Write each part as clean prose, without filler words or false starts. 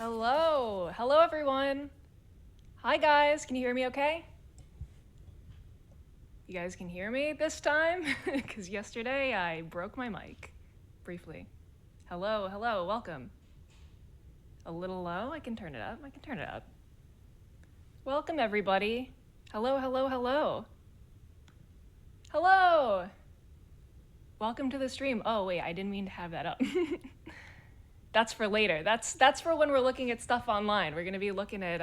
Hello. Hello, everyone. Hi, guys. Can you hear me okay? You guys can hear me this time? Because yesterday I broke my mic. Briefly. Hello, hello, welcome. A little low? I can turn it up. I can turn it up. Welcome, everybody. Hello, hello, hello. Hello! Welcome to the stream. Oh, wait, I didn't mean to have that up. That's for later. That's for when we're looking at stuff online. We're gonna be looking at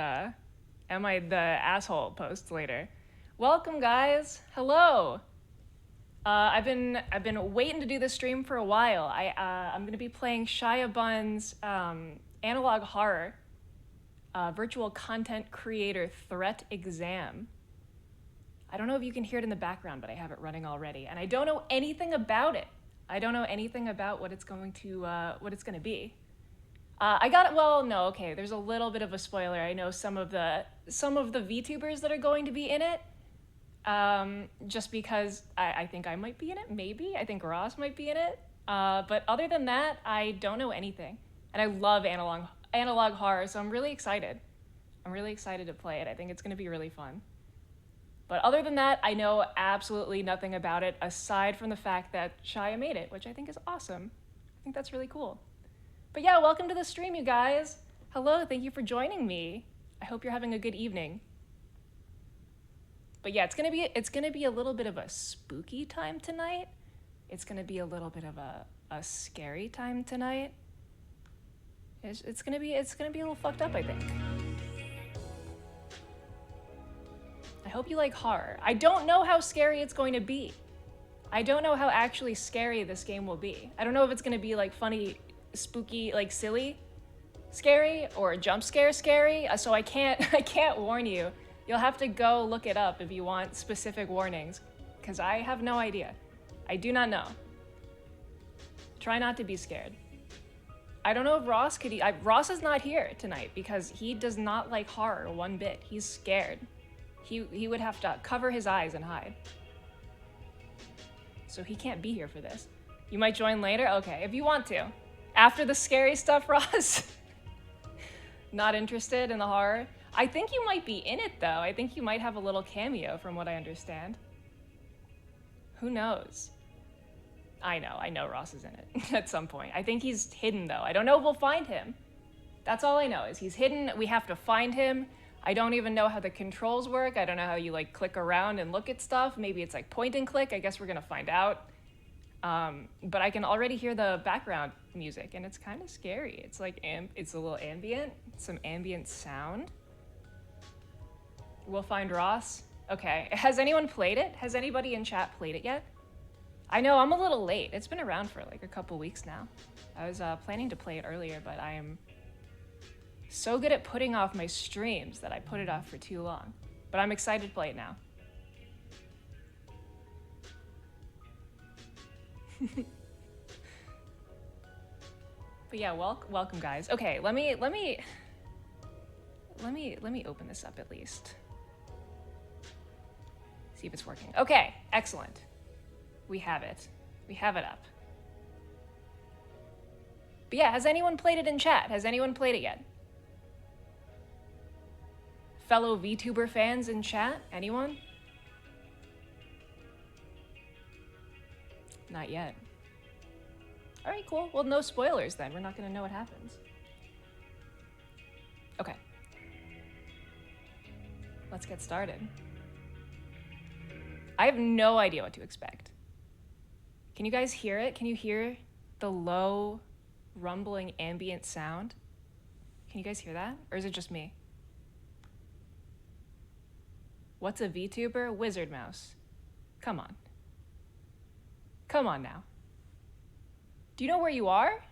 Am I the Asshole posts later. Welcome, guys. Hello. I've been waiting to do this stream for a while. I'm gonna be playing SHIABUN'S analog horror virtual content creator threat exam. I don't know if you can hear it in the background, but I have it running already, and I don't know anything about it. I don't know anything about what it's going to be. I got it. Well, no, okay. There's a little bit of a spoiler. I know some of the VTubers that are going to be in it. Just because I think I might be in it. Maybe I think Ross might be in it. But other than that, I don't know anything. And I love analog horror, so I'm really excited. I'm really excited to play it. I think it's going to be really fun. But other than that, I know absolutely nothing about it aside from the fact that Shia made it, which I think is awesome. I think that's really cool. But yeah, welcome to the stream, you guys. Hello, thank you for joining me. I hope you're having a good evening. But yeah, it's gonna be a little bit of a spooky time tonight. It's gonna be a little bit of a scary time tonight. It's gonna be a little fucked up, I think. I hope you like horror. I don't know how scary it's going to be. I don't know how actually scary this game will be. I don't know if it's gonna be like funny, spooky, like silly scary, or jump scare scary. So I can't warn you. You'll have to go look it up if you want specific warnings, because I have no idea. I do not know. Try not to be scared. I don't know if Ross could. Ross is not here tonight because he does not like horror one bit. He's scared. He would have to cover his eyes and hide. So he can't be here for this. You might join later? Okay, if you want to. After the scary stuff, Ross? Not interested in the horror? I think you might be in it, though. I think you might have a little cameo, from what I understand. Who knows? I know Ross is in it at some point. I think he's hidden, though. I don't know if we'll find him. That's all I know, is he's hidden. We have to find him. I don't even know how the controls work. I don't know how you, like, click around and look at stuff. Maybe it's, like, point and click. I guess we're gonna find out. But I can already hear the background music, and it's kind of scary. It's, like, it's a little ambient. Some ambient sound. We'll find Ross. Okay, has anyone played it? Has anybody in chat played it yet? I know, I'm a little late. It's been around for like a couple weeks now. I was planning to play it earlier, but I am so good at putting off my streams that I put it off for too long. But I'm excited to play it now. But yeah, welcome guys. Okay, let me open this up at least. See if it's working. Okay, excellent. We have it. We have it up. But yeah, has anyone played it in chat? Has anyone played it yet? Fellow VTuber fans in chat? Anyone? Not yet. All right, cool. Well, no spoilers then. We're not gonna know what happens. Okay. Let's get started. I have no idea what to expect. Can you guys hear it? Can you hear the low, rumbling ambient sound? Can you guys hear that? Or is it just me? What's a VTuber? Wizard Mouse. Come on. Come on now. Do you know where you are?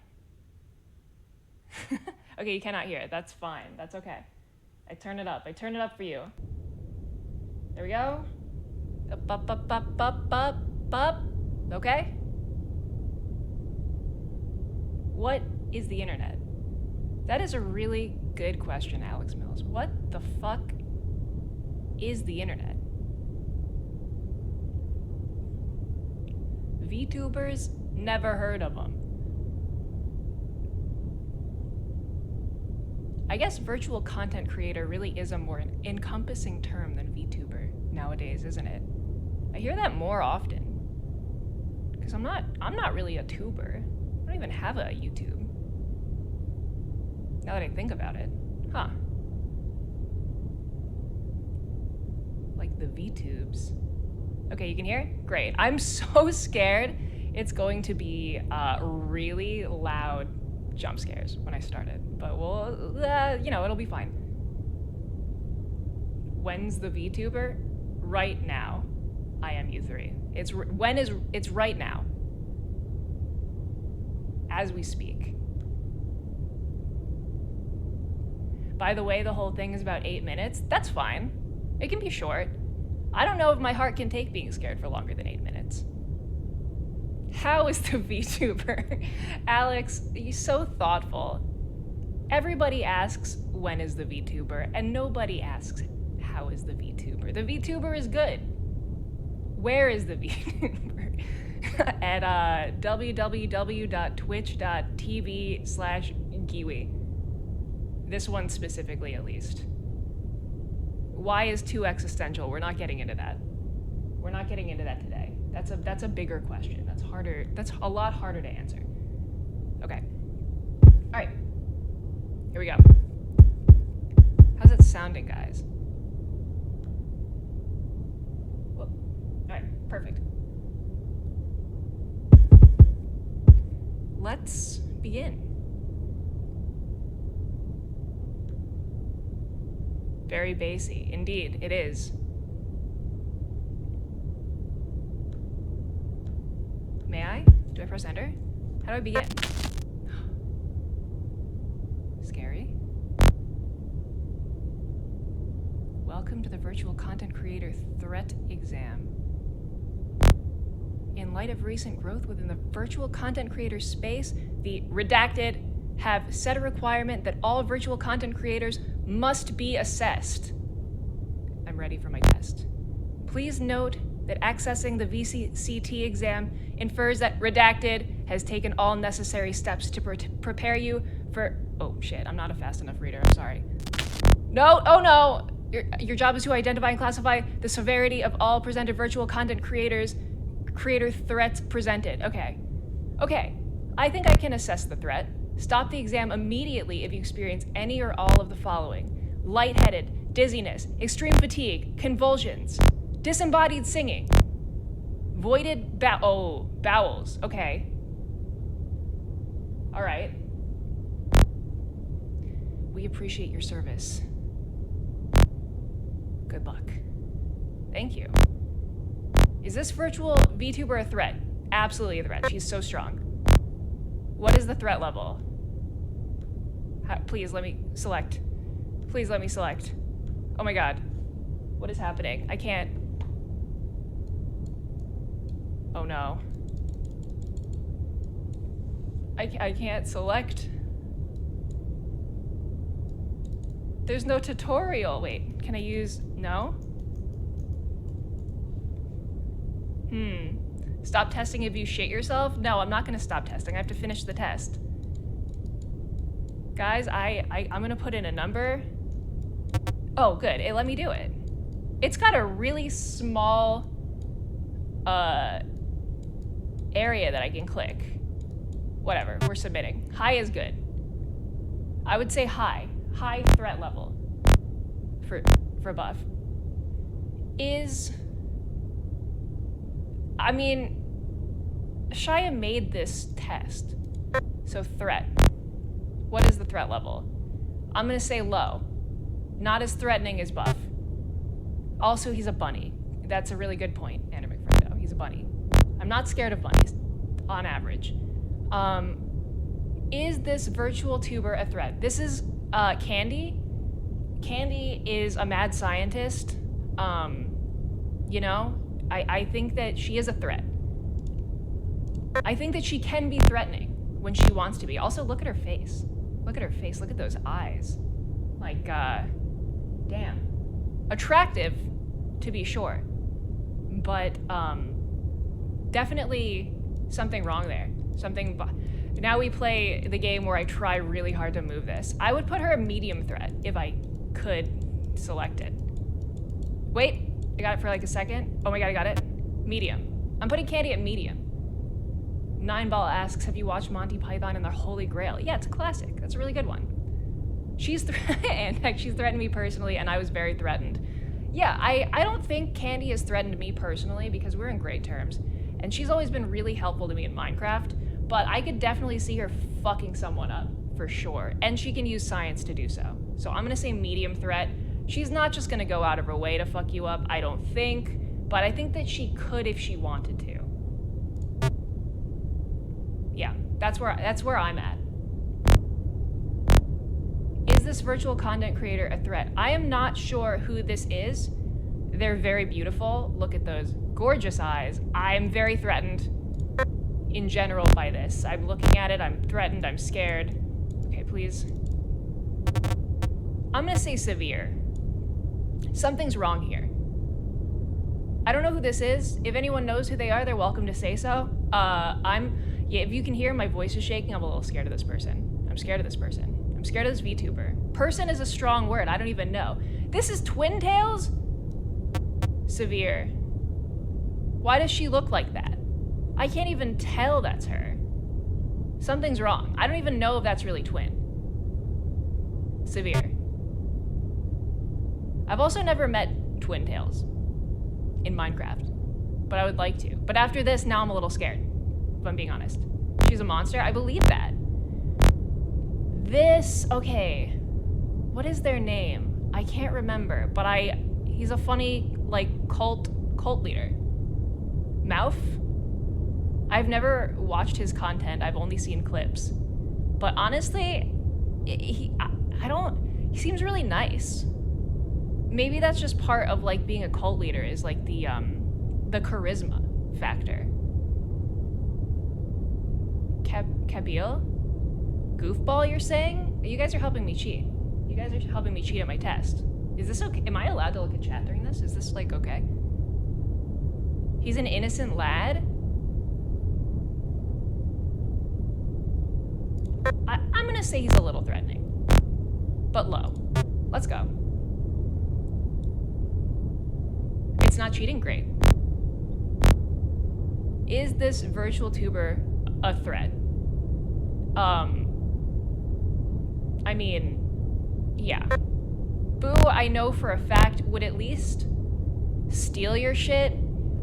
Okay, you cannot hear it. That's fine. That's okay. I turn it up. I turn it up for you. There we go. Up, up, up, up, up, up, up. Okay? What is the internet? That is a really good question, Alex Mills. What the fuck is the internet? VTubers? Never heard of them. I guess virtual content creator really is a more encompassing term than VTuber nowadays, isn't it? I hear that more often. Because I'm not really a tuber. I don't even have a YouTube. Now that I think about it. Huh. Like the VTubes. Okay, you can hear? Great. I'm so scared it's going to be really loud jump scares when I start it. But we'll, you know, it'll be fine. When's the VTuber? Right now. I am U3. It's right now. As we speak. By the way, the whole thing is about 8 minutes. That's fine. It can be short. I don't know if my heart can take being scared for longer than 8 minutes. How is the VTuber? Alex, you're so thoughtful. Everybody asks, when is the VTuber? And nobody asks, how is the VTuber? The VTuber is good. Where is the VTuber? At www.twitch.tv/Giwi. This one specifically, at least. Why is 2 existential? We're not getting into that. We're not getting into that today. That's a bigger question. That's harder. That's a lot harder to answer. Okay. All right. Here we go. How's it sounding, guys? Whoa. All right. Perfect. Let's begin. Very bassy. Indeed, it is. May I? Do I press enter? How do I begin? Scary. Welcome to the Virtual Content Creator Threat Exam. In light of recent growth within the virtual content creator space, the redacted have set a requirement that all virtual content creators must be assessed. I'm ready for my test. Please note that accessing the VCT exam infers that redacted has taken all necessary steps to prepare you for... Oh shit, I'm not a fast enough reader, I'm sorry. No, oh no! Your job is to identify and classify the severity of all presented virtual content creator threats presented. Okay. Okay, I think I can assess the threat. Stop the exam immediately if you experience any or all of the following: lightheaded, dizziness, extreme fatigue, convulsions, disembodied singing, voided bowels. Okay. All right. We appreciate your service. Good luck. Thank you. Is this virtual VTuber a threat? Absolutely a threat. She's so strong. What is the threat level? Please let me select. Please let me select. Oh my god. What is happening? I can't. Oh no. I can't select. There's no tutorial. Wait, can I use... No? Stop testing if you shit yourself? No, I'm not gonna stop testing. I have to finish the test. Guys, I'm gonna put in a number. Oh, good, it let me do it. It's got a really small area that I can click. Whatever, we're submitting. High is good. I would say high threat level for buff. I mean, Shia made this test. So threat. What is the threat level? I'm gonna say low. Not as threatening as buff. Also, he's a bunny. That's a really good point, Anna McFriendo. He's a bunny. I'm not scared of bunnies, on average. Is this virtual tuber a threat? This is Candy. Candy is a mad scientist. You know, I think that she is a threat. I think that she can be threatening when she wants to be. Also, look at her face. Look at her face. Look at those eyes. Like, damn. Attractive, to be sure. But, definitely something wrong there. Something Now we play the game where I try really hard to move this. I would put her a medium threat if I could select it. Wait, I got it for like a second. Oh my god, I got it. Medium. I'm putting Candy at medium. Nineball asks, have you watched Monty Python and the Holy Grail? Yeah, it's a classic. That's a really good one. She's threatened me personally, and I was very threatened. Yeah, I don't think Candy has threatened me personally because we're in great terms. And she's always been really helpful to me in Minecraft, but I could definitely see her fucking someone up, for sure. And she can use science to do so. So I'm gonna say medium threat. She's not just gonna go out of her way to fuck you up, I don't think, but I think that she could if she wanted to. Yeah, that's where I'm at. Is this virtual content creator a threat? I am not sure who this is. They're very beautiful. Look at those gorgeous eyes. I'm very threatened in general by this. I'm looking at it, I'm threatened, I'm scared. Okay, please. I'm gonna say severe. Something's wrong here. I don't know who this is. If anyone knows who they are, they're welcome to say so. Yeah, if you can hear my voice is shaking, I'm a little scared of this person. I'm scared of this person. I'm scared of this VTuber. Person is a strong word, I don't even know. This is Twin Tails? Severe. Why does she look like that? I can't even tell that's her. Something's wrong. I don't even know if that's really twin. Severe. I've also never met Twin Tails in Minecraft, but I would like to. But after this, now I'm a little scared, if I'm being honest. She's a monster? I believe that. This, okay. What is their name? I can't remember, but he's a funny, like, cult leader. Mouth? I've never watched his content, I've only seen clips. But honestly, he seems really nice. Maybe that's just part of, like, being a cult leader is, like, the charisma factor. Kabil? Goofball, you're saying? You guys are helping me cheat. You guys are helping me cheat at my test. Is this okay? Am I allowed to look at chat during this? Is this, like, okay? He's an innocent lad? I'm gonna say he's a little threatening. But low. Let's go. It's not cheating? Great. Is this virtual tuber a threat? I mean, yeah. Boo, I know for a fact, would at least steal your shit.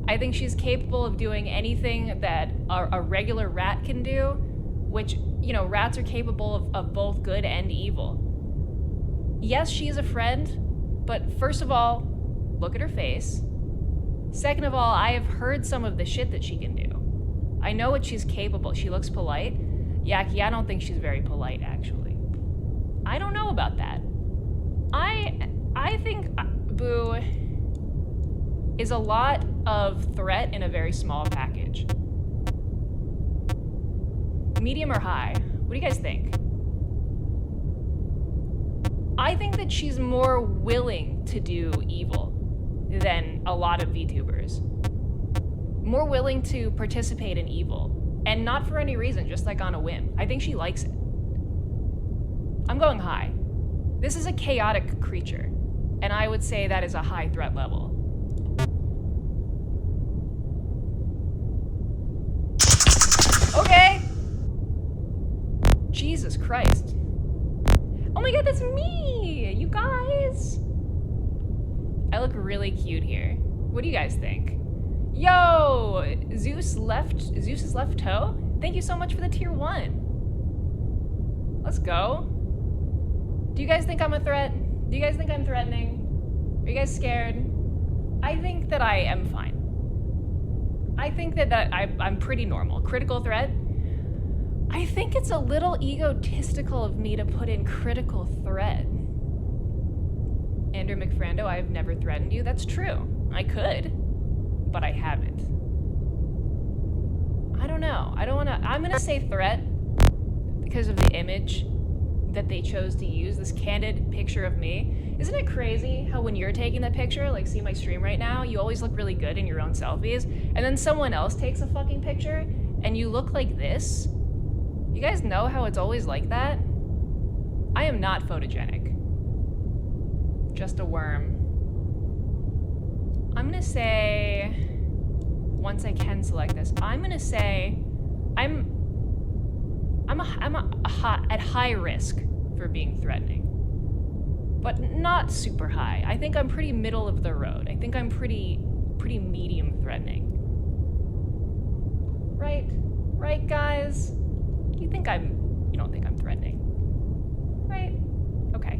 I think she's capable of doing anything that a regular rat can do, which, you know, rats are capable of both good and evil. Yes, she's a friend, but first of all, look at her face. Second of all, I have heard some of the shit that she can do. I know what she's capable. She looks polite. Yaki, I don't think she's very polite, actually. I don't know about that. I think Boo is a lot of threat in a very small package. Medium or high? What do you guys think? I think that she's more willing to do evil than a lot of VTubers. More willing to participate in evil. And not for any reason, just like on a whim. I think she likes it. I'm going high. This is a chaotic creature, and I would say that is a high threat level. Okay! Jesus Christ. Oh my god, that's me! You guys! I look really cute here. What do you guys think? Yo! Zeus's left toe? Thank you so much for the tier 1. Let's go. Do you guys think I'm a threat? Do you guys think I'm threatening? Are you guys scared? I think that I am fine. I think that I'm pretty normal. Critical threat? I think it's a little egotistical of me to put in critical threat. Andrew McFrando, I have never threatened you. That's true. I could, but I haven't. I don't know. I'm gonna say threat because of the image that they chose to use, this candid picture of me. Isn't it crazy how when you're taking the picture, like see my stream right now, you always look really good in your own selfies, and then someone else takes a fucking picture and you look like this? You guys know how it's always like that? I am not photogenic. Just a worm. I'm gonna say, once I can select this, I'm gonna say I'm at high risk for being threatening, but not super high. I think I'm pretty middle of the road. I think I'm pretty medium threatening. Right, guys? You don't think I'm threatening, right? Okay.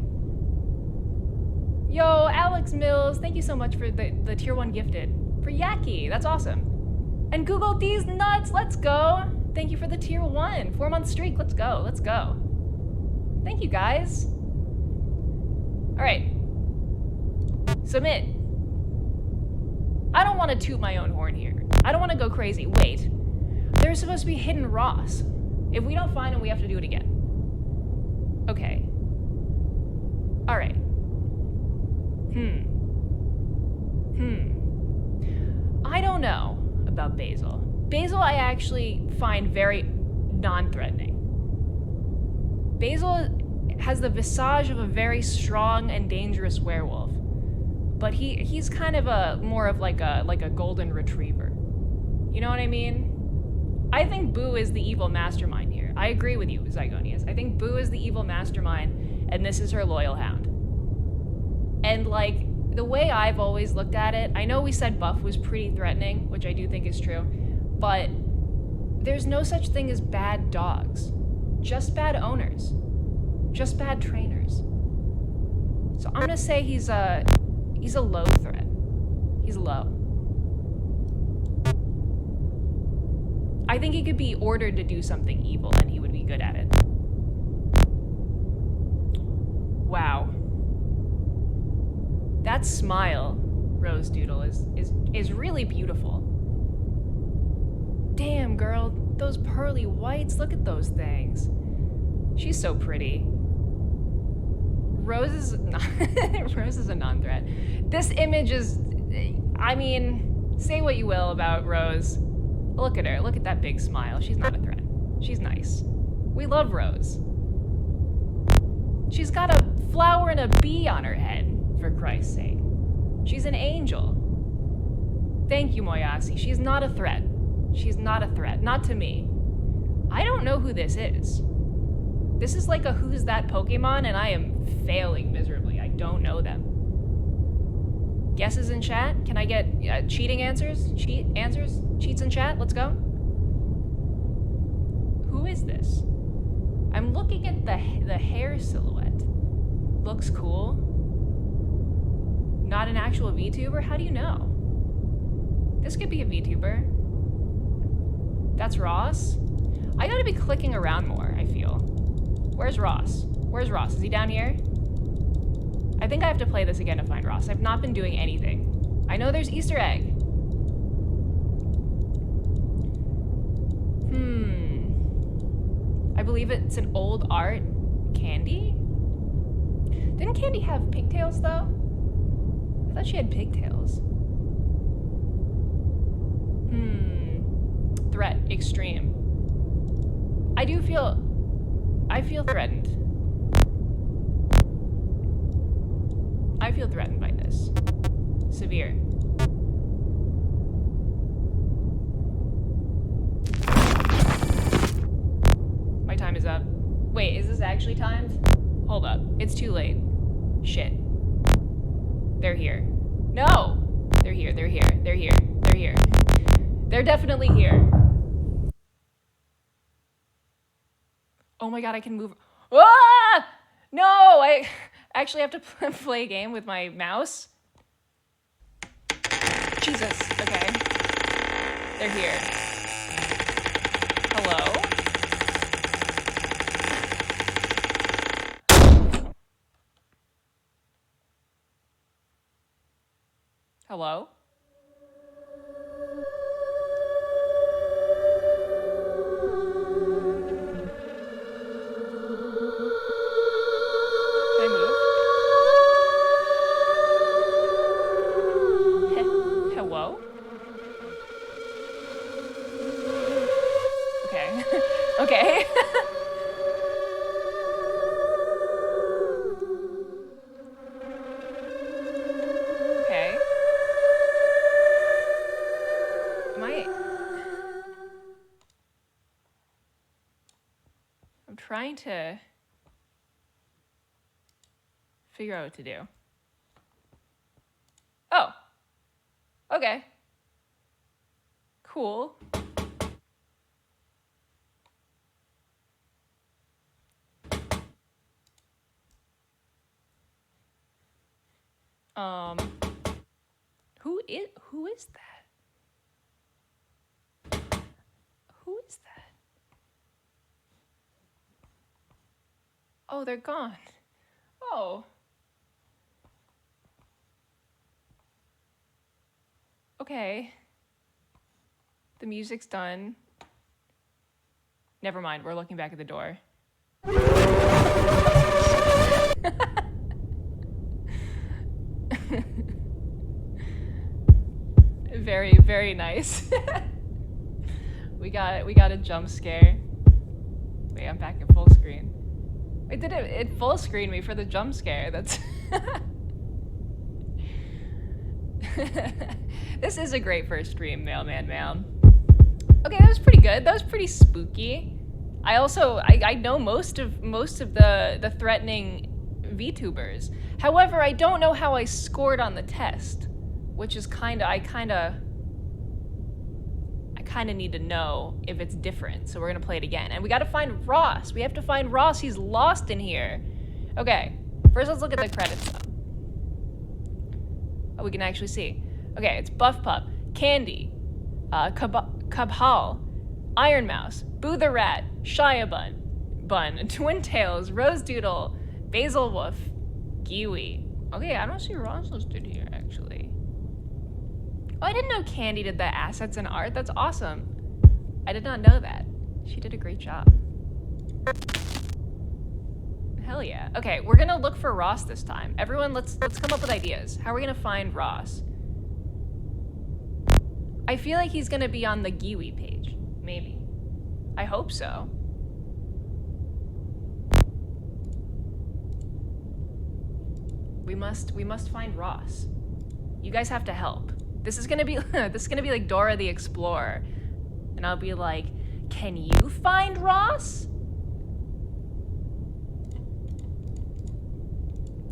Yo, Alex Mills, thank you so much for the tier 1 gifted. For Yaki, that's awesome. And Google these nuts, let's go. Thank you for the tier 1, 4-month streak, let's go. Thank you, guys. All right, submit. I don't want to toot my own horn here. I don't want to go crazy. Wait, there's supposed to be hidden Ross. If we don't find him, we have to do it again. Okay. All right. I don't know about Basil. Basil I actually find very non-threatening. Basil has the visage of a very strong and dangerous werewolf, but he's kind of more of like a golden retriever. You know what I mean? I think Boo is the evil mastermind here. I agree with you, Zygonius. I think Boo is the evil mastermind, and this is her loyal hound. And like, the way I've always looked at it, I know we said Buff was pretty threatening, which I do think is true, but there's no such thing as bad dogs. Just bad owners. Just bad trainers. So I'm gonna say he's a low threat. He's low. I think he could be ordered to do something evil and he would be good at it. Wow. That smile, Rose Doodle, is really beautiful. Damn, girl, those pearly whites, look at those things. She's so pretty. Rose is a non-threat. This image is, I mean, say what you will about Rose. Look at her, look at that big smile. She's not a threat. She's nice. We love Rose. She's got a flower and a bee on her head, for Christ's sake. She's an angel. Thank you, Moyasi. She's not a threat. She's not a threat. Not to me. I don't know who this is. This is like a Who's That Pokemon, and I am failing miserably. I don't know them. Guesses in chat? Can I get cheating answers? Answers? Cheats in chat? Let's go. Who is this? I'm looking at the hair silhouette. Looks cool. Not an actual VTuber? How do you know? This could be a VTuber. That's Ross? I gotta be clicking around more, I feel. Where's Ross? Where's Ross? Is he down here? I think I have to play this again to find Ross. I've not been doing anything. I know there's Easter egg. I believe it's an old art. Candy? Didn't Candy have pigtails, though? I thought she had pigtails. Threat. Extreme. I feel threatened. I feel threatened by this. Severe. My time is up. Wait, is this actually timed? Hold up. It's too late. Shit. They're here. No! They're here, they're here, they're here, they're here. They're definitely here. Oh my god, I can move. Ah! No! I actually have to play a game with my mouse. Jesus. Okay. They're here. Hello? Hello? Can I move? Hello? Okay. Okay. I'm trying to figure out what to do. Oh. Okay. Cool. Who is that? Who is that? Oh, they're gone. Oh. Okay. The music's done. Never mind, we're looking back at the door. Very, very nice. we got a jump scare. Wait, I'm back at full screen. Wait, did it full screen me for the jump scare? That's This is a great first stream, Mailman Man. Okay, that was pretty good. That was pretty spooky. I also I know most of the threatening VTubers. However, I don't know how I scored on the test, which is I kind of need to know if it's different. So we're gonna play it again, and we got to find Ross. We have to find Ross. He's lost in here. Okay, first let's look at the credits though. Oh, we can actually see. Okay, it's Buff Pup, Candy, Cabhal, Iron Mouse, Boo the Rat, Bun, Twin Tails, Rose Doodle, Basil Wolf, Giwi. Okay, I don't see Ross listed here actually. Oh, I didn't know Candy did the assets and art. That's awesome. I did not know that. She did a great job. Hell yeah. Okay, we're gonna look for Ross this time. Everyone, let's come up with ideas. How are we gonna find Ross? I feel like he's gonna be on the Giwi page. Maybe. I hope so. We must find Ross. You guys have to help. This is gonna be like Dora the Explorer. And I'll be like, can you find Ross?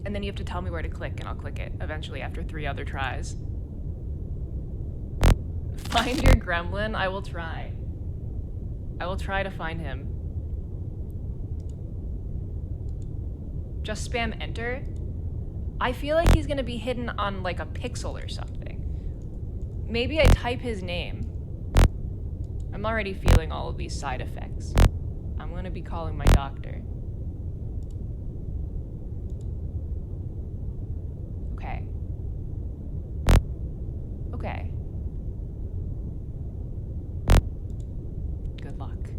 And then you have to tell me where to click, and I'll click it eventually after 3 other tries. Find your gremlin? I will try. I will try to find him. Just spam enter? I feel like he's gonna be hidden on like a pixel or something. Maybe I type his name. I'm already feeling all of these side effects. I'm gonna be calling my doctor. Okay. Okay. Good luck.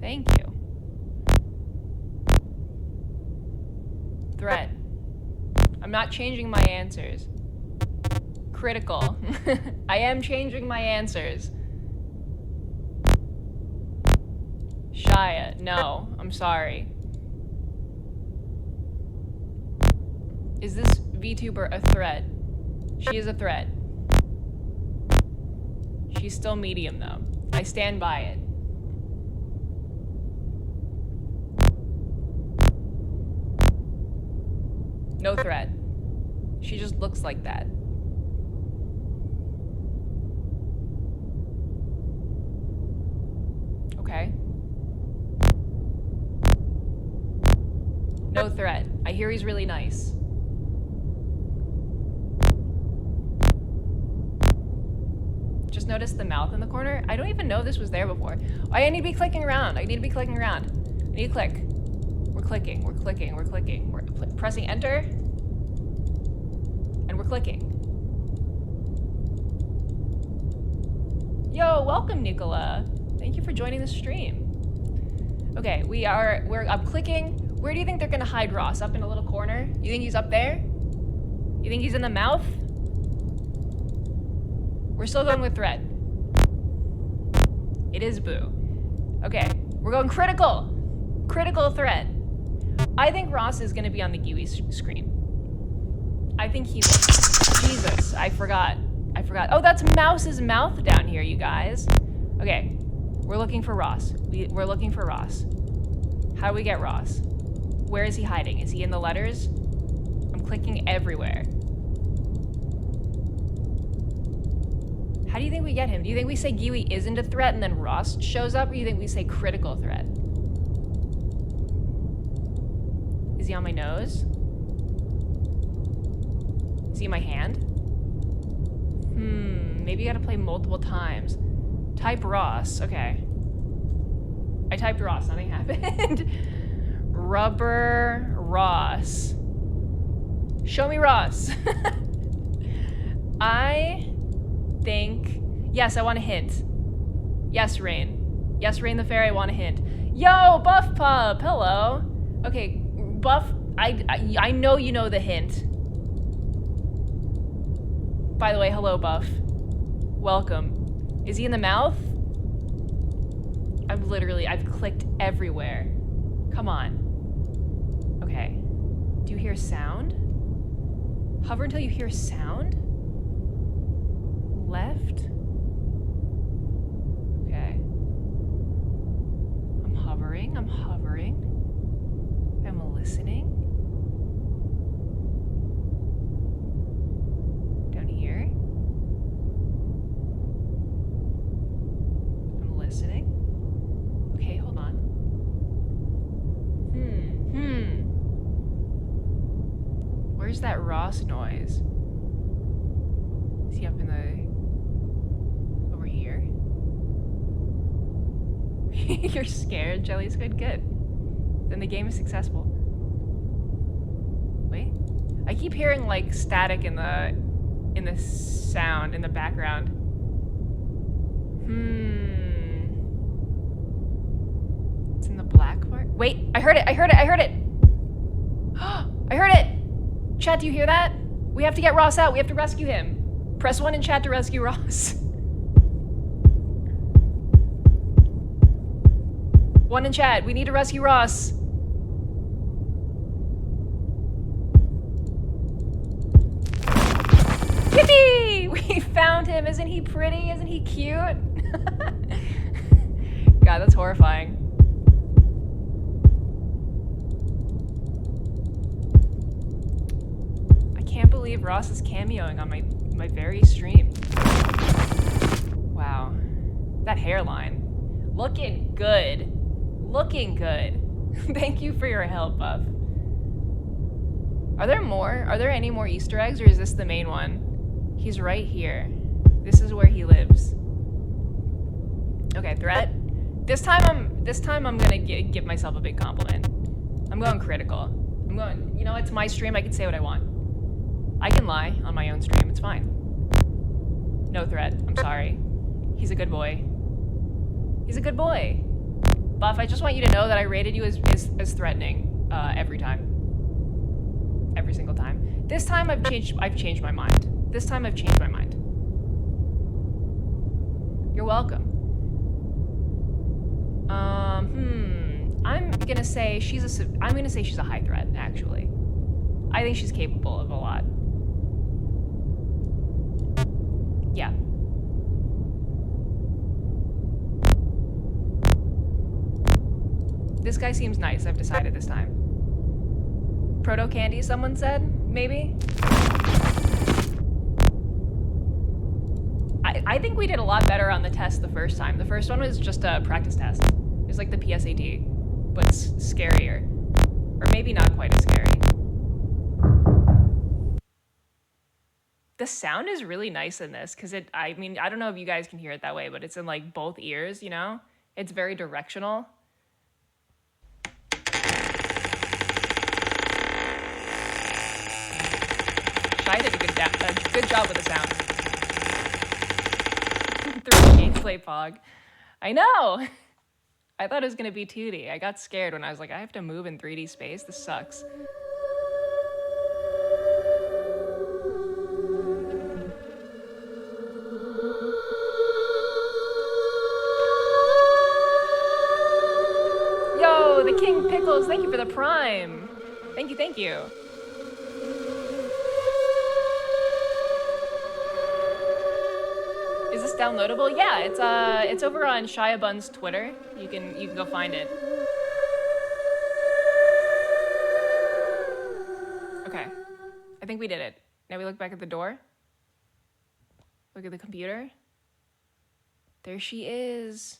Thank you. Threat. I'm not changing my answers. Critical. I am changing my answers. Shia. No, I'm sorry. Is this VTuber a threat? She is a threat. She's still medium though. I stand by it. No threat. She just looks like that. Okay. No threat. I hear he's really nice. Just notice the mouth in the corner. I don't even know this was there before. I need to be clicking around. I need to be clicking around. I need to click. We're clicking. We're clicking. We're clicking. We're pressing enter. And we're clicking. Yo, welcome, Nicola. Thank you for joining the stream. Okay, I'm clicking. Where do you think they're gonna hide Ross? Up in a little corner? You think he's up there? You think he's in the mouth? We're still going with threat. It is Boo. Okay, we're going critical. Critical threat. I think Ross is gonna be on the Giwi screen. I think he will. Jesus, I forgot. Oh, that's Mouse's mouth down here, you guys. Okay, we're looking for Ross. We're looking for Ross. How do we get Ross? Where is he hiding? Is he in the letters? I'm clicking everywhere. How do you think we get him? Do you think we say Giwi isn't a threat and then Ross shows up, or do you think we say critical threat? Is he on my nose? Is he in my hand? Maybe you gotta play multiple times. Type Ross. Okay. I typed Ross, nothing happened. Rubber Ross. Show me Ross. I think... Yes, I want a hint. Yes, Rain. Yes, Rain the Fairy, I want a hint. Yo, Buff Pub! Hello. Okay, Buff, I know you know the hint. By the way, hello, Buff. Welcome. Is he in the mouth? I've clicked everywhere. Come on. Okay. Do you hear sound? Hover until you hear sound? Left? Okay. I'm hovering. I'm listening. Down here. I'm listening. Okay, hold on. Where's that Ross noise? Is he up in the... over here? You're scared, Jelly Squid? Good. Then the game is successful. Wait. I keep hearing like static in the sound in the background. It's in the black part. Wait, I heard it. I heard it. I heard it. Chat, do you hear that? We have to get Ross out. We have to rescue him. Press 1 in chat to rescue Ross. 1 in chat. We need to rescue Ross. Yippee! We found him. Isn't he pretty? Isn't he cute? God, that's horrifying. I can't believe Ross is cameoing on my very stream. Wow. That hairline. Looking good. Looking good. Thank you for your help, Buff. Are there more? Are there any more Easter eggs, or is this the main one? He's right here. This is where he lives. Okay, threat. This time I'm gonna give myself a big compliment. I'm going critical. I'm going, you know, it's my stream, I can say what I want. I can lie on my own stream, it's fine. No threat, I'm sorry. He's a good boy. He's a good boy. Buff, I just want you to know that I rated you as threatening every time. Every single time. This time I've changed my mind. This time I've changed my mind. You're welcome. I'm gonna say she's a high threat, actually. I think she's capable of a lot. Yeah. This guy seems nice, I've decided this time. Proto candy, someone said? Maybe? I think we did a lot better on the test the first time. The first one was just a practice test. It was like the PSAT, but scarier. Or maybe not quite as scary. The sound is really nice in this, because I mean, I don't know if you guys can hear it that way, but it's in like both ears, you know? It's very directional. Shia did a good job with the sound. 3 gameplay pog. I know! I thought it was gonna be 2D. I got scared when I was like, I have to move in 3D space? This sucks. Yo, the King Pickles, thank you for the prime. Thank you, thank you. Is this downloadable? Yeah, it's over on SHIABUN'S Twitter. You can go find it. Okay. I think we did it. Now we look back at the door. Look at the computer. There she is.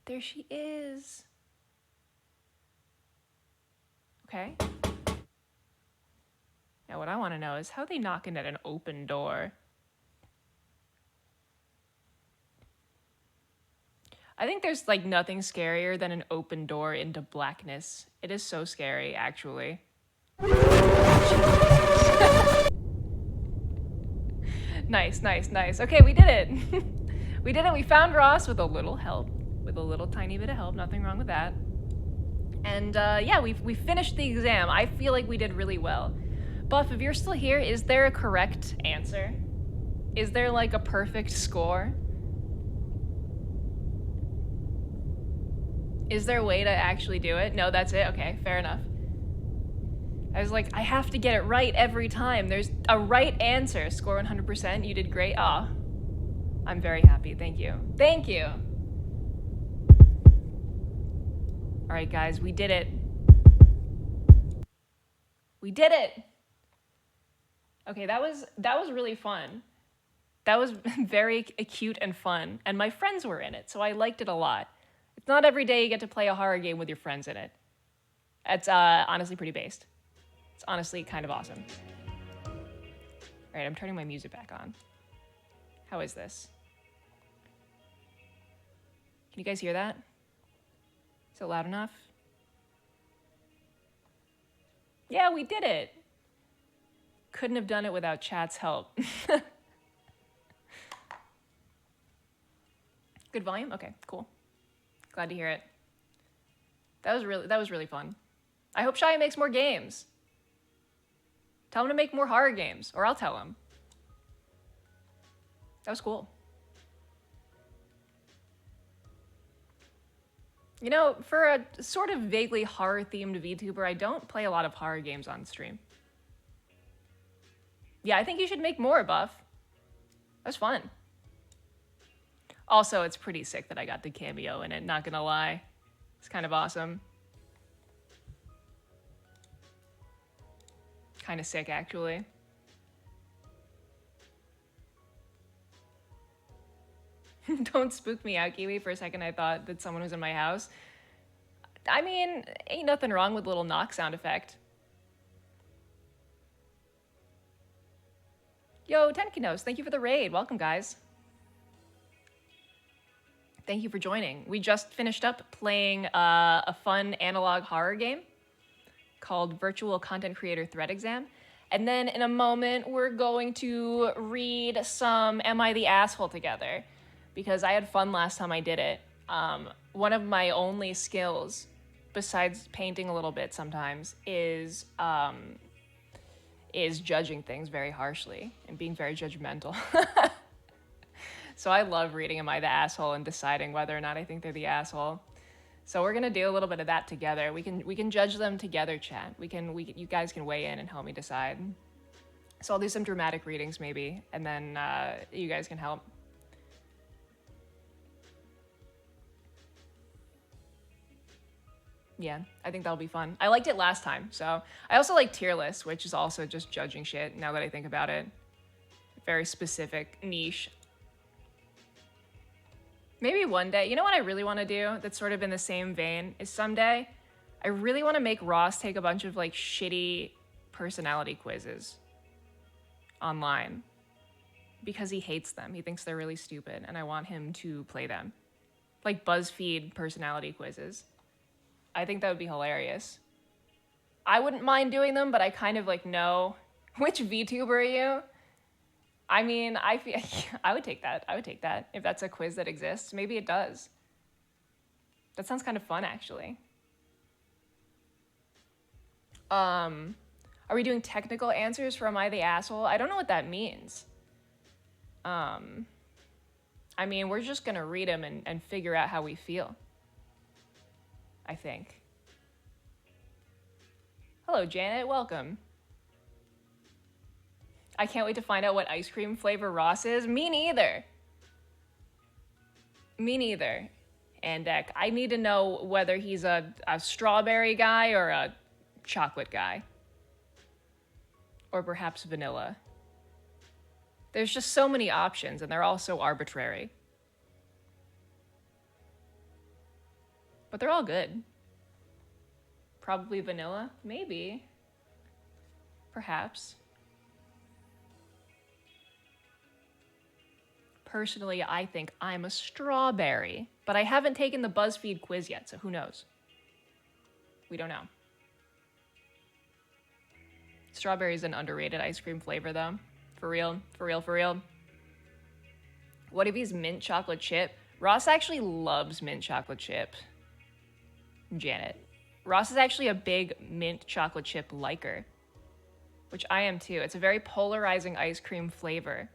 There she is. Okay. Now what I want to know is how they knocking at an open door. I think there's like nothing scarier than an open door into blackness. It is so scary, actually. Nice, nice, nice. Okay, we did it. We did it. We found Ross with a little help. With a little tiny bit of help. Nothing wrong with that. And yeah, we finished the exam. I feel like we did really well. Buff, if you're still here, is there a correct answer? Is there like a perfect score? Is there a way to actually do it? No, that's it? Okay, fair enough. I was like, I have to get it right every time. There's a right answer. Score 100%. You did great. Aw. I'm very happy. Thank you. Thank you. All right, guys, we did it. We did it. Okay, that was really fun. That was very cute and fun, and my friends were in it, so I liked it a lot. It's not every day you get to play a horror game with your friends in it. It's honestly pretty based. It's honestly kind of awesome. All right, I'm turning my music back on. How is this? Can you guys hear that? Is it loud enough? Yeah, we did it. Couldn't have done it without chat's help. Good volume? Okay, cool. Glad to hear it. That was really fun. I hope Shia makes more games. Tell him to make more horror games, or I'll tell him. That was cool. You know, for a sort of vaguely horror-themed VTuber, I don't play a lot of horror games on stream. Yeah, I think you should make more, Buff. That was fun. Also, it's pretty sick that I got the cameo in it, not gonna lie. It's kind of awesome. Kind of sick, actually. Don't spook me out, Giwi. For a second, I thought that someone was in my house. I mean, ain't nothing wrong with a little knock sound effect. Yo, Tenkinos, thank you for the raid. Welcome, guys. Thank you for joining. We just finished up playing a fun analog horror game called Virtual Content Creator Threat Exam. And then in a moment, we're going to read some Am I the Asshole together, because I had fun last time I did it. One of my only skills, besides painting a little bit sometimes, is judging things very harshly and being very judgmental. So I love reading Am I the Asshole and deciding whether or not I think they're the asshole. So we're gonna do a little bit of that together. We can judge them together, chat. You guys can weigh in and help me decide. So I'll do some dramatic readings maybe, and then you guys can help. Yeah, I think that'll be fun. I liked it last time, so. I also like tier lists, which is also just judging shit, now that I think about it. Very specific, niche. Maybe one day, you know what I really want to do that's sort of in the same vein, is someday, I really want to make Ross take a bunch of like shitty personality quizzes online. Because he hates them. He thinks they're really stupid, and I want him to play them. Like BuzzFeed personality quizzes. I think that would be hilarious. I wouldn't mind doing them, but I kind of like know which VTuber are you? I mean, I would take that. I would take that if that's a quiz that exists. Maybe it does. That sounds kind of fun, actually. Are we doing technical answers for Am I the Asshole? I don't know what that means. I mean, we're just gonna read them and figure out how we feel. I think. Hello, Janet. Welcome. I can't wait to find out what ice cream flavor Ross is. Me neither. Me neither. And I need to know whether he's a strawberry guy or a chocolate guy. Or perhaps vanilla. There's just so many options, and they're all so arbitrary. But they're all good. Probably vanilla? Maybe. Perhaps. Personally, I think I'm a strawberry, but I haven't taken the BuzzFeed quiz yet, so who knows? We don't know. Strawberry is an underrated ice cream flavor, though. For real, for real, for real. What if he's mint chocolate chip? Ross actually loves mint chocolate chip. Janet. Ross is actually a big mint chocolate chip liker, which I am too. It's a very polarizing ice cream flavor.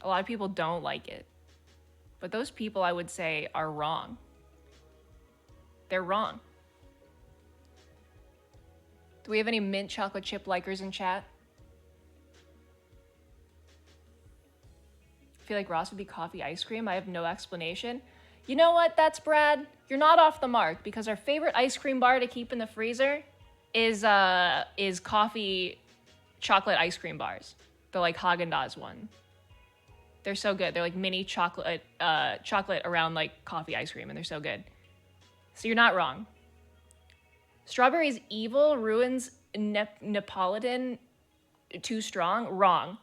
A lot of people don't like it, but those people, I would say, are wrong. They're wrong. Do we have any mint chocolate chip likers in chat? I feel like Ross would be coffee ice cream. I have no explanation. You know what? That's Brad. You're not off the mark, because our favorite ice cream bar to keep in the freezer is coffee chocolate ice cream bars. The like Haagen-Dazs one. They're so good. They're like mini chocolate around like coffee ice cream, and they're so good. So you're not wrong. Strawberry's evil, ruins Neapolitan too strong. Wrong.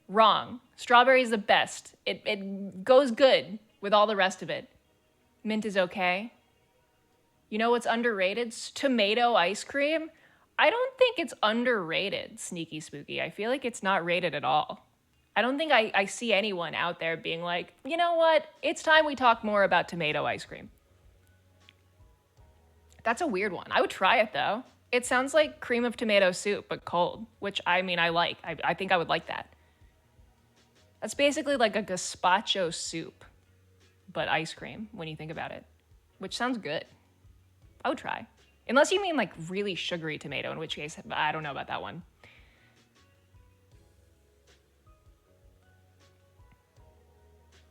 Wrong. Strawberry's the best. It goes good with all the rest of it. Mint is okay. You know what's underrated? Tomato ice cream. I don't think it's underrated, Sneaky Spooky. I feel like it's not rated at all. I don't think I see anyone out there being like, you know what? It's time we talk more about tomato ice cream. That's a weird one. I would try it, though. It sounds like cream of tomato soup, but cold, which, I mean, I like. I think I would like that. That's basically like a gazpacho soup, but ice cream, when you think about it, which sounds good. I would try. Unless you mean, like, really sugary tomato, in which case, I don't know about that one.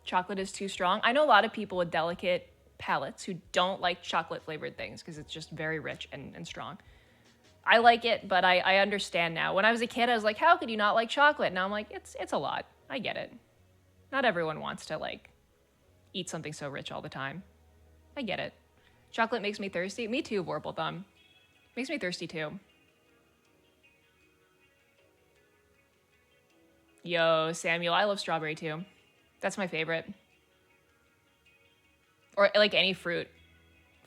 Chocolate is too strong. I know a lot of people with delicate palates who don't like chocolate flavored things because it's just very rich and strong. I like it, but I understand now. When I was a kid, I was like, how could you not like chocolate? Now I'm like, it's a lot. I get it. Not everyone wants to like eat something so rich all the time. I get it. Chocolate makes me thirsty. Me too, Warble Thumb. Makes me thirsty too. Yo, Samuel, I love strawberry too. That's my favorite. Or like any fruit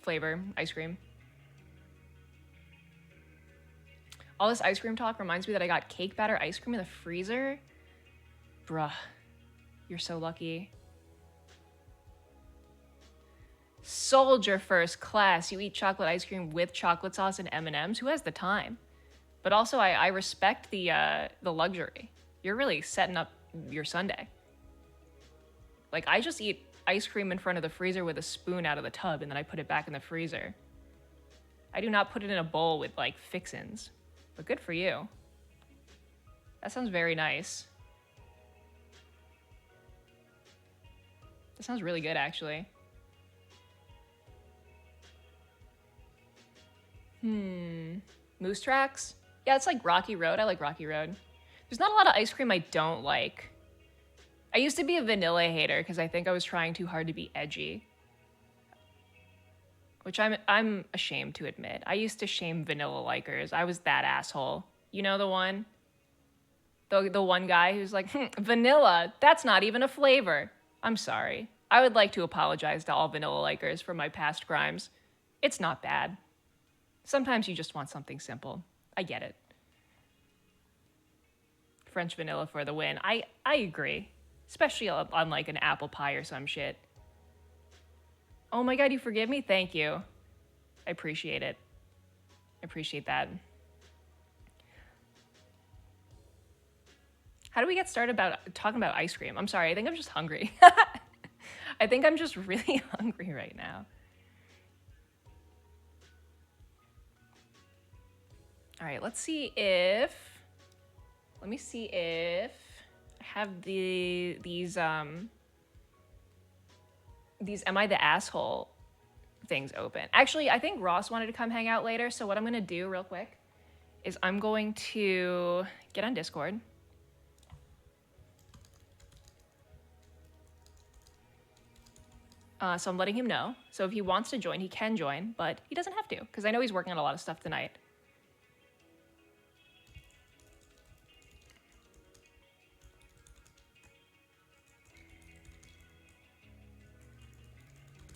flavor ice cream. All this ice cream talk reminds me that I got cake batter ice cream in the freezer. Bruh, you're so lucky. Soldier first class. You eat chocolate ice cream with chocolate sauce and M&Ms. Who has the time? But also, I respect the luxury. You're really setting up your Sunday. Like, I just eat ice cream in front of the freezer with a spoon out of the tub, and then I put it back in the freezer. I do not put it in a bowl with, like, fixins. But good for you. That sounds very nice. That sounds really good, actually. Moose Tracks? Yeah, it's like Rocky Road. I like Rocky Road. There's not a lot of ice cream I don't like. I used to be a vanilla hater because I think I was trying too hard to be edgy. Which I'm ashamed to admit. I used to shame vanilla likers. I was that asshole. You know the one? The one guy who's like, vanilla, that's not even a flavor. I'm sorry. I would like to apologize to all vanilla likers for my past crimes. It's not bad. Sometimes you just want something simple. I get it. French vanilla for the win. I agree. Especially on like an apple pie or some shit. Oh my god, you forgive me? Thank you. I appreciate it. I appreciate that. How do we get started talking about ice cream? I'm sorry, I think I'm just hungry. I think I'm just really hungry right now. All right, let me see if I have these Am I the Asshole things open. Actually, I think Ross wanted to come hang out later, so what I'm gonna do real quick is I'm going to get on Discord. So I'm letting him know. So if he wants to join, he can join, but he doesn't have to, because I know he's working on a lot of stuff tonight.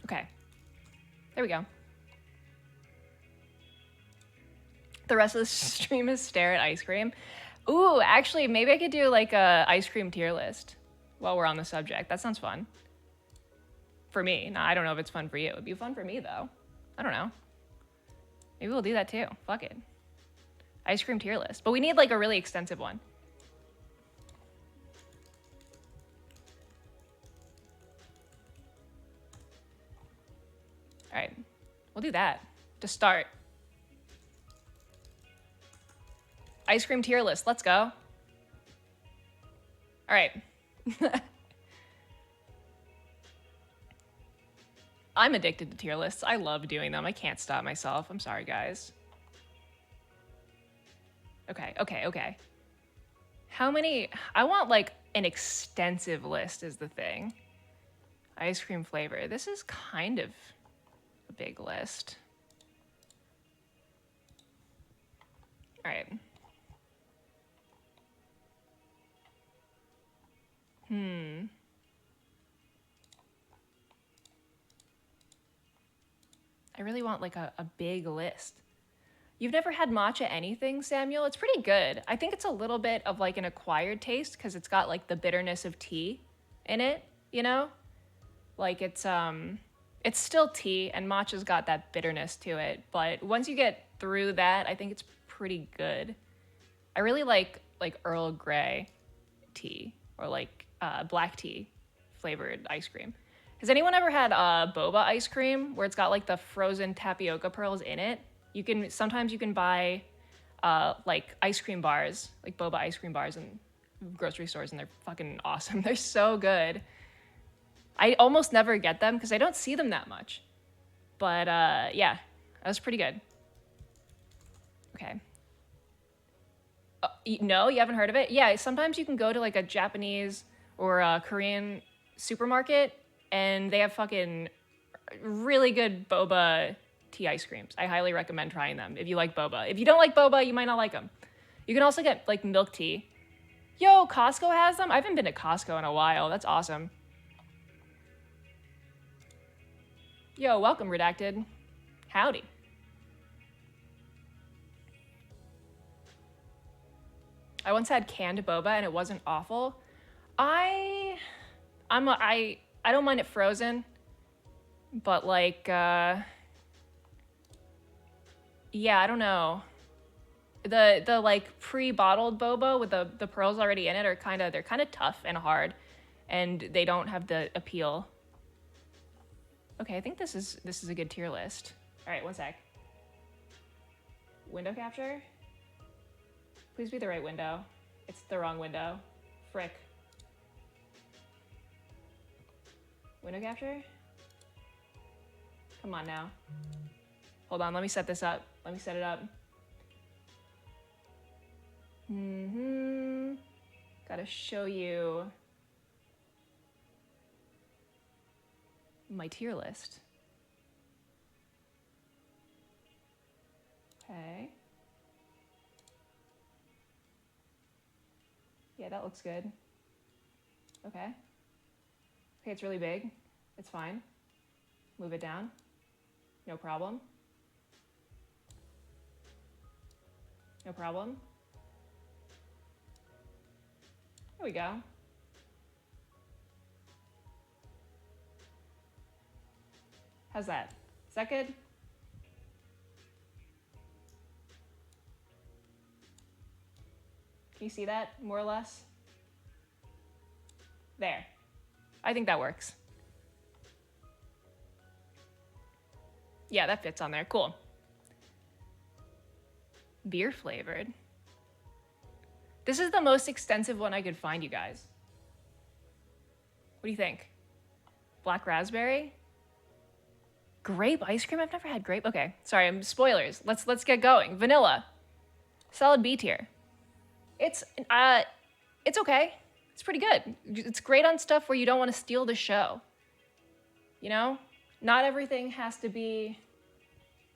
Okay. There we go. The rest of the stream is stare at ice cream. Ooh, actually, maybe I could do like a ice cream tier list while we're on the subject. That sounds fun. For me. Nah, I don't know if it's fun for you. It'd be fun for me, though. I don't know. Maybe we'll do that, too. Fuck it. Ice cream tier list. But we need, like, a really extensive one. All right. We'll do that. To start. Ice cream tier list. Let's go. All right. I'm addicted to tier lists. I love doing them. I can't stop myself. I'm sorry, guys. Okay. How many? I want, like, an extensive list is the thing. Ice cream flavor. This is kind of a big list. All right. I really want like a big list. You've never had matcha anything, Samuel? It's pretty good. I think it's a little bit of like an acquired taste because it's got like the bitterness of tea in it, you know? Like it's still tea and matcha's got that bitterness to it, but once you get through that, I think it's pretty good. I really like Earl Grey tea or like black tea flavored ice cream. Has anyone ever had boba ice cream where it's got like the frozen tapioca pearls in it? Sometimes you can buy like ice cream bars, like boba ice cream bars in grocery stores, and they're fucking awesome. They're so good. I almost never get them because I don't see them that much. But yeah, that was pretty good. Okay. No, you haven't heard of it? Yeah, sometimes you can go to like a Japanese or a Korean supermarket and they have fucking really good boba tea ice creams. I highly recommend trying them if you like boba. If you don't like boba, you might not like them. You can also get like milk tea. Yo, Costco has them? I haven't been to Costco in a while. That's awesome. Yo, welcome, Redacted. Howdy. I once had canned boba and it wasn't awful. I don't mind it frozen, but like, yeah, I don't know. The like pre-bottled boba with the pearls already in it they're kind of tough and hard, and they don't have the appeal. Okay, I think this is a good tier list. All right, one sec. Window capture? Please be the right window. It's the wrong window. Frick. Window capture? Come on now. Hold on, let me set this up. Let me set it up. Gotta show you my tier list. Okay. Yeah, that looks good. Okay. Okay, it's really big. It's fine. Move it down. No problem. No problem. There we go. How's that? Is that good? Can you see that, more or less? There. I think that works. Yeah, that fits on there. Cool. Beer flavored. This is the most extensive one I could find, you guys. What do you think? Black raspberry? Grape ice cream? I've never had grape. Okay, sorry, spoilers. Let's get going. Vanilla. Solid B tier. It's okay. It's pretty good. It's great on stuff where you don't want to steal the show. You know? Not everything has to be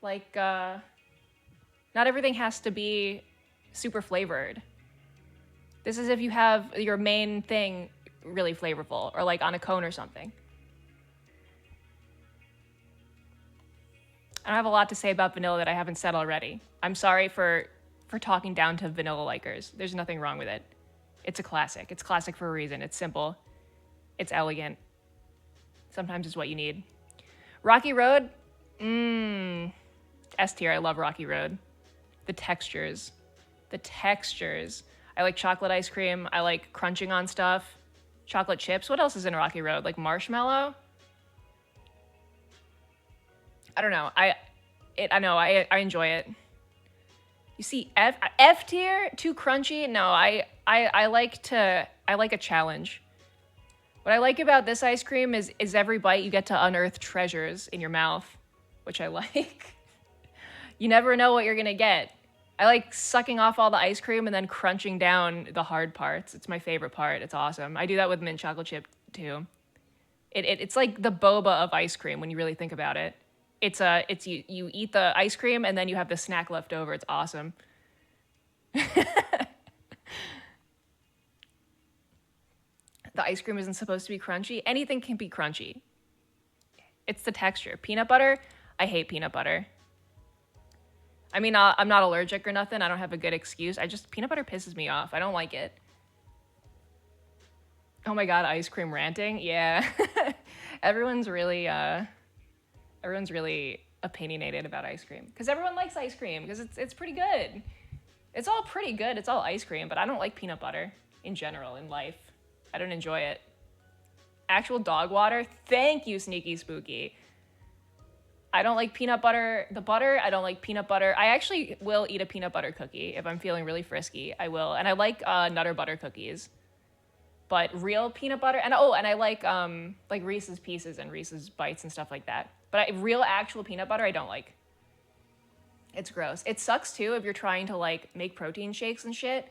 like not everything has to be super flavored. This is if you have your main thing really flavorful or like on a cone or something. I don't have a lot to say about vanilla that I haven't said already. I'm sorry for talking down to vanilla likers. There's nothing wrong with it. It's a classic. It's classic for a reason. It's simple. It's elegant. Sometimes it's what you need. Rocky Road? S tier. I love Rocky Road. The textures. The textures. I like chocolate ice cream. I like crunching on stuff. Chocolate chips. What else is in Rocky Road? Like marshmallow? I don't know. I enjoy it. You see, F tier, too crunchy. No, I like a challenge. What I like about this ice cream is every bite you get to unearth treasures in your mouth, which I like. You never know what you're gonna get. I like sucking off all the ice cream and then crunching down the hard parts. It's my favorite part. It's awesome. I do that with mint chocolate chip too. It's like the boba of ice cream when you really think about it. It's you eat the ice cream and then you have the snack left over. It's awesome. The ice cream isn't supposed to be crunchy. Anything can be crunchy. It's the texture. Peanut butter, I hate peanut butter. I mean, I'm not allergic or nothing. I don't have a good excuse. Peanut butter pisses me off. I don't like it. Oh my God, ice cream ranting? Yeah. Everyone's really opinionated about ice cream because everyone likes ice cream because it's pretty good. It's all pretty good. It's all ice cream, but I don't like peanut butter in general in life. I don't enjoy it. Actual dog water? Thank you, Sneaky Spooky. I don't like peanut butter. The butter, I don't like peanut butter. I actually will eat a peanut butter cookie if I'm feeling really frisky. I will. And I like Nutter Butter cookies. But real peanut butter, and I like Reese's Pieces and Reese's Bites and stuff like that. But real actual peanut butter, I don't like. It's gross. It sucks too if you're trying to like make protein shakes and shit,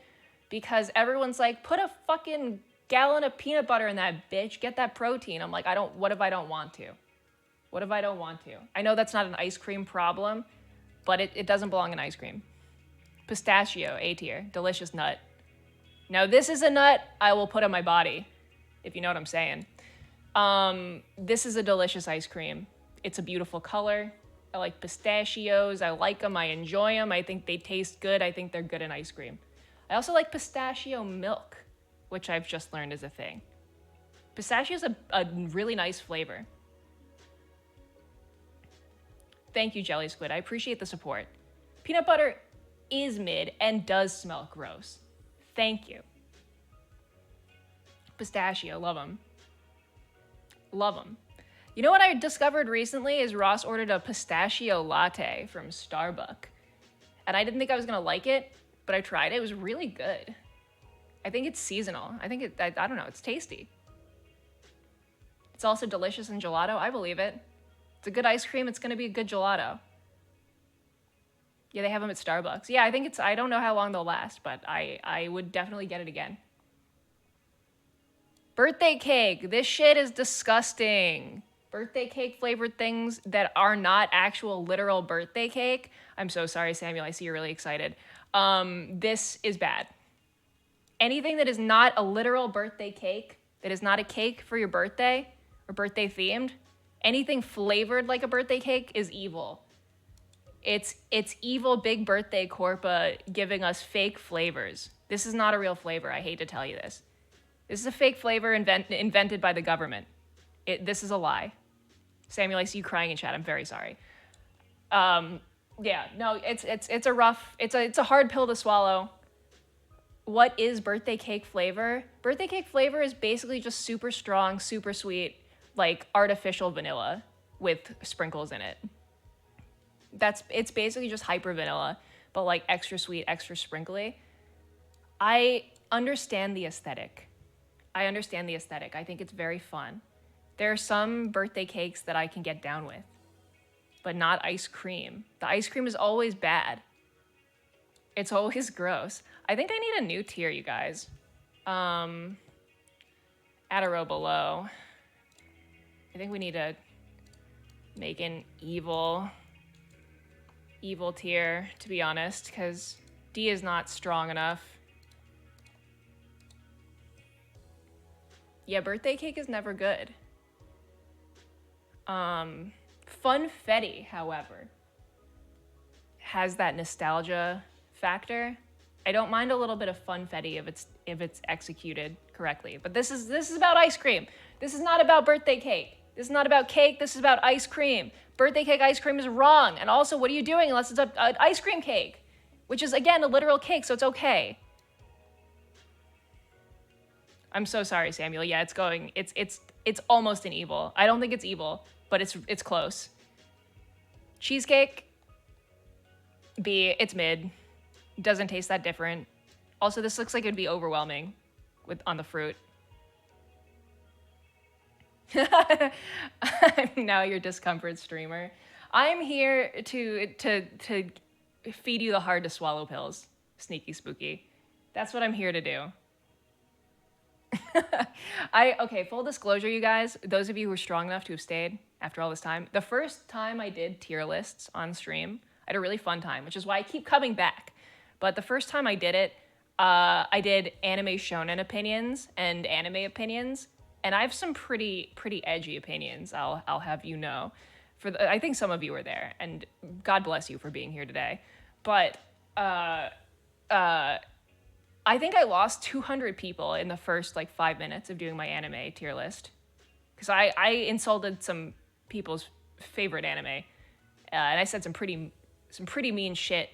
because everyone's like, put a fucking gallon of peanut butter in that bitch, get that protein. I'm like, what if I don't want to? What if I don't want to? I know that's not an ice cream problem, but it doesn't belong in ice cream. Pistachio, A tier, delicious nut. Now this is a nut I will put on my body, if you know what I'm saying. This is a delicious ice cream. It's a beautiful color. I like pistachios. I like them. I enjoy them. I think they taste good. I think they're good in ice cream. I also like pistachio milk, which I've just learned is a thing. Pistachio is a really nice flavor. Thank you, Jelly Squid. I appreciate the support. Peanut butter is mid and does smell gross. Thank you. Pistachio, love them. Love them. You know what I discovered recently is Ross ordered a pistachio latte from Starbucks. And I didn't think I was gonna like it, but I tried it. It was really good. I think it's seasonal. I don't know, it's tasty. It's also delicious in gelato. I believe it. It's a good ice cream. It's gonna be a good gelato. Yeah, they have them at Starbucks. Yeah, I don't know how long they'll last, but I would definitely get it again. Birthday cake. This shit is disgusting. Birthday cake flavored things that are not actual literal birthday cake. I'm so sorry, Samuel. I see you're really excited. This is bad. Anything that is not a literal birthday cake, that is not a cake for your birthday or birthday themed, anything flavored like a birthday cake is evil. It's evil Big Birthday Corpa giving us fake flavors. This is not a real flavor. I hate to tell you this. This is a fake flavor invented by the government. This is a lie. Samuel, I see you crying in chat. I'm very sorry. Yeah, no, it's a hard pill to swallow. What is birthday cake flavor? Birthday cake flavor is basically just super strong, super sweet, like artificial vanilla with sprinkles in it. It's basically just hyper vanilla, but like extra sweet, extra sprinkly. I understand the aesthetic. I think it's very fun. There are some birthday cakes that I can get down with, but not ice cream. The ice cream is always bad. It's always gross. I think I need a new tier, you guys. Add a row below. I think we need to make an evil tier, to be honest, because D is not strong enough. Yeah, birthday cake is never good. Funfetti, however, has that nostalgia factor. I don't mind a little bit of funfetti if it's executed correctly. But this is about ice cream. This is not about birthday cake. This is not about cake. This is about ice cream. Birthday cake ice cream is wrong. And also, what are you doing unless it's an ice cream cake, which is again a literal cake, so it's okay. I'm so sorry, Samuel. Yeah, it's almost an evil. I don't think it's evil, but it's close. Cheesecake, B, it's mid. Doesn't taste that different. Also, this looks like it'd be overwhelming on the fruit. I'm now your discomfort streamer. I'm here to feed you the hard to swallow pills, sneaky spooky. That's what I'm here to do. Okay, full disclosure, you guys, those of you who are strong enough to have stayed after all this time, the first time I did tier lists on stream, I had a really fun time, which is why I keep coming back. But the first time I did it, I did anime shonen opinions and anime opinions, and I have some pretty edgy opinions, I'll have you know. I think some of you were there, and God bless you for being here today. But I think I lost 200 people in the first 5 minutes of doing my anime tier list, because I insulted some people's favorite anime, and I said some pretty mean shit,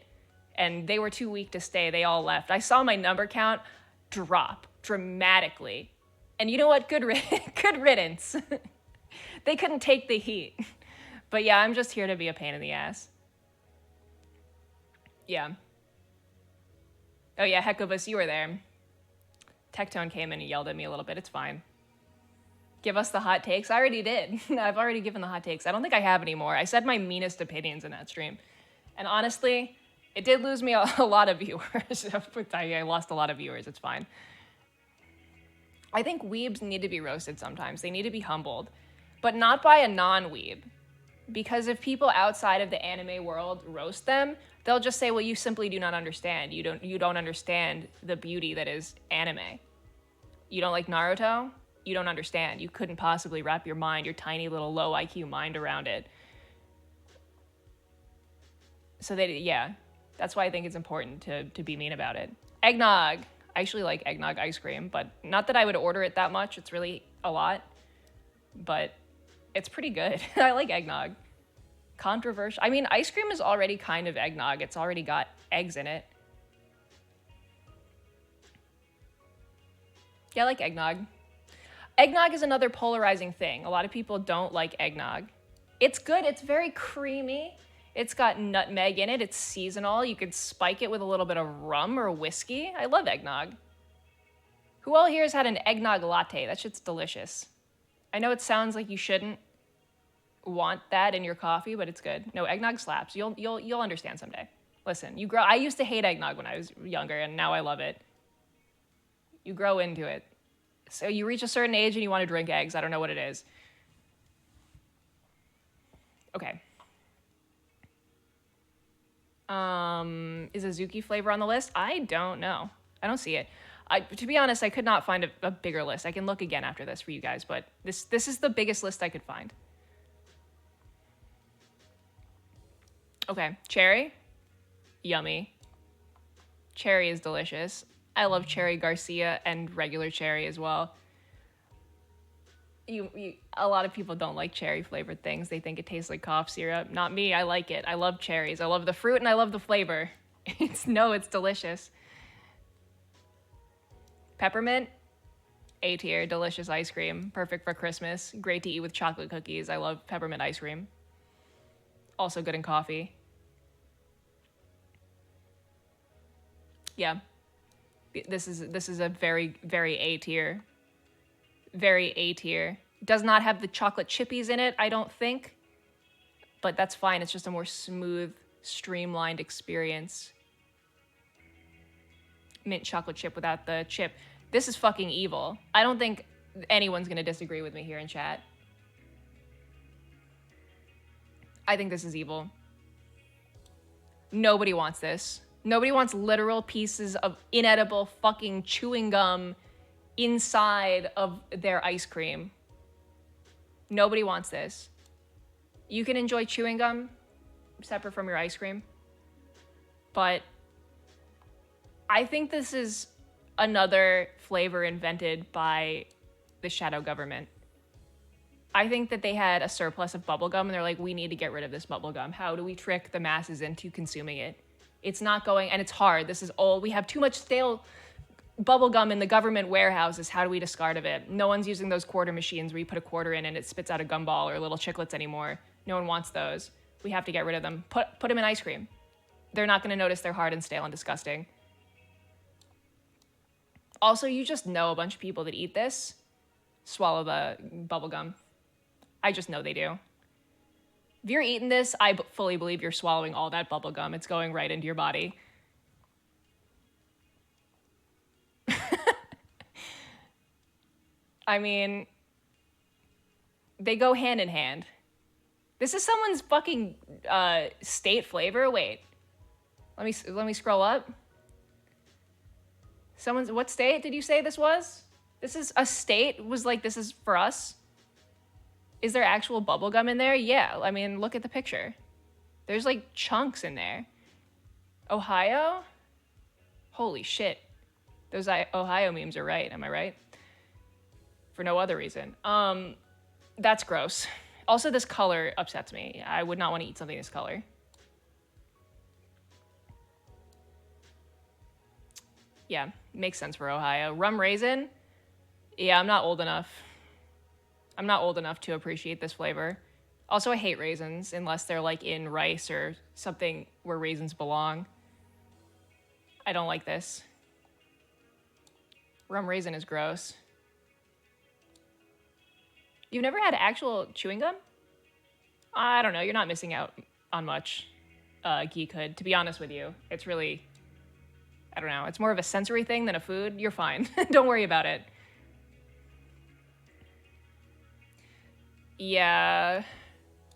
and they were too weak to stay. They all left. I saw my number count drop dramatically, and you know what? Good riddance. They couldn't take the heat. But yeah, I'm just here to be a pain in the ass. Yeah. Oh yeah, Hecobus, you were there. Tectone came in and yelled at me a little bit. It's fine. Give us the hot takes. I already did. I've already given the hot takes. I don't think I have any more. I said my meanest opinions in that stream. And honestly, it did lose me a lot of viewers. I lost a lot of viewers. It's fine. I think weebs need to be roasted sometimes. They need to be humbled. But not by a non-weeb. Because if people outside of the anime world roast them, they'll just say, well, you simply do not understand. You don't understand the beauty that is anime. You don't like Naruto? You don't understand. You couldn't possibly wrap your tiny little low IQ mind around it. So yeah, that's why I think it's important to be mean about it. Eggnog. I actually like eggnog ice cream, but not that I would order it that much. It's really a lot, but it's pretty good. I like eggnog. Controversial. I mean, ice cream is already kind of eggnog. It's already got eggs in it. Yeah, I like eggnog. Eggnog is another polarizing thing. A lot of people don't like eggnog. It's good. It's very creamy. It's got nutmeg in it. It's seasonal. You could spike it with a little bit of rum or whiskey. I love eggnog. Who all here has had an eggnog latte? That shit's delicious. I know it sounds like you shouldn't want that in your coffee, but it's good. No, eggnog slaps. You'll understand someday. Listen, you grow. I used to hate eggnog when I was younger, and now I love it. You grow into it. So you reach a certain age and you want to drink eggs. I don't know what it is. Okay. Is Azuki flavor on the list? I don't know. I don't see it. To be honest, I could not find a bigger list. I can look again after this for you guys, but this is the biggest list I could find. Okay, cherry. Yummy. Cherry is delicious. I love cherry Garcia and regular cherry as well. A lot of people don't like cherry flavored things. They think it tastes like cough syrup. Not me. I like it. I love cherries. I love the fruit and I love the flavor. It's delicious. Peppermint, A tier, delicious ice cream. Perfect for Christmas. Great to eat with chocolate cookies. I love peppermint ice cream. Also good in coffee. Yeah. This is a very, very A tier. Very A tier. Does not have the chocolate chippies in it, I don't think. But that's fine. It's just a more smooth, streamlined experience. mint chocolate chip without the chip. This is fucking evil. I don't think anyone's gonna disagree with me here in chat. I think this is evil. Nobody wants this. Nobody wants literal pieces of inedible fucking chewing gum inside of their ice cream. Nobody wants this. You can enjoy chewing gum separate from your ice cream, but I think this is another flavor invented by the shadow government. I think that they had a surplus of bubblegum and they're like, we need to get rid of this bubblegum. How do we trick the masses into consuming it? It's not going, and it's hard. This is old. We have too much stale bubblegum in the government warehouses. How do we discard of it? No one's using those quarter machines where you put a quarter in and it spits out a gumball or little chiclets anymore. No one wants those. We have to get rid of them. Put them in ice cream. They're not going to notice they're hard and stale and disgusting. Also, you just know a bunch of people that eat this swallow the bubblegum. I just know they do. If you're eating this, I fully believe you're swallowing all that bubblegum. It's going right into your body. I mean, they go hand in hand. This is someone's fucking state flavor. Wait, let me scroll up. Someone's, what state did you say this was? This is a state was like, this is for us. Is there actual bubblegum in there? Yeah, I mean, look at the picture. There's like chunks in there. Ohio? Holy shit. Those Ohio memes are right, am I right? For no other reason. That's gross. Also, this color upsets me. I would not want to eat something this color. Yeah, makes sense for Ohio. Rum raisin? Yeah, I'm not old enough. I'm not old enough to appreciate this flavor. Also, I hate raisins unless they're like in rice or something where raisins belong. I don't like this. Rum raisin is gross. You've never had actual chewing gum? I don't know, you're not missing out on much, Geek Hood, to be honest with you. It's really, I don't know, it's more of a sensory thing than a food. You're fine, don't worry about it. Yeah,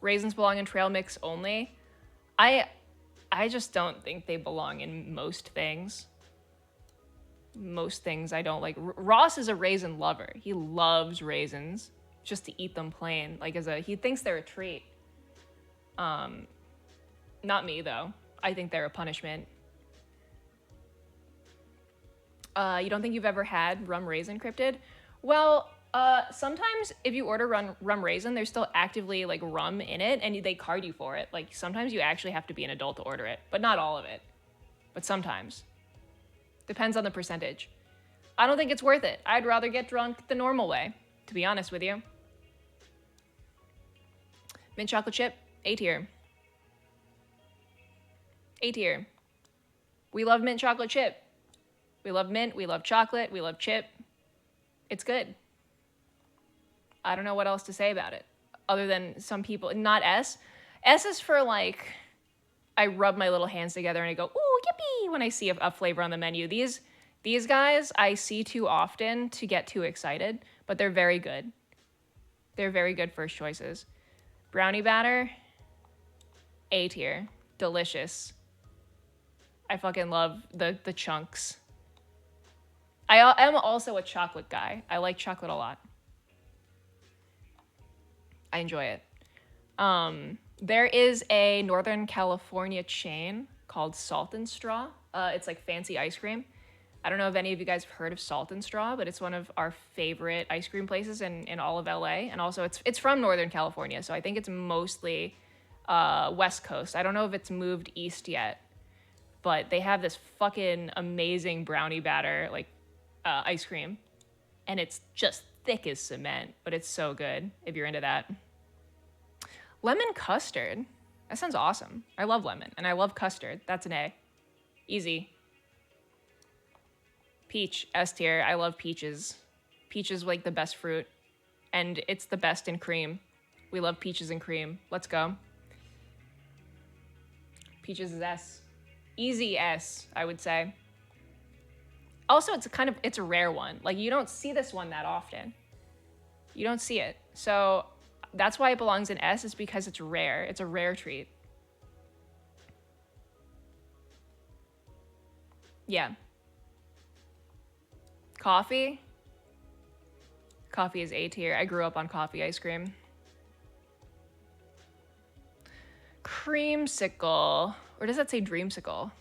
raisins belong in trail mix only. I just don't think they belong in most things. Most things I don't like. Ross is a raisin lover. He loves raisins just to eat them plain. Like he thinks they're a treat. Not me though. I think they're a punishment. You don't think you've ever had rum raisin, Cryptid? Well, sometimes if you order rum raisin, there's still actively like rum in it and they card you for it. Like sometimes you actually have to be an adult to order it, but not all of it. But sometimes. Depends on the percentage. I don't think it's worth it. I'd rather get drunk the normal way, to be honest with you. Mint chocolate chip, A tier. A tier. We love mint chocolate chip. We love mint, we love chocolate, we love chip. It's good. I don't know what else to say about it. Other than some people, not S. S is for like, I rub my little hands together and I go, ooh, yippee, when I see a flavor on the menu. These guys I see too often to get too excited, but they're very good. They're very good first choices. Brownie batter, A tier. Delicious. I fucking love the chunks. I am also a chocolate guy. I like chocolate a lot. I enjoy it. There is a Northern California chain called Salt and Straw. It's like fancy ice cream. I don't know if any of you guys have heard of Salt and Straw, but it's one of our favorite ice cream places in all of LA. And also it's from Northern California, so I think it's mostly West Coast. I don't know if it's moved east yet, but they have this fucking amazing brownie batter, like ice cream. And it's just thick as cement, but it's so good if you're into that. Lemon custard. That sounds awesome. I love lemon and I love custard. That's an A. Easy. Peach, S tier. I love peaches. Peach is like the best fruit and it's the best in cream. We love peaches and cream. Let's go. Peaches is S. Easy S, I would say. Also, it's a rare one. Like, you don't see this one that often. You don't see it. So that's why it belongs in S, is because it's rare. It's a rare treat. Yeah. Coffee? Coffee is A tier. I grew up on coffee ice cream. Creamsicle. Or does that say Dreamsicle?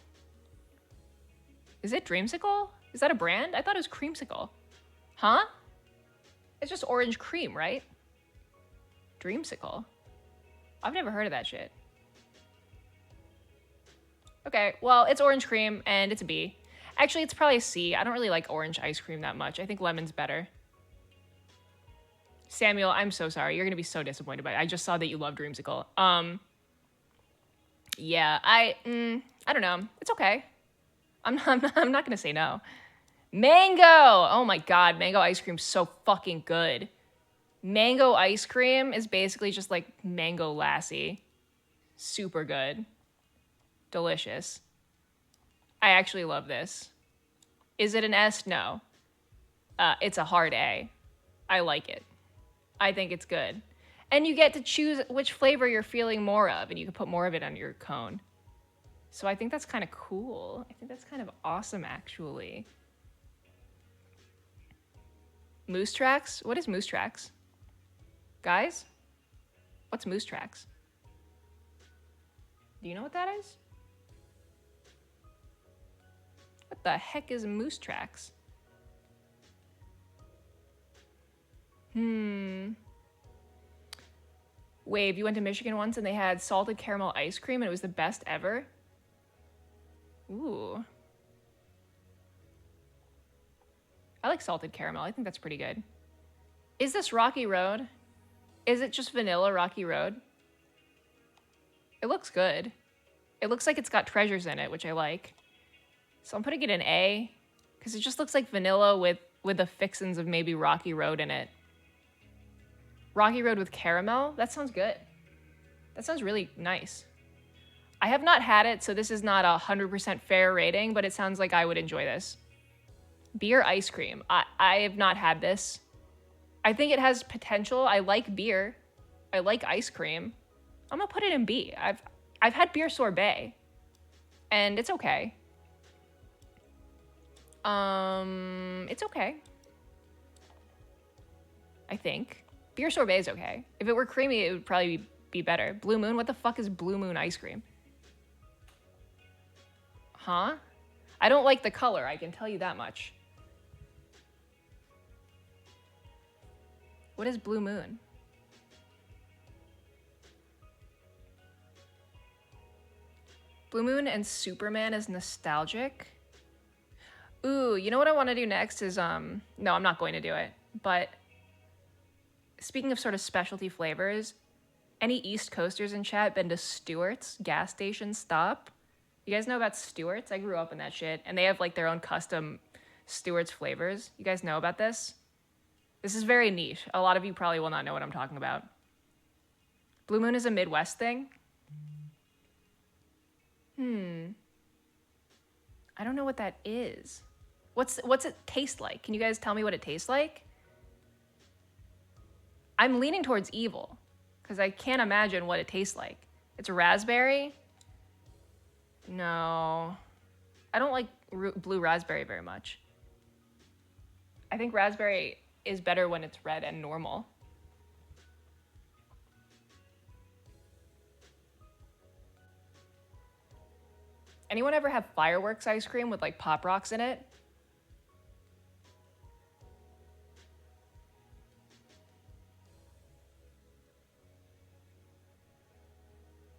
Is it Dreamsicle? Is that a brand? I thought it was Creamsicle. Huh? It's just orange cream, right? Dreamsicle. I've never heard of that shit. Okay, well, it's orange cream and it's a B. Actually, it's probably a C. I don't really like orange ice cream that much. I think lemon's better. Samuel, I'm so sorry. You're gonna be so disappointed by it. I just saw that you love Dreamsicle. Yeah, I don't know. It's okay. I'm not gonna say no. Mango! Oh my god, mango ice cream's so fucking good. Mango ice cream is basically just like mango lassi. Super good. Delicious. I actually love this. Is it an S? No. It's a hard A. I like it. I think it's good. And you get to choose which flavor you're feeling more of, and you can put more of it on your cone. So I think that's kind of cool. I think that's kind of awesome, actually. Moose Tracks? What is Moose Tracks? Guys? What's Moose Tracks? Do you know what that is? What the heck is Moose Tracks? Wave, you went to Michigan once and they had salted caramel ice cream and it was the best ever? Ooh. I like salted caramel. I think that's pretty good. Is this Rocky Road? Is it just vanilla Rocky Road? It looks good. It looks like it's got treasures in it, which I like. So I'm putting it in A, because it just looks like vanilla with the fixins of maybe Rocky Road in it. Rocky Road with caramel? That sounds good. That sounds really nice. I have not had it, so this is not a 100% fair rating, but it sounds like I would enjoy this. Beer ice cream. I have not had this. I think it has potential. I like beer. I like ice cream. I'm gonna put it in B. I've had beer sorbet, and it's okay. It's okay. I think. Beer sorbet is okay. If it were creamy, it would probably be better. Blue Moon? What the fuck is Blue Moon ice cream? Huh? I don't like the color, I can tell you that much. What is Blue Moon? Blue Moon and Superman is nostalgic. Ooh, you know what I want to do next is, no, I'm not going to do it. But speaking of sort of specialty flavors, any East Coasters in chat been to Stewart's gas station stop? You guys know about Stewart's? I grew up in that shit. And they have like their own custom Stewart's flavors. You guys know about this? This is very niche. A lot of you probably will not know what I'm talking about. Blue Moon is a Midwest thing? I don't know what that is. What's it taste like? Can you guys tell me what it tastes like? I'm leaning towards evil because I can't imagine what it tastes like. It's raspberry? No. I don't like blue raspberry very much. I think raspberry is better when it's red and normal. Anyone ever have fireworks ice cream with like Pop Rocks in it?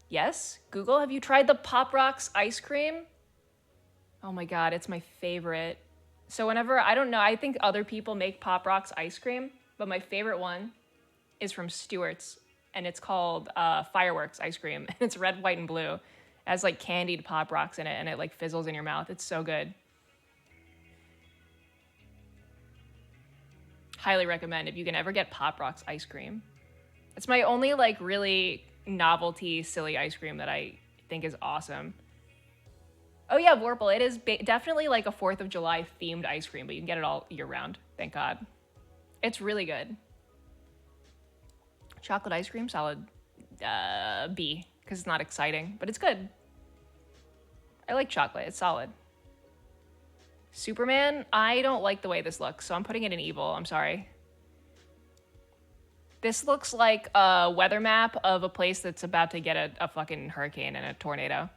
Yes? Google, have you tried the Pop Rocks ice cream? Oh my god, it's my favorite. So whenever, I don't know, I think other people make Pop Rocks ice cream, but my favorite one is from Stewart's, and it's called Fireworks ice cream. And it's red, white, and blue. It has like candied Pop Rocks in it, and it like fizzles in your mouth. It's so good. Highly recommend if you can ever get Pop Rocks ice cream. It's my only like really novelty silly ice cream that I think is awesome. Oh yeah, Vorpal. It is definitely like a 4th of July themed ice cream, but you can get it all year round. Thank God. It's really good. Chocolate ice cream, solid B, because it's not exciting, but it's good. I like chocolate. It's solid. Superman, I don't like the way this looks, so I'm putting it in evil. I'm sorry. This looks like a weather map of a place that's about to get a fucking hurricane and a tornado.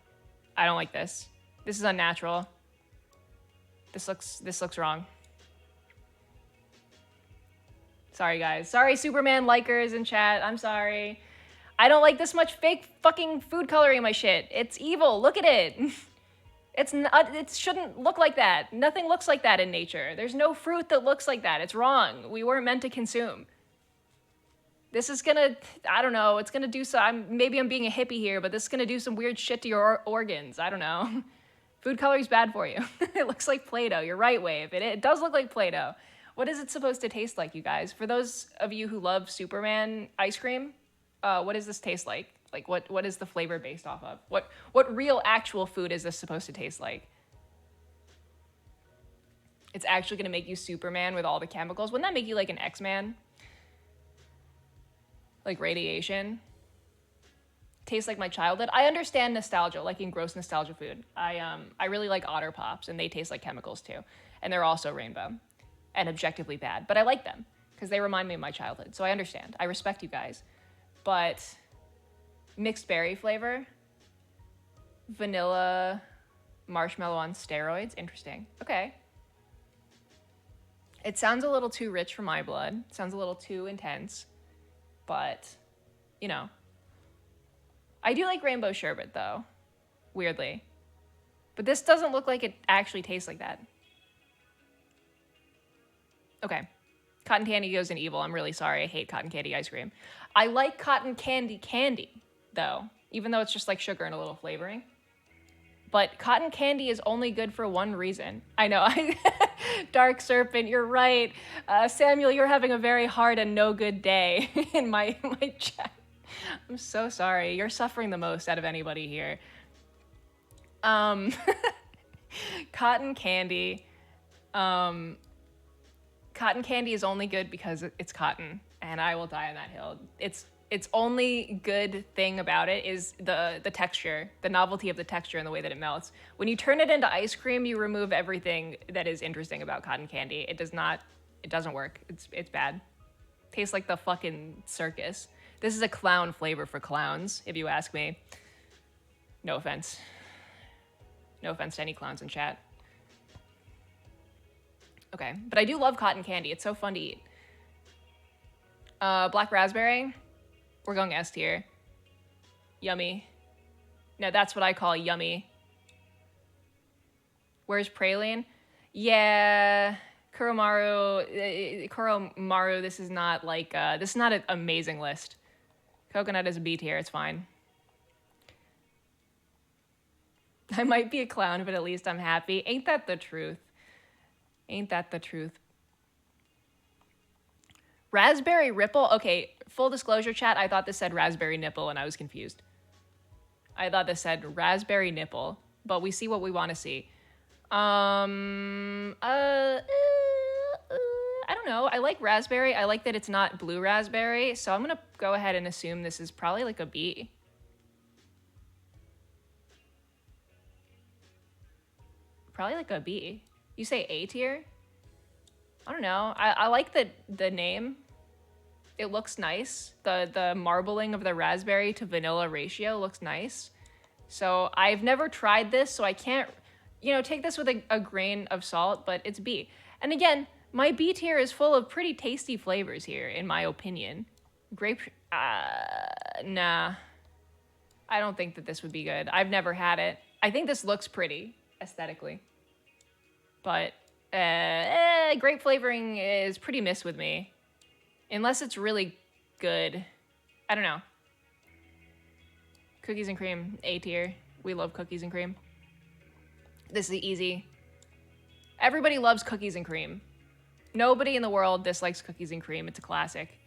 I don't like this. This is unnatural. This looks wrong. Sorry, guys. Sorry, Superman likers in chat. I'm sorry. I don't like this much fake fucking food coloring in my shit. It's evil. Look at it. It shouldn't look like that. Nothing looks like that in nature. There's no fruit that looks like that. It's wrong. We weren't meant to consume. This is gonna, I don't know, it's gonna do some, maybe I'm being a hippie here, but this is gonna do some weird shit to your organs. I don't know. Food coloring's bad for you. It looks like Play-Doh. You're right, Wave. It does look like Play-Doh. What is it supposed to taste like, you guys? For those of you who love Superman ice cream, what does this taste like? Like, what is the flavor based off of? What real actual food is this supposed to taste like? It's actually gonna make you Superman with all the chemicals. Wouldn't that make you like an X-Man? Like radiation. Tastes like my childhood. I understand nostalgia, liking gross nostalgia food. I really like Otter Pops, and they taste like chemicals too. And they're also rainbow and objectively bad, but I like them because they remind me of my childhood. So I understand. I respect you guys. But mixed berry flavor, vanilla, marshmallow on steroids. Interesting. Okay. It sounds a little too rich for my blood. It sounds a little too intense. But, you know. I do like rainbow sherbet, though. Weirdly. But this doesn't look like it actually tastes like that. Okay. Cotton candy goes in evil. I'm really sorry. I hate cotton candy ice cream. I like cotton candy, though. Even though it's just like sugar and a little flavoring. But cotton candy is only good for one reason. I know. Dark Serpent, you're right. Samuel, you're having a very hard and no good day in my chat. I'm so sorry. You're suffering the most out of anybody here. Cotton candy. Cotton candy is only good because it's cotton, and I will die on that hill. Its only good thing about it is the texture, the novelty of the texture and the way that it melts. When you turn it into ice cream, you remove everything that is interesting about cotton candy. It doesn't work. It's bad. Tastes like the fucking circus. This is a clown flavor for clowns, if you ask me. No offense. No offense to any clowns in chat. Okay, but I do love cotton candy. It's so fun to eat. Black raspberry. We're going S tier. Yummy. No, that's what I call yummy. Where's praline? Yeah, Kuromaru, this is not like, this is not an amazing list. Coconut is a B tier, it's fine. I might be a clown, but at least I'm happy. Ain't that the truth? Ain't that the truth? Raspberry Ripple? Okay, full disclosure, chat, I thought this said raspberry nipple and I was confused. I thought this said raspberry nipple, but we see what we want to see. I don't know. I like raspberry. I like that it's not blue raspberry, so I'm gonna go ahead and assume this is probably like a B. Probably like a B. You say A tier? I don't know. I like the name. It looks nice. The marbling of the raspberry to vanilla ratio looks nice. So I've never tried this, so I can't, take this with a grain of salt, but it's B. And again, my B tier is full of pretty tasty flavors here, in my opinion. Grape, nah. I don't think that this would be good. I've never had it. I think this looks pretty, aesthetically. But grape flavoring is pretty miss with me. Unless it's really good. I don't know. Cookies and cream, A tier. We love cookies and cream. This is easy. Everybody loves cookies and cream. Nobody in the world dislikes cookies and cream. It's a classic.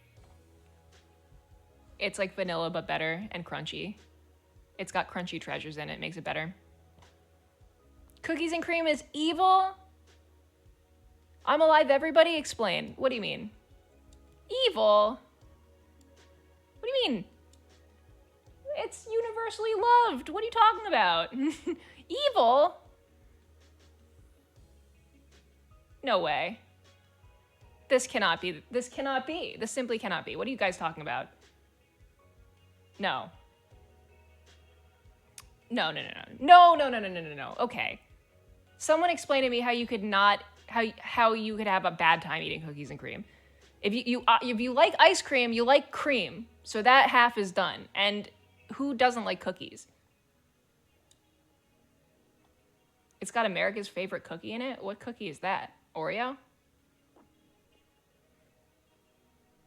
It's like vanilla, but better and crunchy. It's got crunchy treasures in it. Makes it better. Cookies and cream is evil? I'm alive, everybody? Explain. What do you mean? Evil? What do you mean? It's universally loved. What are you talking about? Evil? No way. This cannot be. This cannot be. This simply cannot be. What are you guys talking about? No. No. Okay. Someone explain to me how you could not, how you could have a bad time eating cookies and cream. If you like ice cream, you like cream. So that half is done. And who doesn't like cookies? It's got America's favorite cookie in it? What cookie is that? Oreo?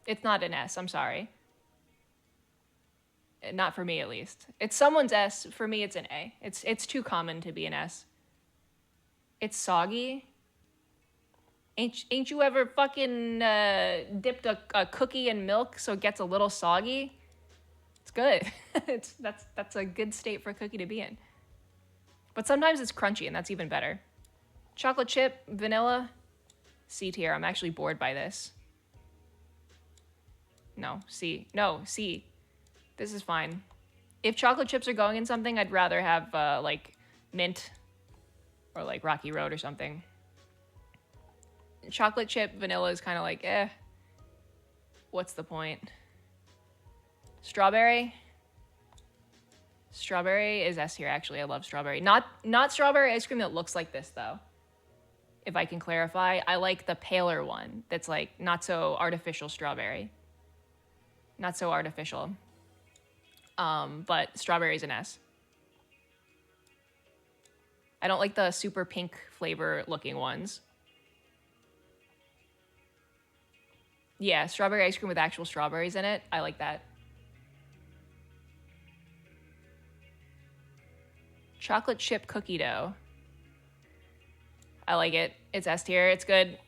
It's not an S, I'm sorry. Not for me, at least. It's someone's S. For me, it's an A. It's too common to be an S. It's soggy. Ain't you ever fucking dipped a cookie in milk so it gets a little soggy? It's good. That's a good state for a cookie to be in. But sometimes it's crunchy, and that's even better. Chocolate chip, vanilla, C tier. I'm actually bored by this. No, C. No, C. This is fine. If chocolate chips are going in something, I'd rather have like mint or like Rocky Road or something. Chocolate chip vanilla is kind of like, eh. What's the point? Strawberry. Strawberry is S tier, actually. I love strawberry. Not strawberry ice cream that looks like this, though. If I can clarify, I like the paler one that's like not so artificial strawberry. Not so artificial. But strawberry's an S. I don't like the super pink flavor looking ones. Yeah, strawberry ice cream with actual strawberries in it. I like that. Chocolate chip cookie dough. I like it. It's S tier. It's good.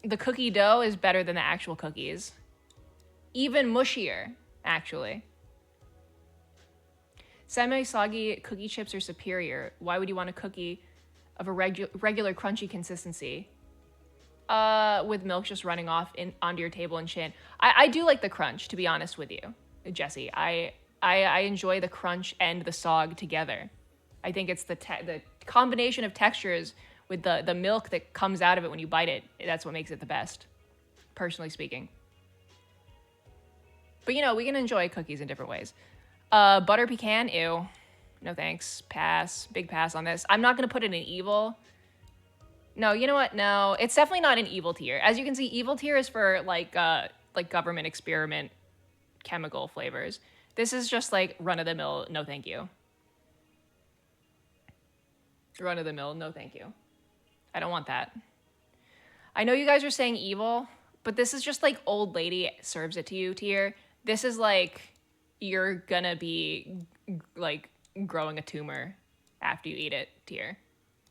The cookie dough is better than the actual cookies. Even mushier, actually. Semi-soggy cookie chips are superior. Why would you want a cookie of a regular crunchy consistency? With milk just running off onto your table and chin. I do like the crunch, to be honest with you, Jesse. I enjoy the crunch and the sog together. I think it's the combination of textures with the milk that comes out of it when you bite it. That's what makes it the best, personally speaking. But, you know, we can enjoy cookies in different ways. Butter pecan, ew. No thanks. Pass. Big pass on this. I'm not going to put it in evil. No, you know what? No, it's definitely not an evil tier. As you can see, evil tier is for, like government experiment chemical flavors. This is just, like, run-of-the-mill, no thank you. Run-of-the-mill, no thank you. I don't want that. I know you guys are saying evil, but this is just, like, old lady serves it to you tier. This is, like, you're gonna be, like, growing a tumor after you eat it tier.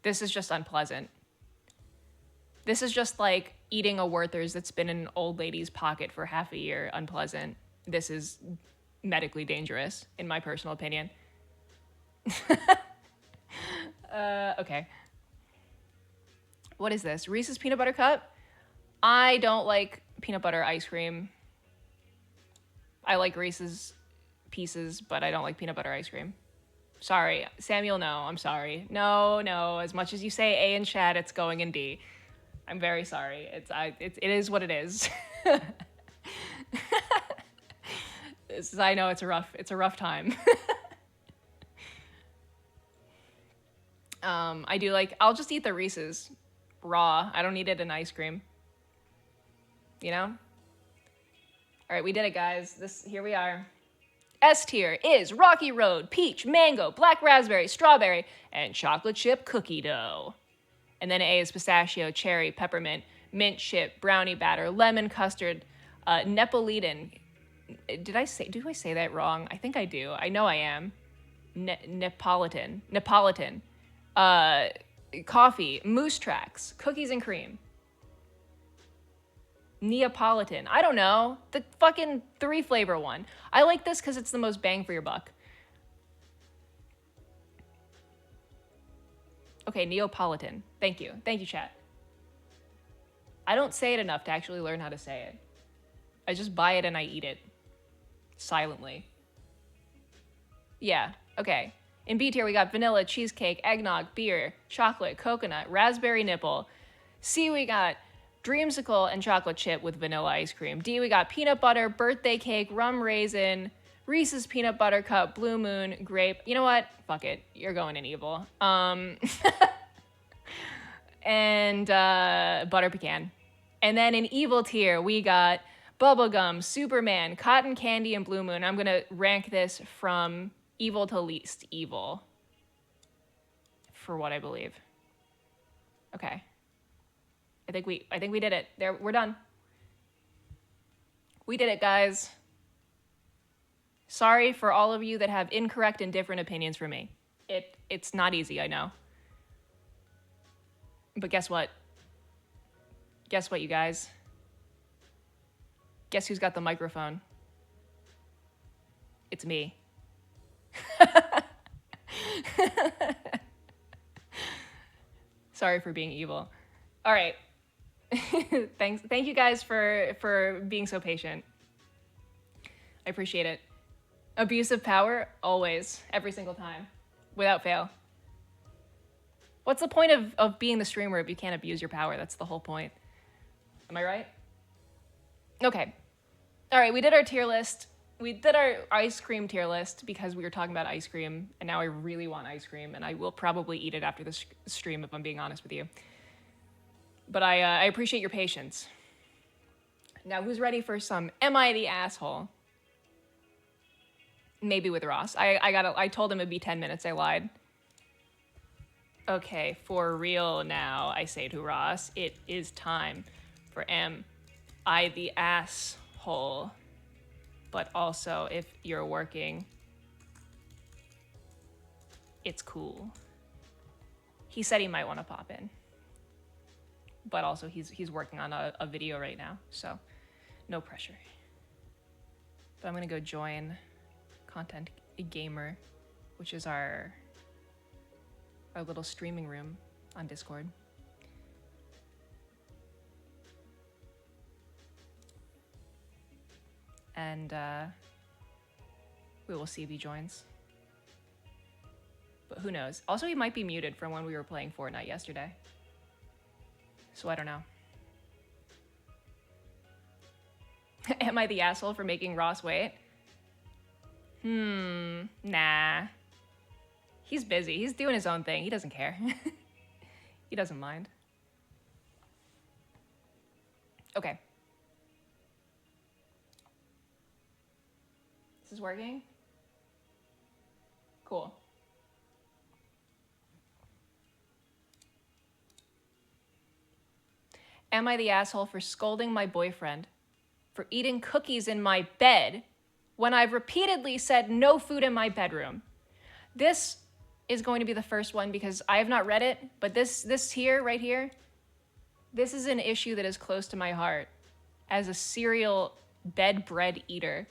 This is just unpleasant. This is just like eating a Werther's that's been in an old lady's pocket for half a year. Unpleasant. This is medically dangerous, in my personal opinion. Okay. What is this? Reese's Peanut Butter Cup? I don't like peanut butter ice cream. I like Reese's Pieces, but I don't like peanut butter ice cream. Sorry. Samuel, no. I'm sorry. No. As much as you say A in chat, it's going in D. I'm very sorry. It is what it is. I know it's a rough time. I'll just eat the Reese's raw. I don't need it in ice cream. You know? All right, we did it, guys. Here we are. S tier is Rocky Road, peach, mango, black raspberry, strawberry, and chocolate chip cookie dough. And then A is pistachio, cherry, peppermint, mint chip, brownie batter, lemon custard, Neapolitan. Do I say that wrong? I think I do. I know I am. Neapolitan. Coffee, moose tracks, cookies and cream. Neapolitan. I don't know. The fucking 3-flavor one. I like this because it's the most bang for your buck. Okay, Neapolitan. Thank you. Thank you, chat. I don't say it enough to actually learn how to say it. I just buy it and I eat it. Silently. Yeah, okay. In B tier, we got vanilla, cheesecake, eggnog, beer, chocolate, coconut, raspberry nipple. C, we got dreamsicle and chocolate chip with vanilla ice cream. D, we got peanut butter, birthday cake, rum raisin, Reese's peanut butter cup, blue moon, grape. You know what? Fuck it. You're going in evil. And butter pecan. And then in evil tier, we got bubblegum, Superman, cotton candy, and blue moon. I'm going to rank this from evil to least evil for what I believe. Okay. I think we did it. There, we're done. We did it, guys. Sorry for all of you that have incorrect and different opinions from me. It's not easy, I know. But guess what? Guess what, you guys? Guess who's got the microphone? It's me. Sorry for being evil. All right. Thank you guys for being so patient. I appreciate it. Abuse of power, always, every single time, without fail. What's the point of being the streamer if you can't abuse your power? That's the whole point. Am I right? Okay. All right, we did our tier list. We did our ice cream tier list because we were talking about ice cream, and now I really want ice cream, and I will probably eat it after this stream if I'm being honest with you. But I appreciate your patience. Now, who's ready for some Am I the Asshole? Maybe with Ross. I told him it'd be 10 minutes. I lied. Okay, for real now, I say to Ross, it is time for Am I the Asshole? But also, if you're working, it's cool. He said he might want to pop in. But also, he's working on a video right now, so no pressure. But I'm gonna go join Content Gamer, which is our little streaming room on Discord. And we will see if he joins. But who knows? Also, he might be muted from when we were playing Fortnite yesterday. So I don't know. Am I the asshole for making Ross wait? Nah. He's busy. He's doing his own thing. He doesn't care. He doesn't mind. Okay. This is working? Cool. Am I the asshole for scolding my boyfriend for eating cookies in my bed when I've repeatedly said no food in my bedroom? This is going to be the first one because I have not read it, but this here, right here, this is an issue that is close to my heart. As a serial bed bread eater,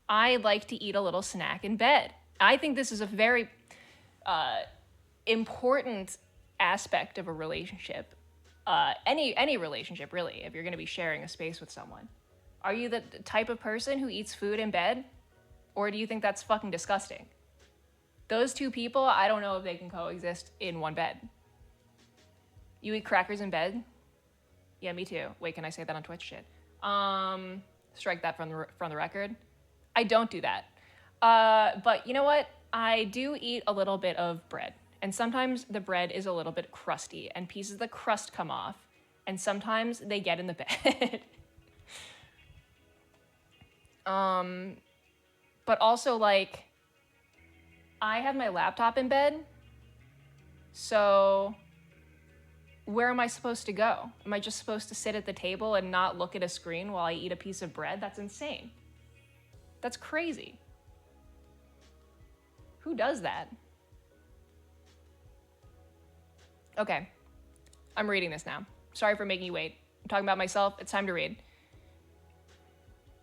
I like to eat a little snack in bed. I think this is a very important aspect of a relationship. Any relationship, really, if you're going to be sharing a space with someone. Are you the type of person who eats food in bed? Or do you think that's fucking disgusting? Those two people, I don't know if they can coexist in one bed. You eat crackers in bed? Yeah, me too. Wait, can I say that on Twitch? Shit. Strike that from the record. I don't do that. But you know what? I do eat a little bit of bread. And sometimes the bread is a little bit crusty and pieces of the crust come off. And sometimes they get in the bed. But also, like, I have my laptop in bed. So where am I supposed to go? Am I just supposed to sit at the table and not look at a screen while I eat a piece of bread? That's insane. That's crazy. Who does that? Okay, I'm reading this now. Sorry for making you wait. I'm talking about myself. It's time to read.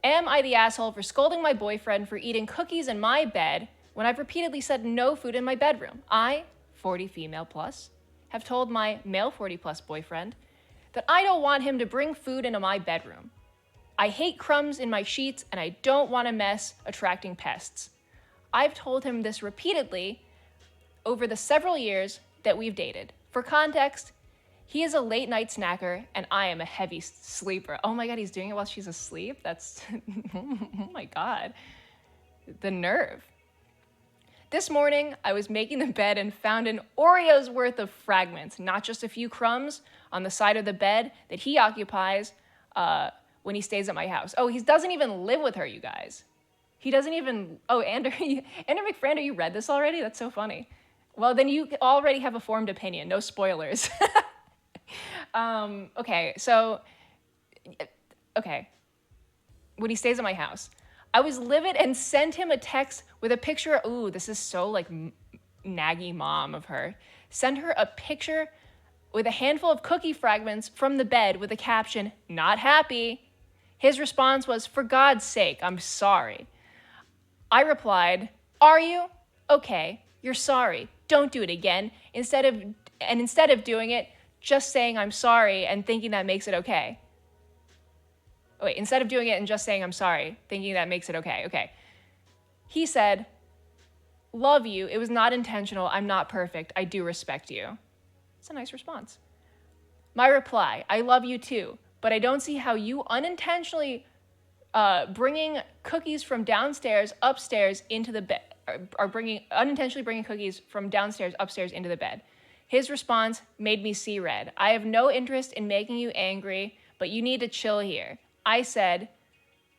Am I the asshole for scolding my boyfriend for eating cookies in my bed when I've repeatedly said no food in my bedroom? I, 40 female plus, have told my male 40-plus boyfriend that I don't want him to bring food into my bedroom. I hate crumbs in my sheets and I don't want to mess attracting pests. I've told him this repeatedly over the several years that we've dated. For context, he is a late night snacker and I am a heavy sleeper. Oh my God, he's doing it while she's asleep? That's, oh my God, the nerve. This morning, I was making the bed and found an Oreo's worth of fragments, not just a few crumbs, on the side of the bed that he occupies when he stays at my house. Oh, he doesn't even live with her, you guys. He doesn't even, oh, Andrew McFrando, you read this already? That's so funny. Well, then you already have a formed opinion, no spoilers. Okay, when he stays at my house, I was livid and sent him a text with a picture. Ooh, this is so like naggy mom of her. Sent her a picture with a handful of cookie fragments from the bed with the caption, "Not happy." His response was, "For God's sake, I'm sorry." I replied, "Are you? Okay, you're sorry. Don't do it again." Instead of doing it, just saying I'm sorry and thinking that makes it okay. Wait, instead of doing it and just saying I'm sorry, thinking that makes it okay. Okay. He said, "Love you. It was not intentional. I'm not perfect. I do respect you." It's a nice response. My reply, "I love you too, but I don't see how you unintentionally bringing cookies from downstairs upstairs into the bed, or unintentionally bringing cookies from downstairs upstairs into the bed." His response made me see red. "I have no interest in making you angry, but you need to chill here." I said,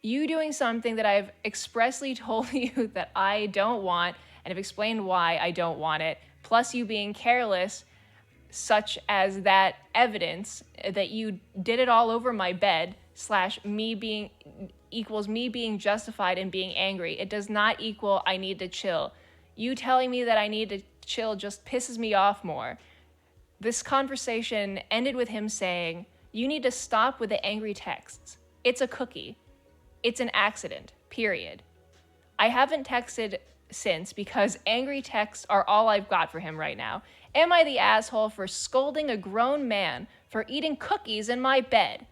"You doing something that I've expressly told you that I don't want and have explained why I don't want it, plus you being careless, such as that evidence that you did it all over my bed / me being equals me being justified in being angry. It does not equal I need to chill. You telling me that I need to chill just pisses me off more." This conversation ended with him saying, "You need to stop with the angry texts. It's a cookie. It's an accident, period." I haven't texted since because angry texts are all I've got for him right now. Am I the asshole for scolding a grown man for eating cookies in my bed?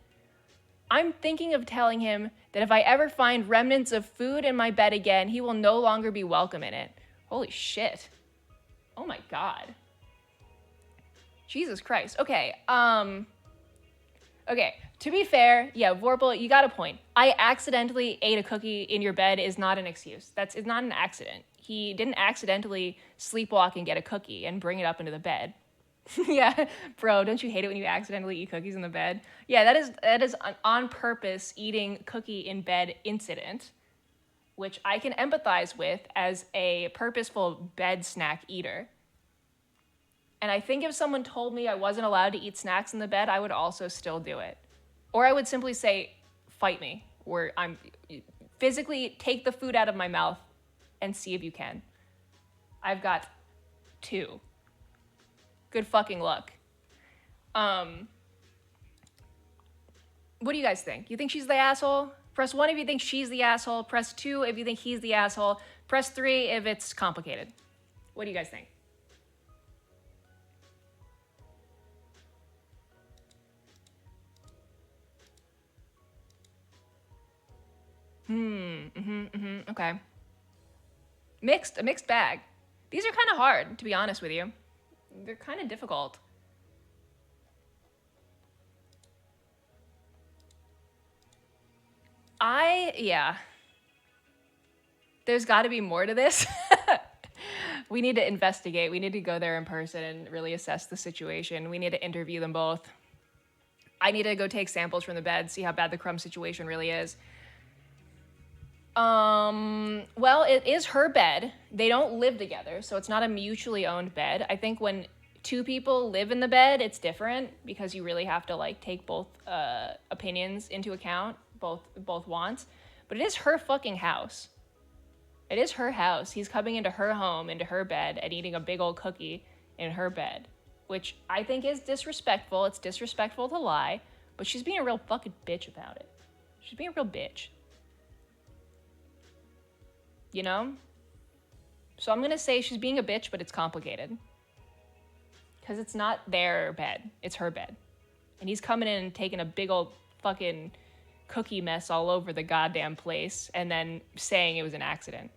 I'm thinking of telling him that if I ever find remnants of food in my bed again, he will no longer be welcome in it. Holy shit. Oh my God. Jesus Christ. Okay, okay, to be fair, yeah, Vorpal, you got a point. I accidentally ate a cookie in your bed is not an excuse. It's not an accident. He didn't accidentally sleepwalk and get a cookie and bring it up into the bed. Yeah, bro, don't you hate it when you accidentally eat cookies in the bed? Yeah, that is an on purpose eating cookie in bed incident, which I can empathize with as a purposeful bed snack eater. And I think if someone told me I wasn't allowed to eat snacks in the bed, I would also still do it. Or I would simply say, "Fight me," where I'm physically take the food out of my mouth and see if you can. I've got 2. Good fucking luck. What do you guys think? You think she's the asshole? Press 1 if you think she's the asshole. Press 2 if you think he's the asshole. Press 3 if it's complicated. What do you guys think? Okay. A mixed bag. These are kind of hard, to be honest with you. They're kind of difficult. Yeah. There's got to be more to this. We need to investigate. We need to go there in person and really assess the situation. We need to interview them both. I need to go take samples from the bed, see how bad the crumb situation really is. Well, it is her bed. They don't live together, so it's not a mutually owned bed. I think when 2 people live in the bed, it's different because you really have to like take both opinions into account, both wants. But it is her fucking house. It is her house. He's coming into her home, into her bed, and eating a big old cookie in her bed, which I think is disrespectful. It's disrespectful to lie, but she's being a real fucking bitch about it. She's being a real bitch. You know? So I'm gonna say she's being a bitch, but it's complicated. Because it's not their bed. It's her bed. And he's coming in and taking a big old fucking cookie mess all over the goddamn place and then saying it was an accident.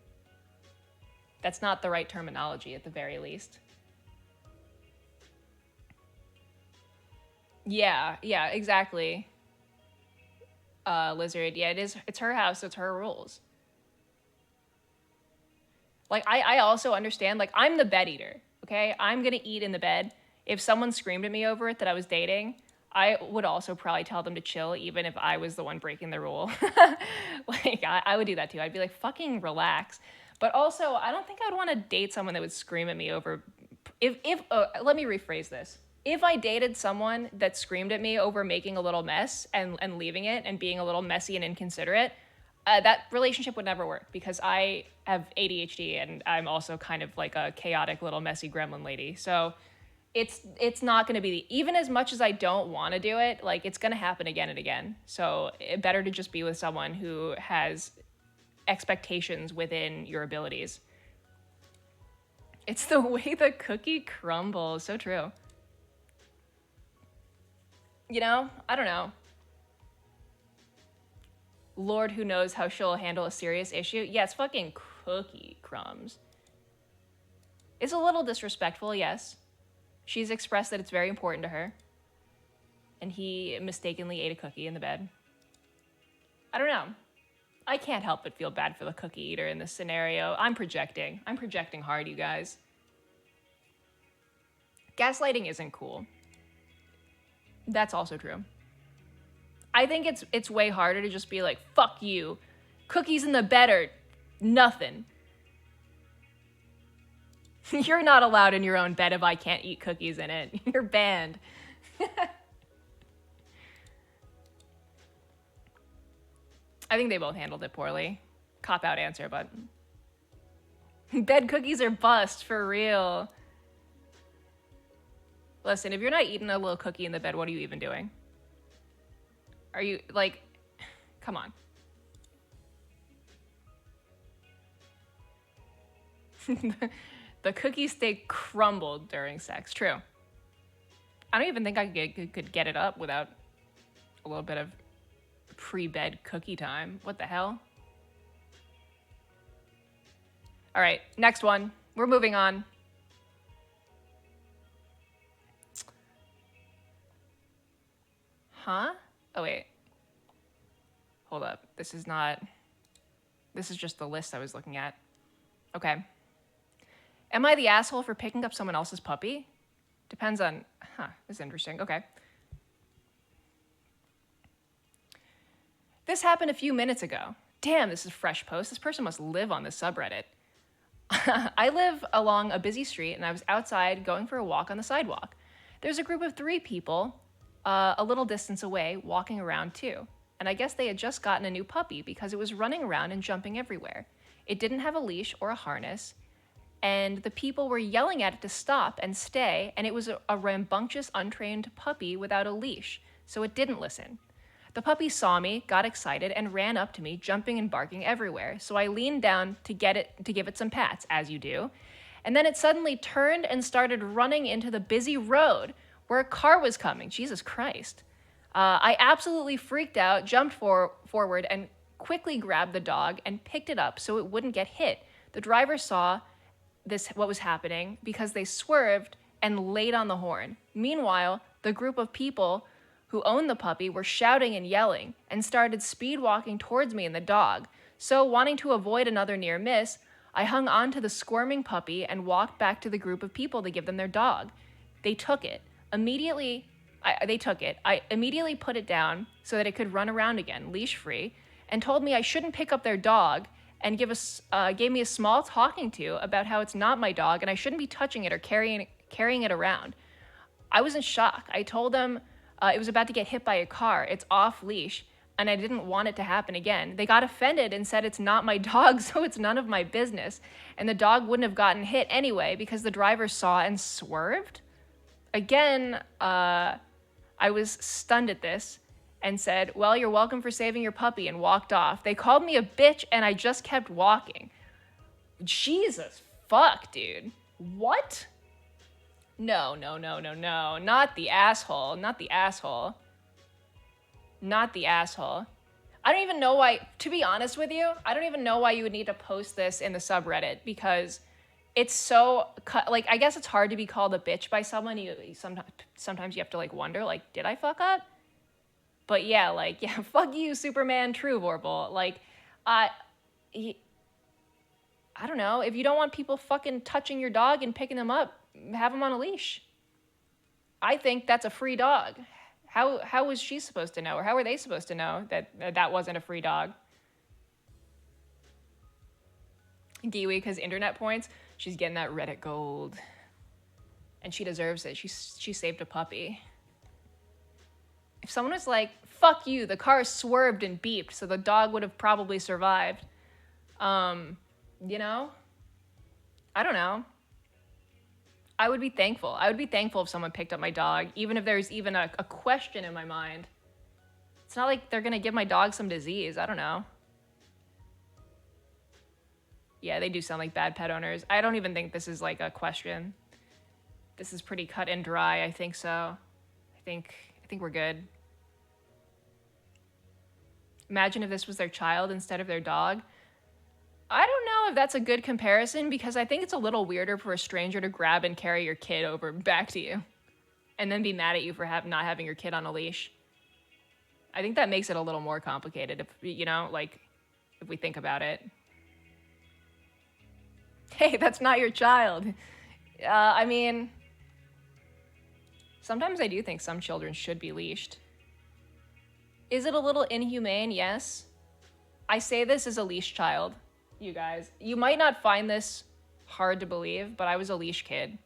That's not the right terminology at the very least. Yeah, exactly. Lizard, yeah, it's her house, so it's her rules. Like, I also understand, like, I'm the bed eater, okay? I'm gonna eat in the bed. If someone screamed at me over it that I was dating, I would also probably tell them to chill, even if I was the one breaking the rule. Like, I would do that too. I'd be like, fucking relax. But also, I don't think I'd want to date someone that would scream at me over... let me rephrase this. If I dated someone that screamed at me over making a little mess and leaving it and being a little messy and inconsiderate, that relationship would never work because I have ADHD and I'm also kind of like a chaotic little messy gremlin lady. So it's not going to be... even as much as I don't want to do it, like, it's going to happen again and again. So it better to just be with someone who has expectations within your abilities. It's the way the cookie crumbles. So true. You know, I don't know. Lord who knows how she'll handle a serious issue. Yeah, it's fucking cookie crumbs. It's a little disrespectful, yes. She's expressed that it's very important to her. And he mistakenly ate a cookie in the bed. I don't know. I can't help but feel bad for the cookie eater in this scenario. I'm projecting. I'm projecting hard, you guys. Gaslighting isn't cool. That's also true. I think it's way harder to just be like, fuck you. Cookies in the bed are nothing. You're not allowed in your own bed if I can't eat cookies in it. You're banned. I think they both handled it poorly. Cop-out answer, but... bed cookies are bust, for real. Listen, if you're not eating a little cookie in the bed, what are you even doing? Are you, like... come on. The cookies stay crumbled during sex. True. I don't even think I could get it up without a little bit of pre-bed cookie time. What the hell? All right, next one. We're moving on. Huh? Oh, wait. Hold up. This is not... this is just the list I was looking at. Okay. Am I the asshole for picking up someone else's puppy? Depends on... huh, this is interesting. Okay. This happened a few minutes ago. Damn, this is a fresh post. This person must live on this subreddit. I live along a busy street, and I was outside going for a walk on the sidewalk. There's a group of 3 people a little distance away walking around too. And I guess they had just gotten a new puppy because it was running around and jumping everywhere. It didn't have a leash or a harness, and the people were yelling at it to stop and stay, and it was a rambunctious, untrained puppy without a leash, so it didn't listen. The puppy saw me, got excited, and ran up to me, jumping and barking everywhere, so I leaned down to give it some pats, as you do, and then it suddenly turned and started running into the busy road where a car was coming. Jesus Christ. I absolutely freaked out, jumped forward, and quickly grabbed the dog and picked it up so it wouldn't get hit. The driver saw what was happening because they swerved and laid on the horn. Meanwhile, the group of people who owned the puppy were shouting and yelling and started speed walking towards me and the dog. So, wanting to avoid another near miss, I hung on to the squirming puppy and walked back to the group of people to give them their dog. They took it. I immediately put it down so that it could run around again, leash-free, and told me I shouldn't pick up their dog and gave me a small talking to about how it's not my dog and I shouldn't be touching it or carrying it around. I was in shock. I told them it was about to get hit by a car. It's off leash, and I didn't want it to happen again. They got offended and said it's not my dog, so it's none of my business. And the dog wouldn't have gotten hit anyway because the driver saw and swerved. Again, I was stunned at this and said, well, you're welcome for saving your puppy, and walked off. They called me a bitch, and I just kept walking. Jesus fuck, dude. What? No, no, no, no, no. Not the asshole. Not the asshole. Not the asshole. I don't even know why, to be honest with you, I don't even know why you would need to post this in the subreddit, because it's so, like, I guess it's hard to be called a bitch by someone. Sometimes you have to, like, wonder, like, did I fuck up? But yeah, like, yeah, fuck you, Superman True Vorpal. Like, I don't know. If you don't want people fucking touching your dog and picking them up, have them on a leash. I think that's a free dog. How was she supposed to know, or how were they supposed to know that that wasn't a free dog? Giwi, because internet points, she's getting that Reddit gold. And she deserves it. She saved a puppy. If someone was like, fuck you, the car swerved and beeped, so the dog would have probably survived. You know? I don't know. I would be thankful. I would be thankful if someone picked up my dog, even if there's even a question in my mind. It's not like they're gonna give my dog some disease. I don't know. Yeah, they do sound like bad pet owners. I don't even think this is like a question. This is pretty cut and dry. I think so. I think we're good. Imagine if this was their child instead of their dog. I don't know if that's a good comparison, because I think it's a little weirder for a stranger to grab and carry your kid over back to you and then be mad at you for not having your kid on a leash. I think that makes it a little more complicated, if you know, like, if we think about it. Hey, that's not your child. I mean, sometimes I do think some children should be leashed. Is it a little inhumane? Yes. I say this as a leash child. You guys, you might not find this hard to believe, but I was a leash kid.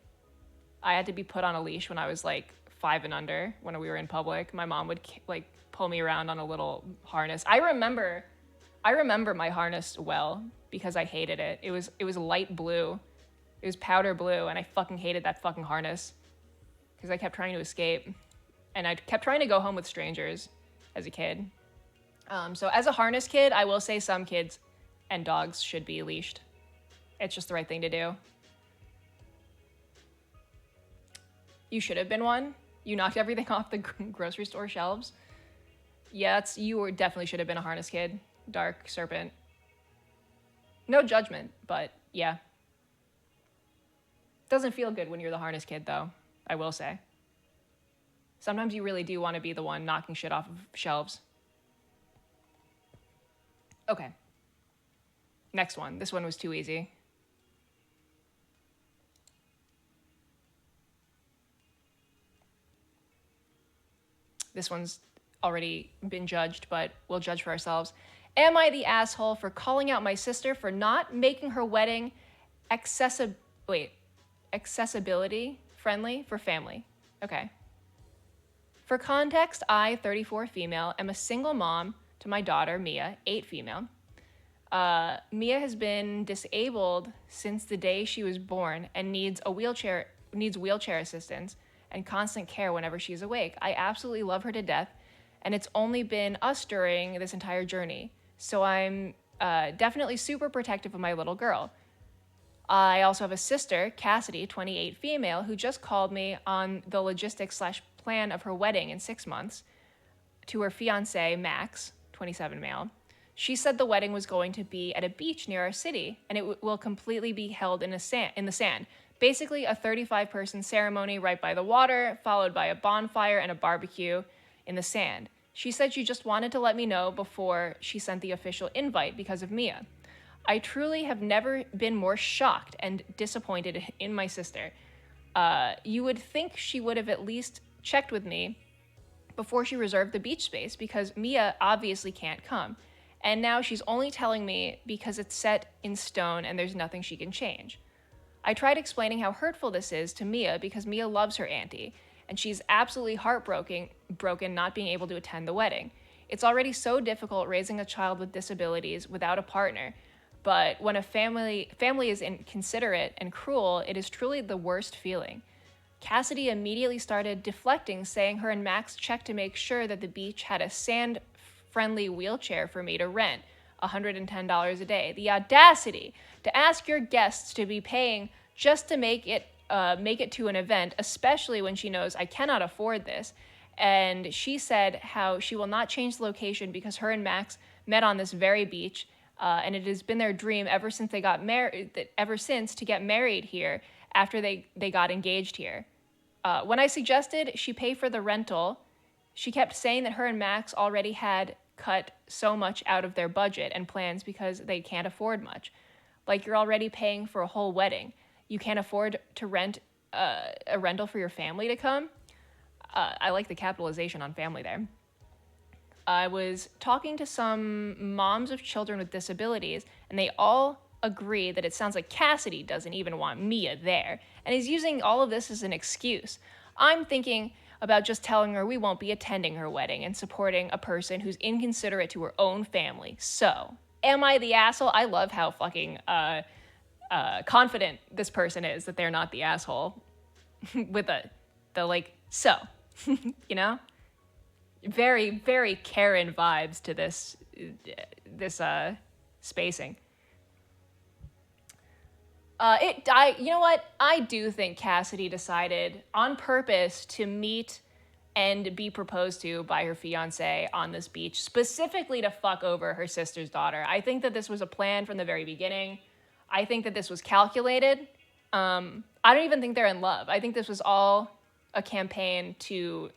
I had to be put on a leash when I was like 5 and under. When we were in public, my mom would like pull me around on a little harness. I remember my harness well, because I hated it. It was light blue. It was powder blue, and I fucking hated that fucking harness because I kept trying to escape, and I kept trying to go home with strangers as a kid. So as a harness kid, I will say some kids and dogs should be leashed. It's just the right thing to do. You should have been one. You knocked everything off the grocery store shelves. Yeah, you definitely should have been a harness kid. Dark Serpent. No judgment, but yeah. Doesn't feel good when you're the harness kid, though, I will say. Sometimes you really do want to be the one knocking shit off of shelves. Okay. Next one. This one was too easy. This one's already been judged, but we'll judge for ourselves. Am I the asshole for calling out my sister for not making her wedding accessibility friendly for family? Okay. For context, I, 34 female, am a single mom to my daughter, Mia, 8 female. Mia has been disabled since the day she was born and needs wheelchair assistance and constant care whenever she's awake. I absolutely love her to death, and it's only been us during this entire journey. So I'm definitely super protective of my little girl. I also have a sister, Cassidy, 28 female, who just called me on the logistics/plan of her wedding in 6 months to her fiance, Max, 27 male. She said the wedding was going to be at a beach near our city, and it will completely be held in the sand. Basically, a 35-person ceremony right by the water, followed by a bonfire and a barbecue in the sand. She said she just wanted to let me know before she sent the official invite because of Mia. I truly have never been more shocked and disappointed in my sister. You would think she would have at least checked with me before she reserved the beach space, because Mia obviously can't come. And now she's only telling me because it's set in stone and there's nothing she can change. I tried explaining how hurtful this is to Mia because Mia loves her auntie, and she's absolutely heartbroken not being able to attend the wedding. It's already so difficult raising a child with disabilities without a partner, but when a family is inconsiderate and cruel, it is truly the worst feeling. Cassidy immediately started deflecting, saying her and Max checked to make sure that the beach had a sand-friendly wheelchair for me to rent, $110 a day. The audacity to ask your guests to be paying just to make it make it to an event, especially when she knows I cannot afford this. And she said how she will not change the location because her and Max met on this very beach, and it has been their dream ever since they got married. Ever since to get married here after they got engaged here. When I suggested she pay for the rental, she kept saying that her and Max already had cut so much out of their budget and plans because they can't afford much. Like, you're already paying for a whole wedding. You can't afford to rent a rental for your family to come. I like the capitalization on family there. I was talking to some moms of children with disabilities, and they all agree that it sounds like Cassidy doesn't even want Mia there, and he's using all of this as an excuse. I'm thinking about just telling her we won't be attending her wedding and supporting a person who's inconsiderate to her own family. So, am I the asshole? I love how fucking confident this person is that they're not the asshole with the like, so, you know? Very, very Karen vibes to this spacing. You know what? I do think Cassidy decided on purpose to meet and be proposed to by her fiance on this beach, specifically to fuck over her sister's daughter. I think that this was a plan from the very beginning. I think that this was calculated. I don't even think they're in love. I think this was all a campaign to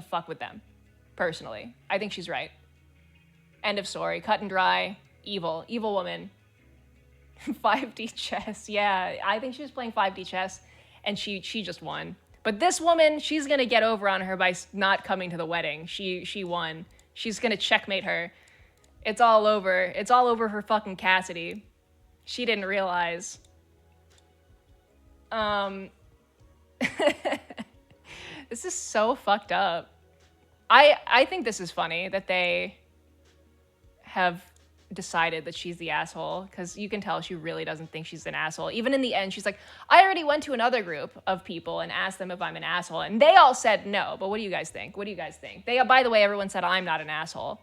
fuck with them, personally. I think she's right. End of story. Cut and dry. Evil woman. 5D chess. Yeah, I think she was playing 5D chess, and she just won. But this woman, she's gonna get over on her by not coming to the wedding. She won. She's gonna checkmate her. It's all over. It's all over her fucking Cassidy. She didn't realize. This is so fucked up. I think this is funny that they have decided that she's the asshole, because you can tell she really doesn't think she's an asshole. Even in the end, she's like, I already went to another group of people and asked them if I'm an asshole, and they all said no. But what do you guys think? What do you guys think? By the way, everyone said I'm not an asshole.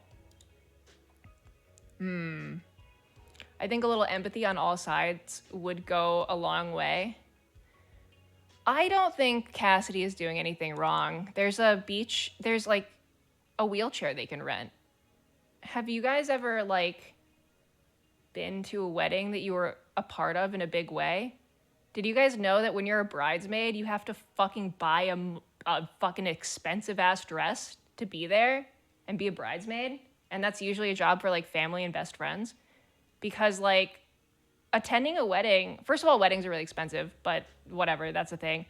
I think a little empathy on all sides would go a long way. I don't think Cassidy is doing anything wrong. There's a beach, there's like a wheelchair they can rent. Have you guys ever like been to a wedding that you were a part of in a big way? Did you guys know that when you're a bridesmaid, you have to fucking buy a fucking expensive ass dress to be there and be a bridesmaid? And that's usually a job for like family and best friends. Because like attending a wedding, first of all, weddings are really expensive, but whatever, that's the thing.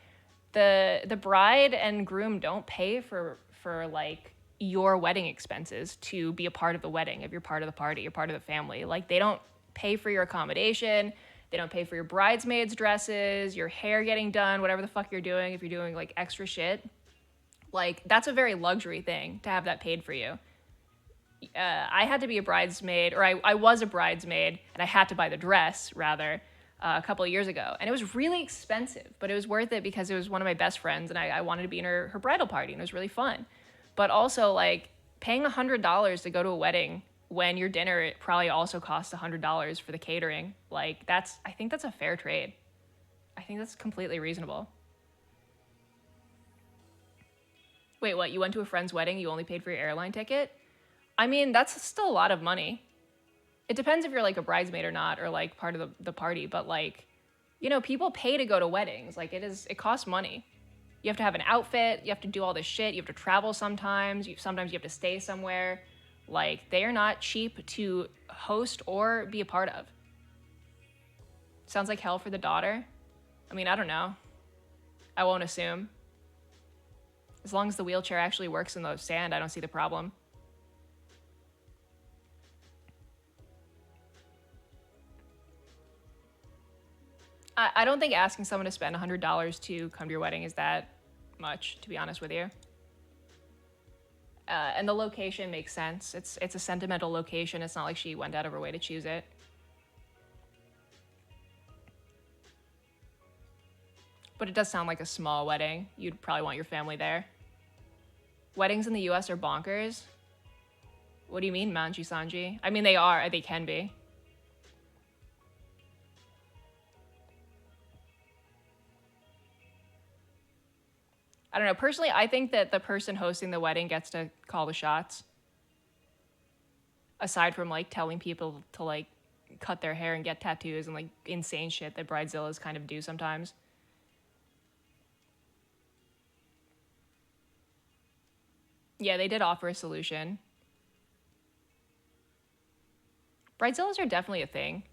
The bride and groom don't pay for like your wedding expenses to be a part of the wedding. If you're part of the party, you're part of the family. Like, they don't pay for your accommodation. They don't pay for your bridesmaids' dresses, your hair getting done, whatever the fuck you're doing. If you're doing like extra shit, like that's a very luxury thing to have that paid for you. I had to be a bridesmaid, or I was a bridesmaid, and I had to buy the dress, rather, a couple of years ago. And it was really expensive, but it was worth it because it was one of my best friends, and I wanted to be in her bridal party, and it was really fun. But also, like, paying $100 to go to a wedding when your dinner it probably also costs $100 for the catering, like, I think that's a fair trade. I think that's completely reasonable. Wait, what? You went to a friend's wedding, you only paid for your airline ticket? I mean, that's still a lot of money. It depends if you're like a bridesmaid or not, or like part of the party, but like, you know, people pay to go to weddings. Like, it costs money. You have to have an outfit, you have to do all this shit, you have to travel sometimes, sometimes you have to stay somewhere. Like, they are not cheap to host or be a part of. Sounds like hell for the daughter. I mean, I don't know. I won't assume. As long as the wheelchair actually works in the sand, I don't see the problem. I don't think asking someone to spend $100 to come to your wedding is that much, to be honest with you. And the location makes sense. It's a sentimental location. It's not like she went out of her way to choose it. But it does sound like a small wedding. You'd probably want your family there. Weddings in the US are bonkers. What do you mean, Manji Sanji? I mean, they can be. I don't know. Personally, I think that the person hosting the wedding gets to call the shots. Aside from like telling people to like cut their hair and get tattoos and like insane shit that bridezillas kind of do sometimes. Yeah, they did offer a solution. Bridezillas are definitely a thing.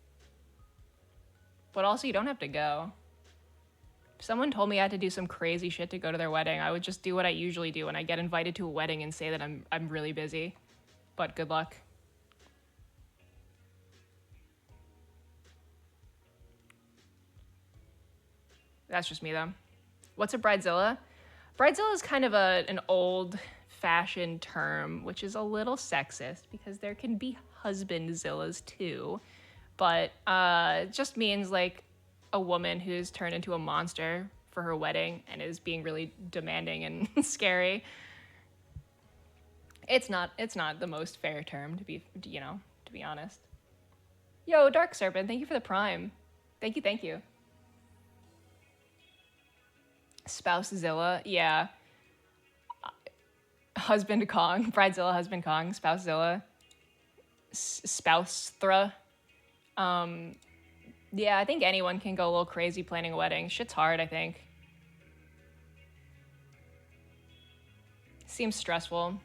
But also, you don't have to go. If someone told me I had to do some crazy shit to go to their wedding, I would just do what I usually do when I get invited to a wedding and say that I'm really busy. But good luck. That's just me, though. What's a bridezilla? Bridezilla is kind of an old-fashioned term, which is a little sexist because there can be husbandzillas too. But it just means like a woman who's turned into a monster for her wedding and is being really demanding and scary. It's not the most fair term to be honest. Yo, Dark Serpent, thank you for the prime. Thank you. Spousezilla, yeah. Husband Kong, Bridezilla, Husband Kong, Spousezilla, Spousethra. Yeah, I think anyone can go a little crazy planning a wedding. Shit's hard, I think. Seems stressful.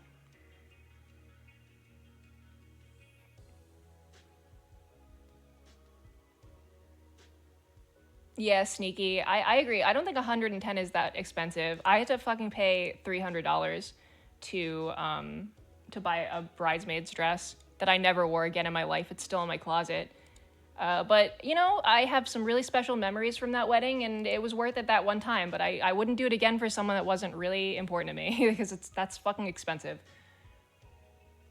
Yeah, sneaky. I agree. I don't think 110 is that expensive. I had to fucking pay $300 to buy a bridesmaid's dress that I never wore again in my life. It's still in my closet. But, you know, I have some really special memories from that wedding, and it was worth it that one time. But I wouldn't do it again for someone that wasn't really important to me because that's fucking expensive.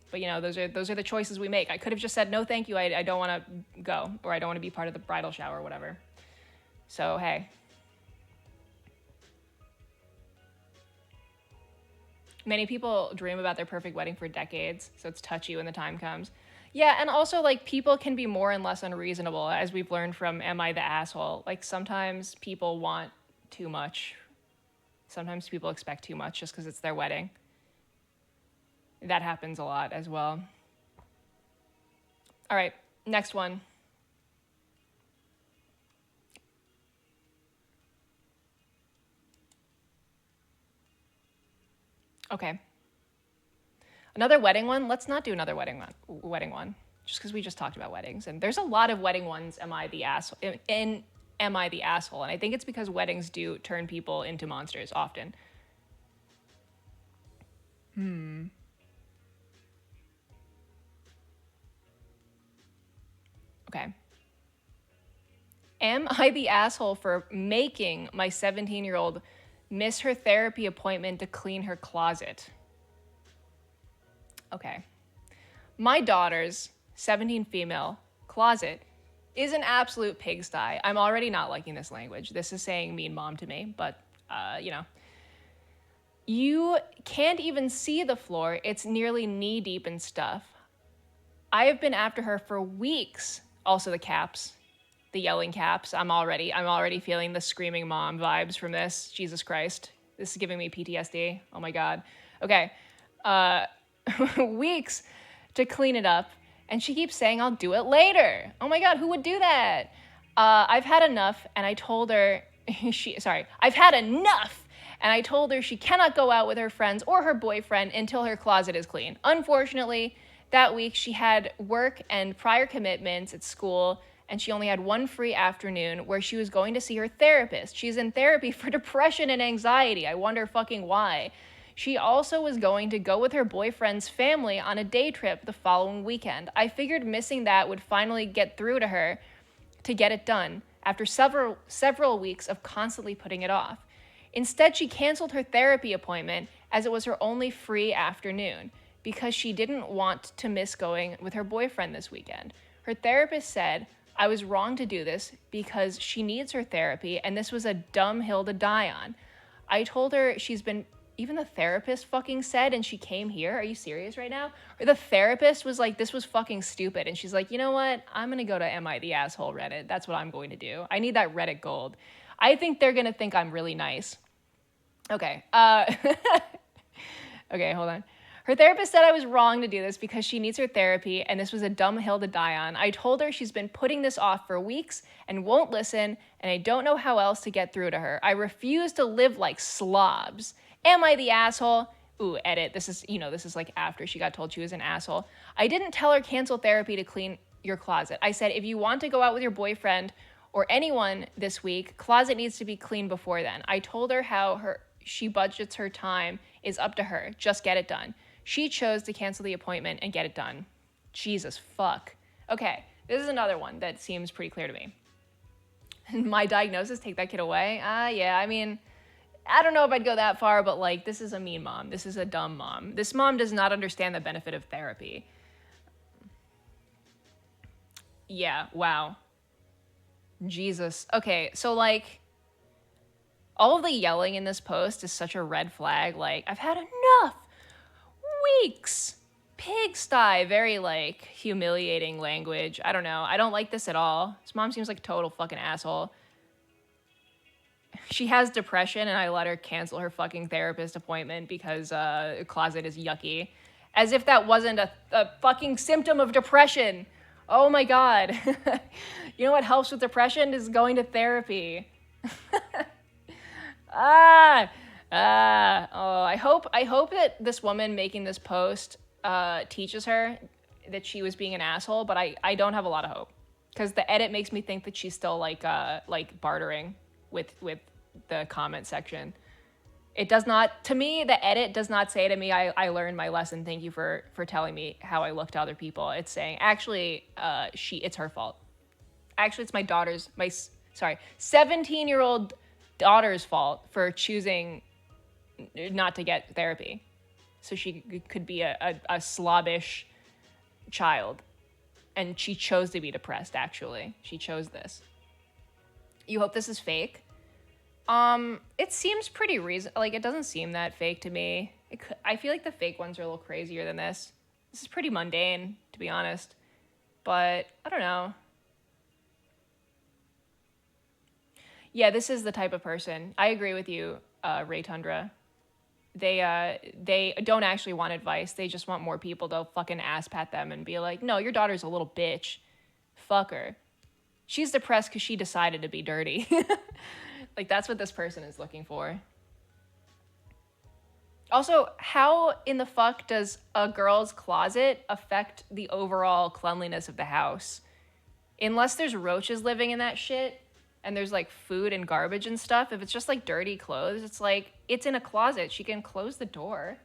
But, you know, those are the choices we make. I could have just said, no, thank you, I don't want to go, or I don't want to be part of the bridal shower or whatever. So, hey. Many people dream about their perfect wedding for decades, so it's touchy when the time comes. Yeah, and also, like, people can be more and less unreasonable, as we've learned from Am I the Asshole? Like, sometimes people want too much. Sometimes people expect too much just because it's their wedding. That happens a lot as well. All right, next one. Okay. Another wedding one? Let's not do another wedding one. Just because we just talked about weddings. And there's a lot of wedding ones, Am I the Asshole? In Am I the Asshole? And I think it's because weddings do turn people into monsters often. Okay. Am I the asshole for making my 17-year-old miss her therapy appointment to clean her closet? Okay. My daughter's 17 female closet is an absolute pigsty. I'm already not liking this language. This is saying mean mom to me, but, you know. You can't even see the floor. It's nearly knee deep in stuff. I have been after her for weeks. Also the caps, the yelling caps. I'm already feeling the screaming mom vibes from this. Jesus Christ. This is giving me PTSD. Oh my God. Okay. Weeks to clean it up, and she keeps saying I'll do it later. Oh my God, who would do that? I've had enough, and I told her I've had enough, and I told her she cannot go out with her friends or her boyfriend until her closet is clean. Unfortunately, that week she had work and prior commitments at school, and she only had one free afternoon where she was going to see her therapist. She's in therapy for depression and anxiety. I wonder fucking why. She also was going to go with her boyfriend's family on a day trip the following weekend. I figured missing that would finally get through to her to get it done after several weeks of constantly putting it off. Instead, she canceled her therapy appointment as it was her only free afternoon because she didn't want to miss going with her boyfriend this weekend. Her therapist said, I was wrong to do this because she needs her therapy and this was a dumb hill to die on. I told her even the therapist fucking said, and she came here. Are you serious right now? Or the therapist was like, this was fucking stupid. And she's like, you know what? I'm going to go to Am I the Asshole Reddit. That's what I'm going to do. I need that Reddit gold. I think they're going to think I'm really nice. Okay. Okay, hold on. Her therapist said I was wrong to do this because she needs her therapy and this was a dumb hill to die on. I told her she's been putting this off for weeks and won't listen, and I don't know how else to get through to her. I refuse to live like slobs. Am I the asshole? Ooh, edit. This is like after she got told she was an asshole. I didn't tell her cancel therapy to clean your closet. I said if you want to go out with your boyfriend or anyone this week, closet needs to be clean before then. I told her how she budgets her time is up to her. Just get it done. She chose to cancel the appointment and get it done. Jesus fuck. Okay, this is another one that seems pretty clear to me. My diagnosis, take that kid away? Yeah, I mean, I don't know if I'd go that far, but like, this is a mean mom. This is a dumb mom. This mom does not understand the benefit of therapy. Yeah, wow. Jesus. Okay, so like, all of the yelling in this post is such a red flag. Like, I've had enough. Weeks. Pigsty. Very, like, humiliating language. I don't know. I don't like this at all. This mom seems like a total fucking asshole. She has depression, and I let her cancel her fucking therapist appointment because closet is yucky. As if that wasn't a fucking symptom of depression. Oh my god. You know what helps with depression is going to therapy. Oh, I hope that this woman making this post teaches her that she was being an asshole, but I don't have a lot of hope because the edit makes me think that she's still like bartering with the comment section. It does not, to me, the edit does not say to me, I learned my lesson. Thank you for telling me how I look to other people. It's saying, actually, it's her fault. Actually, it's my 17-year-old daughter's fault for choosing not to get therapy. So she could be a slobbish child. And she chose to be depressed, actually. She chose this. You hope this is fake? It seems pretty like, it doesn't seem that fake to me. I feel like the fake ones are a little crazier than this. This is pretty mundane, to be honest. But, I don't know. Yeah, this is the type of person. I agree with you, Ray Tundra. They don't actually want advice. They just want more people to fucking ass pat them and be like, no, your daughter's a little bitch. Fuck her. She's depressed because she decided to be dirty. Like, that's what this person is looking for. Also, how in the fuck does a girl's closet affect the overall cleanliness of the house? Unless there's roaches living in that shit and there's like food and garbage and stuff, if it's just like dirty clothes, it's like, it's in a closet. She can close the door.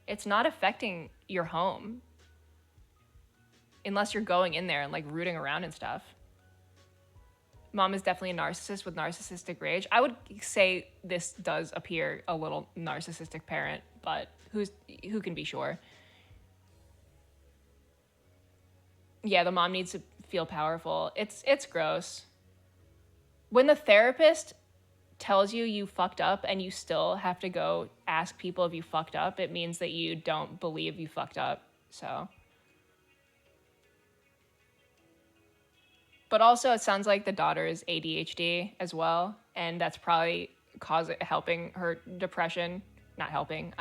It's not affecting your home. Unless you're going in there and like rooting around and stuff. Mom is definitely a narcissist with narcissistic rage. I would say this does appear a little narcissistic parent, but who can be sure? Yeah, the mom needs to feel powerful. It's gross. When the therapist tells you fucked up and you still have to go ask people if you fucked up, it means that you don't believe you fucked up. So. But also, it sounds like the daughter is ADHD as well, and that's probably helping her depression. Not helping,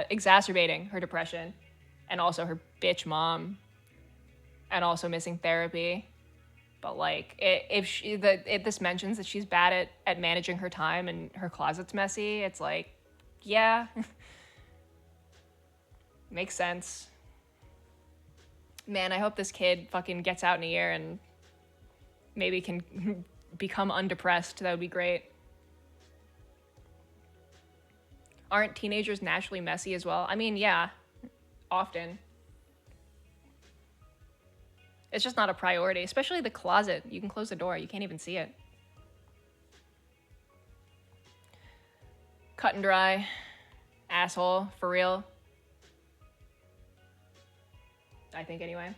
exacerbating her depression, and also her bitch mom, and also missing therapy. But like, if this mentions that she's bad at managing her time and her closet's messy, it's like, yeah, makes sense. Man, I hope this kid fucking gets out in a year and maybe can become undepressed. That would be great. Aren't teenagers naturally messy as well? I mean, yeah, often. It's just not a priority, especially the closet. You can close the door. You can't even see it. Cut and dry. Asshole, for real. I think anyway.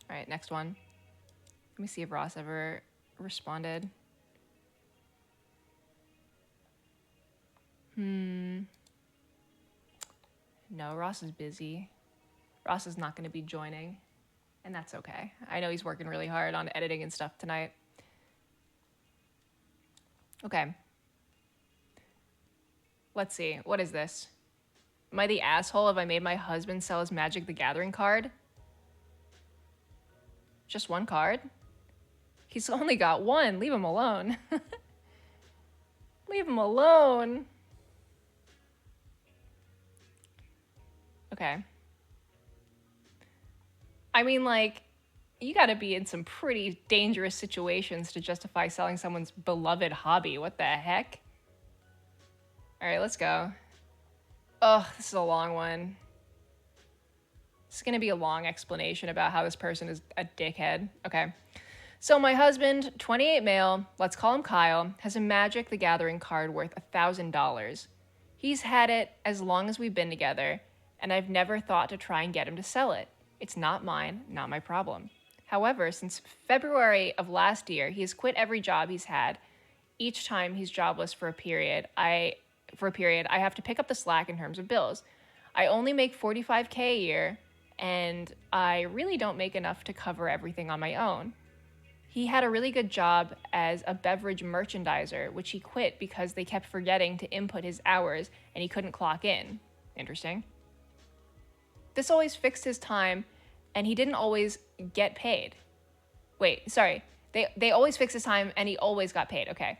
All right, next one. Let me see if Ross ever responded. No, Ross is busy. Ross is not going to be joining. And that's okay. I know he's working really hard on editing and stuff tonight. Okay. Let's see. What is this? Am I the asshole if I made my husband sell his Magic the Gathering card? Just one card? He's only got one. Leave him alone. Leave him alone. Okay. I mean, like, you gotta be in some pretty dangerous situations to justify selling someone's beloved hobby. What the heck? All right, let's go. Ugh, this is a long one. It's gonna be a long explanation about how this person is a dickhead. Okay. So my husband, 28 male, let's call him Kyle, has a Magic the Gathering card worth $1,000. He's had it as long as we've been together, and I've never thought to try and get him to sell it. It's not mine, not my problem. However, since February of last year, he has quit every job he's had. Each time he's jobless for a period, I have to pick up the slack in terms of bills. I only make $45K a year, and I really don't make enough to cover everything on my own. He had a really good job as a beverage merchandiser, which he quit because they kept forgetting to input his hours and he couldn't clock in. Interesting. This always fixed his time, and he didn't always get paid. Wait, sorry. They always fixed his time, and he always got paid. Okay.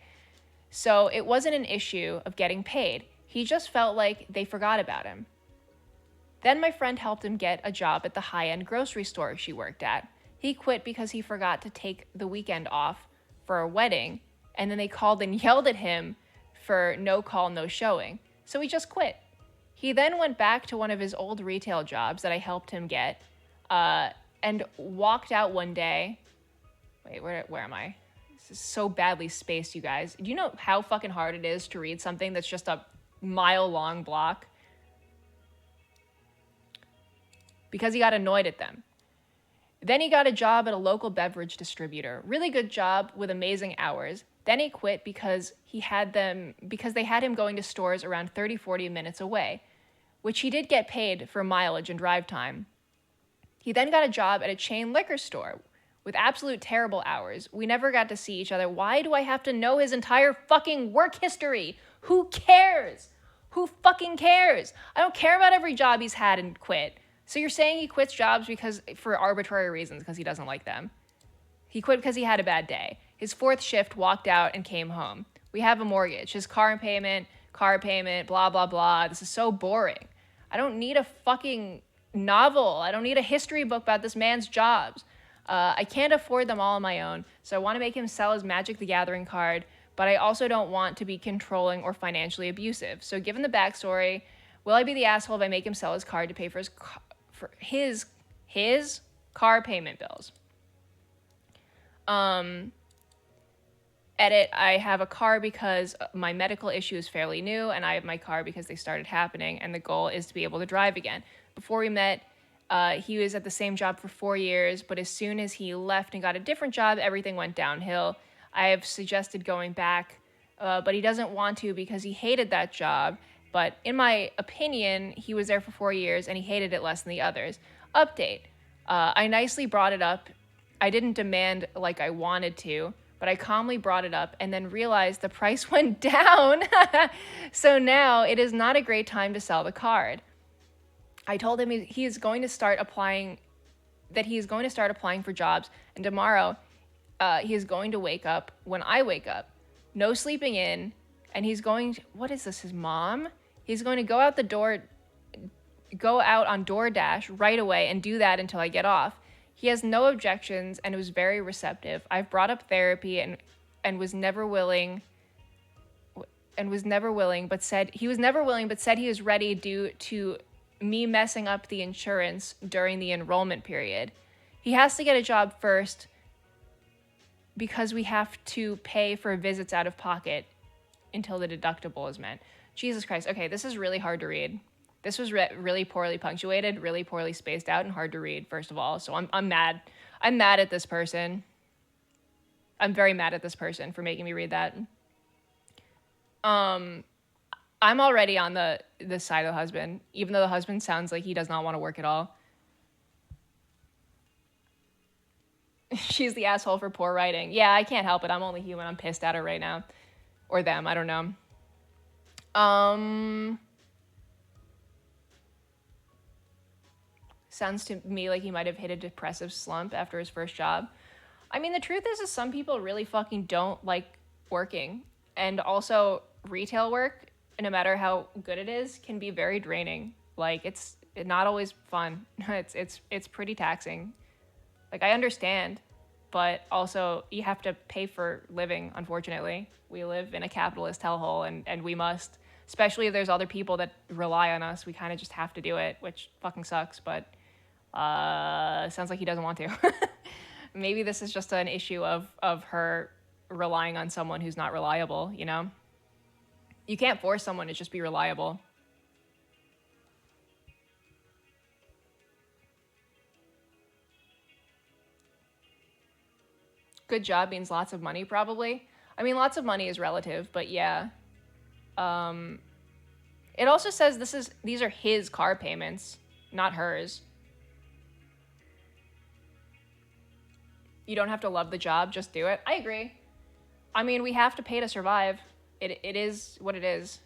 So it wasn't an issue of getting paid. He just felt like they forgot about him. Then my friend helped him get a job at the high-end grocery store she worked at. He quit because he forgot to take the weekend off for a wedding, and then they called and yelled at him for no call, no showing. So he just quit. He then went back to one of his old retail jobs that I helped him get, and walked out one day. Wait, where am I? This is so badly spaced, you guys. Do you know how fucking hard it is to read something that's just a mile-long block? Because he got annoyed at them. Then he got a job at a local beverage distributor. Really good job with amazing hours. Then he quit because they had him going to stores around 30-40 minutes away, which he did get paid for mileage and drive time. He then got a job at a chain liquor store with absolute terrible hours. We never got to see each other. Why do I have to know his entire fucking work history? Who cares? Who fucking cares? I don't care about every job he's had and quit. So you're saying he quits jobs for arbitrary reasons because he doesn't like them. He quit because he had a bad day. His fourth shift, walked out and came home. We have a mortgage. His car payment, blah, blah, blah. This is so boring. I don't need a fucking novel. I don't need a history book about this man's jobs. I can't afford them all on my own, so I want to make him sell his Magic the Gathering card, but I also don't want to be controlling or financially abusive. So given the backstory, will I be the asshole if I make him sell his card to pay for his car payment bills? Edit, I have a car because my medical issue is fairly new, and I have my car because they started happening, and the goal is to be able to drive again. Before we met, he was at the same job for 4 years, but as soon as he left and got a different job, everything went downhill. I have suggested going back, but he doesn't want to because he hated that job. But in my opinion, he was there for 4 years and he hated it less than the others. Update. I nicely brought it up. I didn't demand like I wanted to, but I calmly brought it up and then realized the price went down. So now it is not a great time to sell the card. I told him he is going to start applying for jobs, and tomorrow he is going to wake up when I wake up. No sleeping in, and he's going to, what is this, his mom? He's going to go out on DoorDash right away and do that until I get off. He has no objections and was very receptive. I've brought up therapy and was never willing, but said he was ready due to me messing up the insurance during the enrollment period. He has to get a job first because we have to pay for visits out of pocket until the deductible is met. Jesus Christ. Okay, this is really hard to read. This was really poorly punctuated, really poorly spaced out, and hard to read, first of all. So I'm mad. I'm mad at this person. I'm very mad at this person for making me read that. I'm already on the side of the husband, even though the husband sounds like he does not want to work at all. She's the asshole for poor writing. Yeah, I can't help it. I'm only human. I'm pissed at her right now. Or them, I don't know. Sounds to me like he might have hit a depressive slump after his first job. I mean, the truth is some people really fucking don't like working. And also, retail work, no matter how good it is, can be very draining. Like, it's not always fun. It's pretty taxing. Like, I understand, but also you have to pay for living, unfortunately. We live in a capitalist hellhole, and we must. Especially if there's other people that rely on us, we kind of just have to do it, which fucking sucks, but sounds like he doesn't want to. Maybe this is just an issue of her relying on someone who's not reliable, you know? You can't force someone to just be reliable. Good job means lots of money, probably. I mean, lots of money is relative, but yeah. It also says these are his car payments, not hers. You don't have to love the job, just do it. I agree. I mean, we have to pay to survive. It is what it is.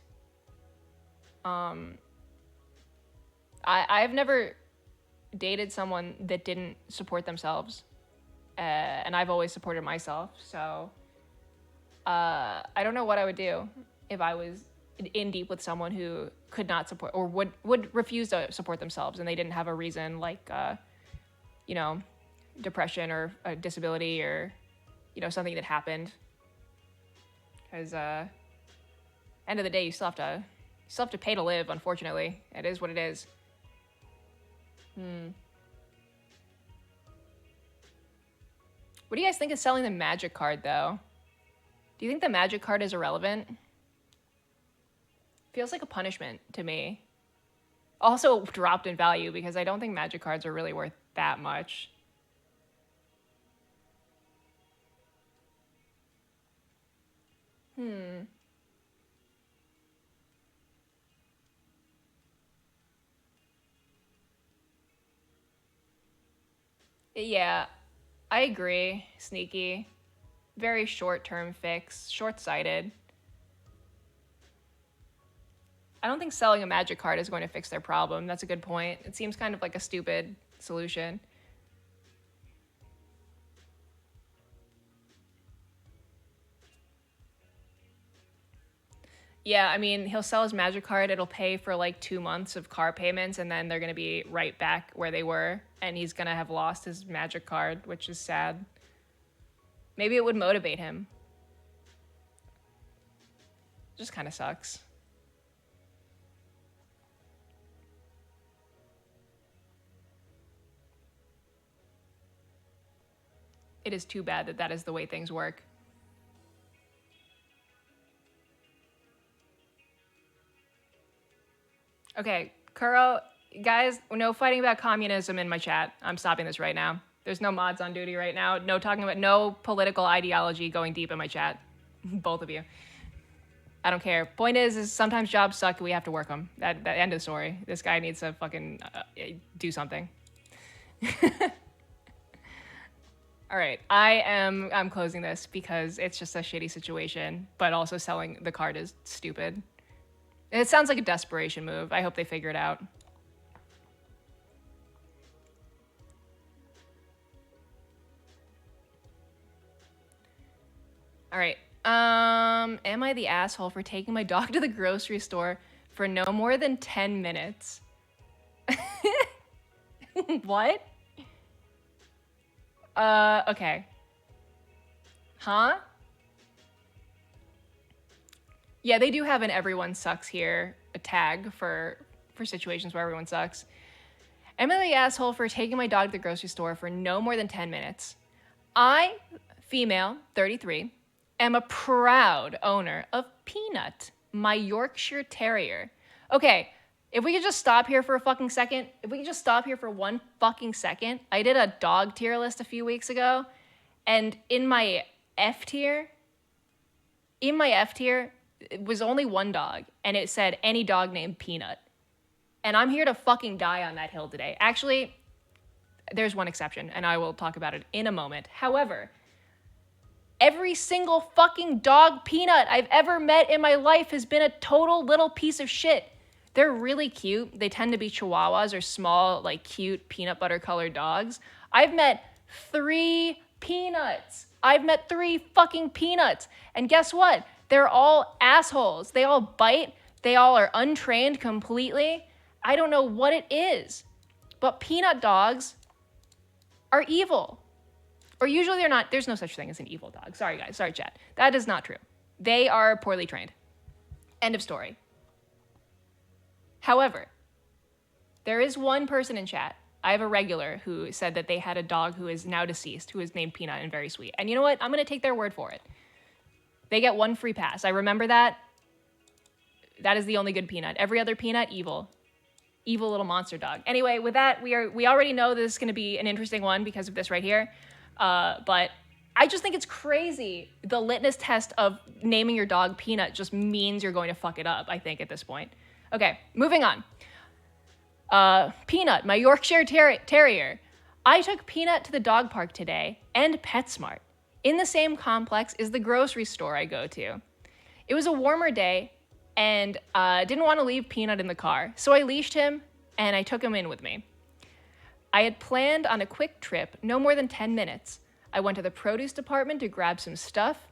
I've never dated someone that didn't support themselves. And I've always supported myself, so I don't know what I would do if I was in deep with someone who could not support or would refuse to support themselves and they didn't have a reason like you know, depression or a disability or, you know, something that happened. Because end of the day, you still have to pay to live, unfortunately. It is what it is. What do you guys think of selling the magic card, though? Do you think the magic card is irrelevant? Feels like a punishment to me. Also dropped in value because I don't think magic cards are really worth that much. Yeah, I agree, Sneaky. Very short-term fix, short-sighted. I don't think selling a magic card is going to fix their problem. That's a good point. It seems kind of like a stupid solution. Yeah, I mean, he'll sell his magic card. It'll pay for like 2 months of car payments, and then they're going to be right back where they were, and he's going to have lost his magic card, which is sad. Maybe it would motivate him. Just kind of sucks. It is too bad that that is the way things work. Okay, Kuro, guys, no fighting about communism in my chat. I'm stopping this right now. There's no mods on duty right now. No talking about no political ideology going deep in my chat. Both of you. I don't care. Point is sometimes jobs suck. We have to work them. That end of the story. This guy needs to fucking do something. All right, I'm closing this because it's just a shitty situation, but also selling the card is stupid. It sounds like a desperation move. I hope they figure it out. All right. Am I the asshole for taking my dog to the grocery store for no more than 10 minutes? What? Okay. Huh? Yeah, they do have an everyone sucks here, a tag for situations where everyone sucks. Am I the asshole for taking my dog to the grocery store for no more than 10 minutes? I, female, 33, am a proud owner of Peanut, my Yorkshire Terrier. Okay, if we could just stop here for a fucking second. If we could just stop here for one fucking second. I did a dog tier list a few weeks ago, and in my F tier, it was only one dog, and it said any dog named Peanut. And I'm here to fucking die on that hill today. Actually, There's one exception, and I will talk about it in a moment. However, every single fucking dog peanut I've ever met in my life has been a total little piece of shit. They're really cute. They tend to be Chihuahuas or small, like cute peanut butter colored dogs. I've met 3 peanuts. I've met 3 fucking peanuts. And guess what? They're all assholes. They all bite. They all are untrained completely. I don't know what it is. But peanut dogs are evil. Or usually they're not. There's no such thing as an evil dog. Sorry, guys. Sorry, chat. That is not true. They are poorly trained. End of story. However, there is one person in chat. I have a regular who said that they had a dog who is now deceased, who is named Peanut and very sweet. And you know what? I'm going to take their word for it. They get 1 free pass. I remember that. That is the only good peanut. Every other peanut, evil. Evil little monster dog. Anyway, with that, we already know this is going to be an interesting one because of this right here. But I just think it's crazy. The litmus test of naming your dog Peanut just means you're going to fuck it up, I think, at this point. Okay, moving on. Peanut, my Yorkshire Terrier. I took Peanut to the dog park today and PetSmart. In the same complex is the grocery store I go to. It was a warmer day and didn't want to leave Peanut in the car, so I leashed him and I took him in with me. I had planned on a quick trip, no more than 10 minutes. I went to the produce department to grab some stuff.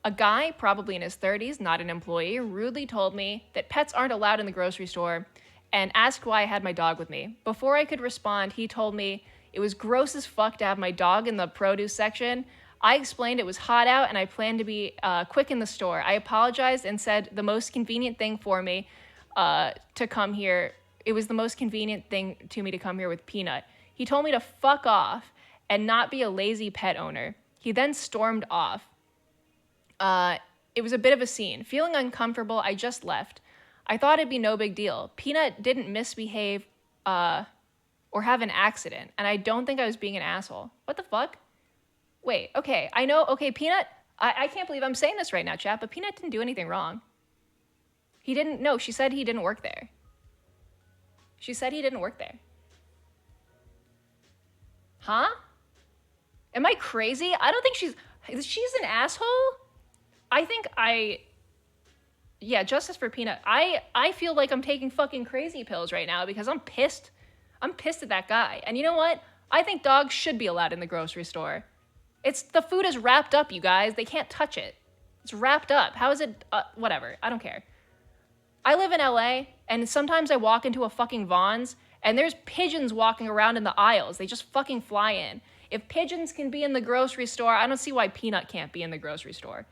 A guy, probably in his 30s, not an employee, rudely told me that pets aren't allowed in the grocery store and asked why I had my dog with me. Before I could respond, he told me it was gross as fuck to have my dog in the produce section. I explained it was hot out and I planned to be quick in the store. I apologized and said the most convenient thing for me to come here. It was the most convenient thing to me to come here with Peanut. He told me to fuck off and not be a lazy pet owner. He then stormed off. It was a bit of a scene. Feeling uncomfortable, I just left. I thought it'd be no big deal. Peanut didn't misbehave or have an accident, and I don't think I was being an asshole. What the fuck? Wait, okay, I know, okay, Peanut, I can't believe I'm saying this right now, chat, but Peanut didn't do anything wrong. He didn't, no, she said he didn't work there. She said he didn't work there. Huh? Am I crazy? I don't think she's an asshole? Yeah, justice for Peanut. I feel like I'm taking fucking crazy pills right now because I'm pissed. I'm pissed at that guy. And you know what? I think dogs should be allowed in the grocery store. The food is wrapped up, you guys. They can't touch it. It's wrapped up. How is it? Whatever. I don't care. I live in LA, and sometimes I walk into a fucking Vons, and there's pigeons walking around in the aisles. They just fucking fly in. If pigeons can be in the grocery store, I don't see why Peanut can't be in the grocery store.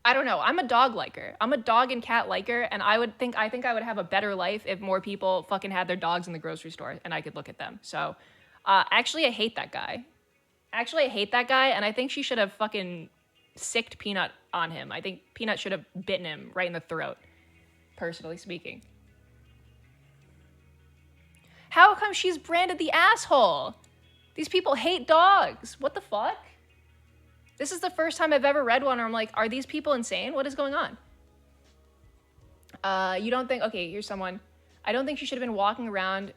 I don't know. I'm a dog liker. I'm a dog and cat liker, and I think I would have a better life if more people fucking had their dogs in the grocery store and I could look at them. So, actually, I hate that guy. And I think she should have fucking sicked Peanut on him. I think Peanut should have bitten him right in the throat, personally speaking. How come she's branded the asshole? These people hate dogs. What the fuck? This is the first time I've ever read one where I'm like, are these people insane? What is going on? You don't think, okay, here's someone. I don't think she should have been walking around.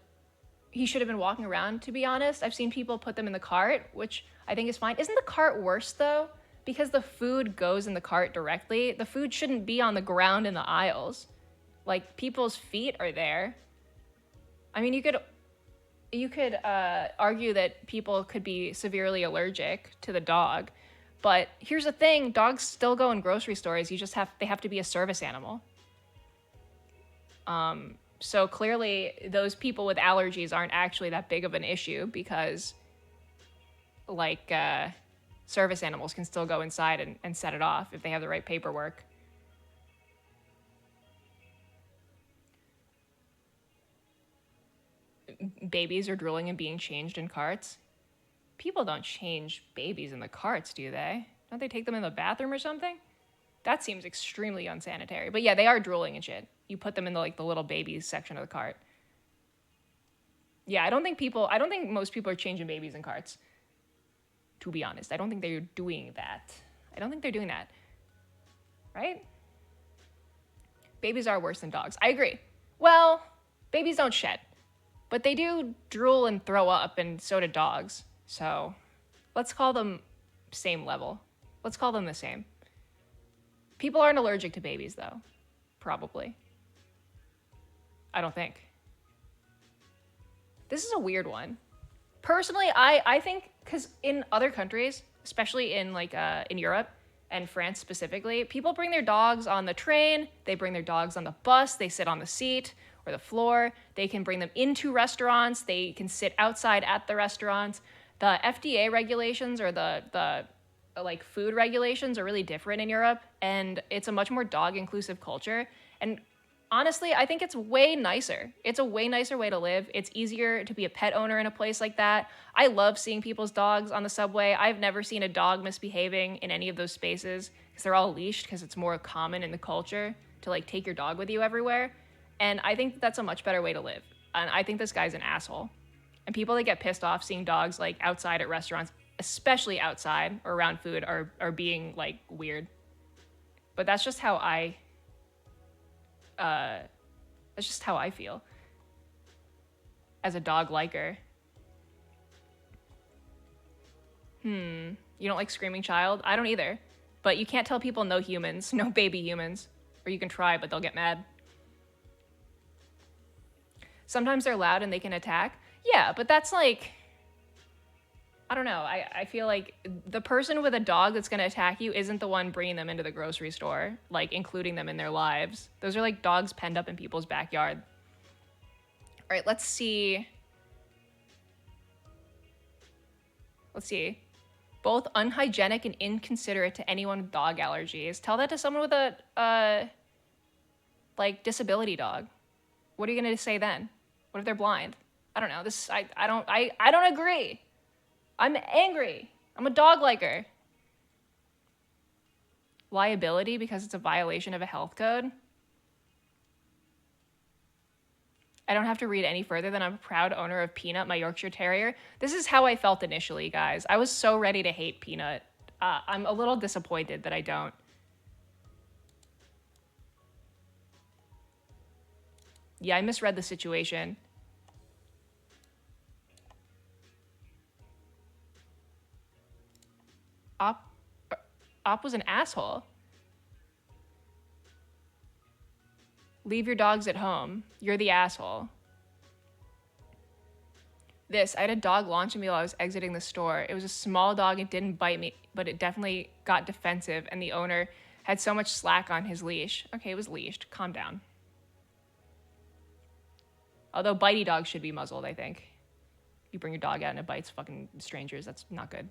He should have been walking around, to be honest. I've seen people put them in the cart, which I think is fine. Isn't the cart worse, though? Because the food goes in the cart directly. The food shouldn't be on the ground in the aisles. Like, people's feet are there. I mean, you could argue that people could be severely allergic to the dog. But here's the thing, dogs still go in grocery stores. They have to be a service animal. So clearly those people with allergies aren't actually that big of an issue because like service animals can still go inside and set it off if they have the right paperwork. Babies are drooling and being changed in carts. People don't change babies in the carts, do they? Don't they take them in the bathroom or something? That seems extremely unsanitary. But yeah, they are drooling and shit. You put them in the little babies section of the cart. Yeah, I don't think most people are changing babies in carts. To be honest, I don't think they're doing that. Right? Babies are worse than dogs. I agree. Well, babies don't shed. But they do drool and throw up, and so do dogs. So let's call them same level. Let's call them the same. People aren't allergic to babies, though. Probably. I don't think. This is a weird one. Personally, I think, because in other countries, especially in in Europe and France specifically, people bring their dogs on the train, they bring their dogs on the bus, they sit on the seat or the floor, they can bring them into restaurants, they can sit outside at the restaurants. The FDA regulations or the food regulations are really different in Europe, and it's a much more dog inclusive culture. And honestly, I think it's way nicer. It's a way nicer way to live. It's easier to be a pet owner in a place like that. I love seeing people's dogs on the subway. I've never seen a dog misbehaving in any of those spaces because they're all leashed, because it's more common in the culture to take your dog with you everywhere. And I think that's a much better way to live. And I think this guy's an asshole. And people that get pissed off seeing dogs outside at restaurants, especially outside or around food, are being weird. But that's just how I feel as a dog liker. You don't like screaming child? I don't either. But you can't tell people no humans, no baby humans. Or you can try, but they'll get mad. Sometimes they're loud and they can attack. Yeah, but that's I don't know. I feel like the person with a dog that's going to attack you isn't the one bringing them into the grocery store, including them in their lives. Those are dogs penned up in people's backyard. All right, let's see. Both unhygienic and inconsiderate to anyone with dog allergies. Tell that to someone with a disability dog. What are you going to say then? What if they're blind? I don't know. I don't agree. I'm angry. I'm a dog liker. Liability because it's a violation of a health code. I don't have to read any further than I'm a proud owner of Peanut, my Yorkshire Terrier. This is how I felt initially, guys. I was so ready to hate Peanut. I'm a little disappointed that I don't. Yeah, I misread the situation. Op was an asshole. Leave your dogs at home. You're the asshole. I had a dog launch at me while I was exiting the store. It was a small dog. It didn't bite me, but it definitely got defensive, and the owner had so much slack on his leash. Okay, it was leashed. Calm down. Although bitey dogs should be muzzled, I think. You bring your dog out and it bites fucking strangers. That's not good.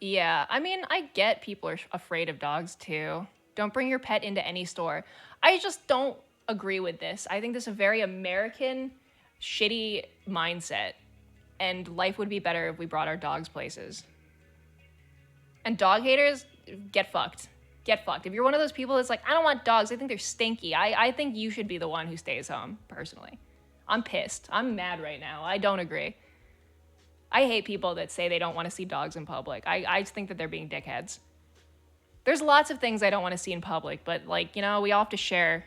Yeah, I mean, I get people are afraid of dogs too. Don't bring your pet into any store. I just don't agree with this. I think this is a very American, shitty mindset. And life would be better if we brought our dogs places. And dog haters, get fucked. Get fucked. If you're one of those people that's I don't want dogs, I think they're stinky. I think you should be the one who stays home, personally. I'm pissed. I'm mad right now. I don't agree. I hate people that say they don't want to see dogs in public. I just think that they're being dickheads. There's lots of things I don't want to see in public, but we all have to share.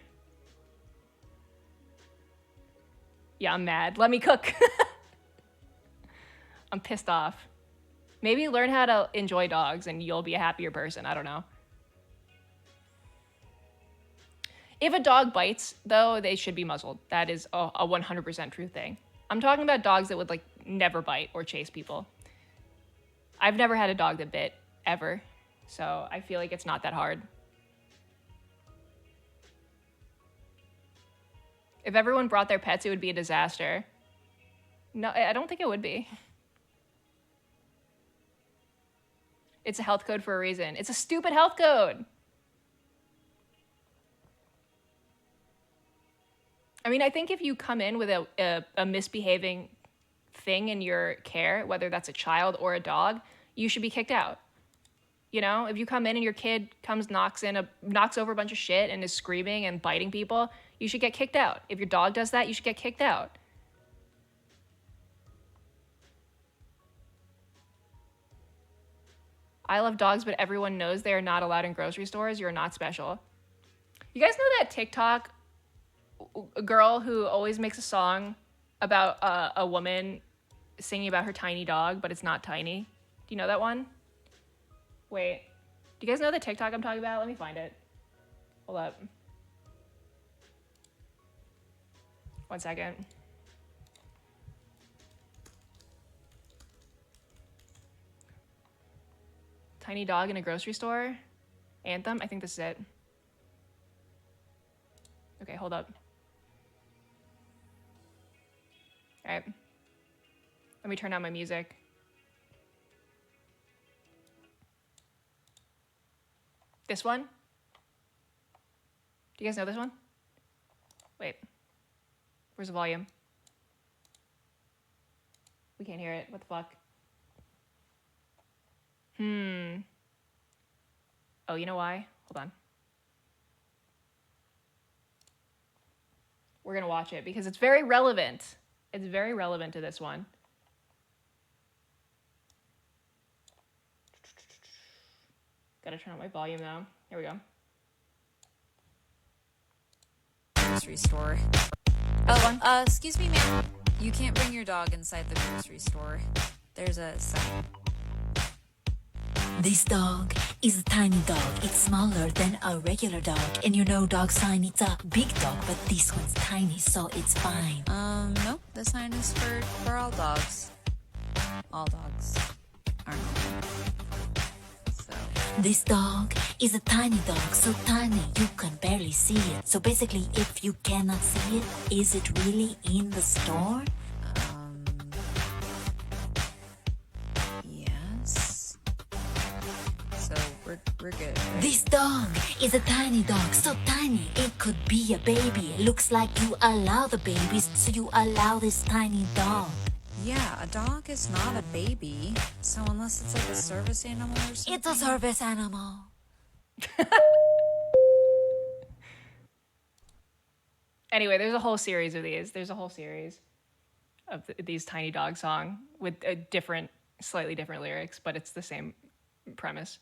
Yeah, I'm mad. Let me cook. I'm pissed off. Maybe learn how to enjoy dogs and you'll be a happier person. I don't know. If a dog bites, though, they should be muzzled. That is a 100% true thing. I'm talking about dogs that would never bite or chase people. I've never had a dog that bit, ever. So I feel like it's not that hard. If everyone brought their pets, it would be a disaster. No, I don't think it would be. It's a health code for a reason. It's a stupid health code. I mean, I think if you come in with a misbehaving thing in your care, whether that's a child or a dog, you should be kicked out. If you come in and your kid knocks over a bunch of shit and is screaming and biting people, you should get kicked out. If your dog does that, you should get kicked out. I love dogs, but everyone knows they are not allowed in grocery stores. You're not special. You guys know that TikTok girl who always makes a song about a woman singing about her tiny dog, but it's not tiny? Do you know that one? Wait. Do you guys know the TikTok I'm talking about? Let me find it. Hold up. 1 second. Tiny dog in a grocery store. Anthem? I think this is it. Okay, hold up. All right. Let me turn down my music. This one? Do you guys know this one? Wait. Where's the volume? We can't hear it. What the fuck? Oh, you know why? Hold on. We're gonna watch it because it's very relevant. It's very relevant to this one. Gotta turn on my volume though. Here we go. Grocery store. Oh, excuse me, ma'am. You can't bring your dog inside the grocery store. There's a sign. This dog is a tiny dog. It's smaller than a regular dog. And you know dog sign, it's a big dog, but this one's tiny, so it's fine. Nope. The sign is for all dogs. All dogs are normal. So. This dog is a tiny dog, so tiny you can barely see it. So basically, if you cannot see it, is it really in the store? Yes. So we're good. Right? This dog is a tiny dog, so tiny it could be a baby. It looks like you allow the babies, so you allow this tiny dog. Yeah, a dog is not a baby. So unless it's like a service animal or something. It's a service animal. Anyway, there's a whole series of these. There's a whole series of these tiny dog song with a different, slightly different lyrics, but it's the same premise.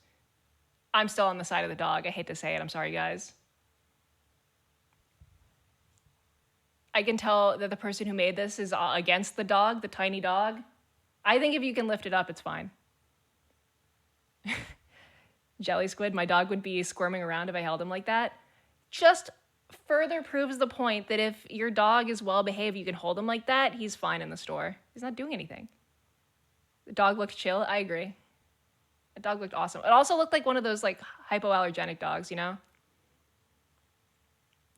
I'm still on the side of the dog. I hate to say it. I'm sorry, guys. I can tell that the person who made this is against the dog, the tiny dog. I think if you can lift it up, it's fine. Jelly Squid, my dog would be squirming around if I held him like that. Just further proves the point that if your dog is well behaved, you can hold him like that, he's fine in the store. He's not doing anything. The dog looked chill. I agree. The dog looked awesome. It also looked like one of those like hypoallergenic dogs, you know?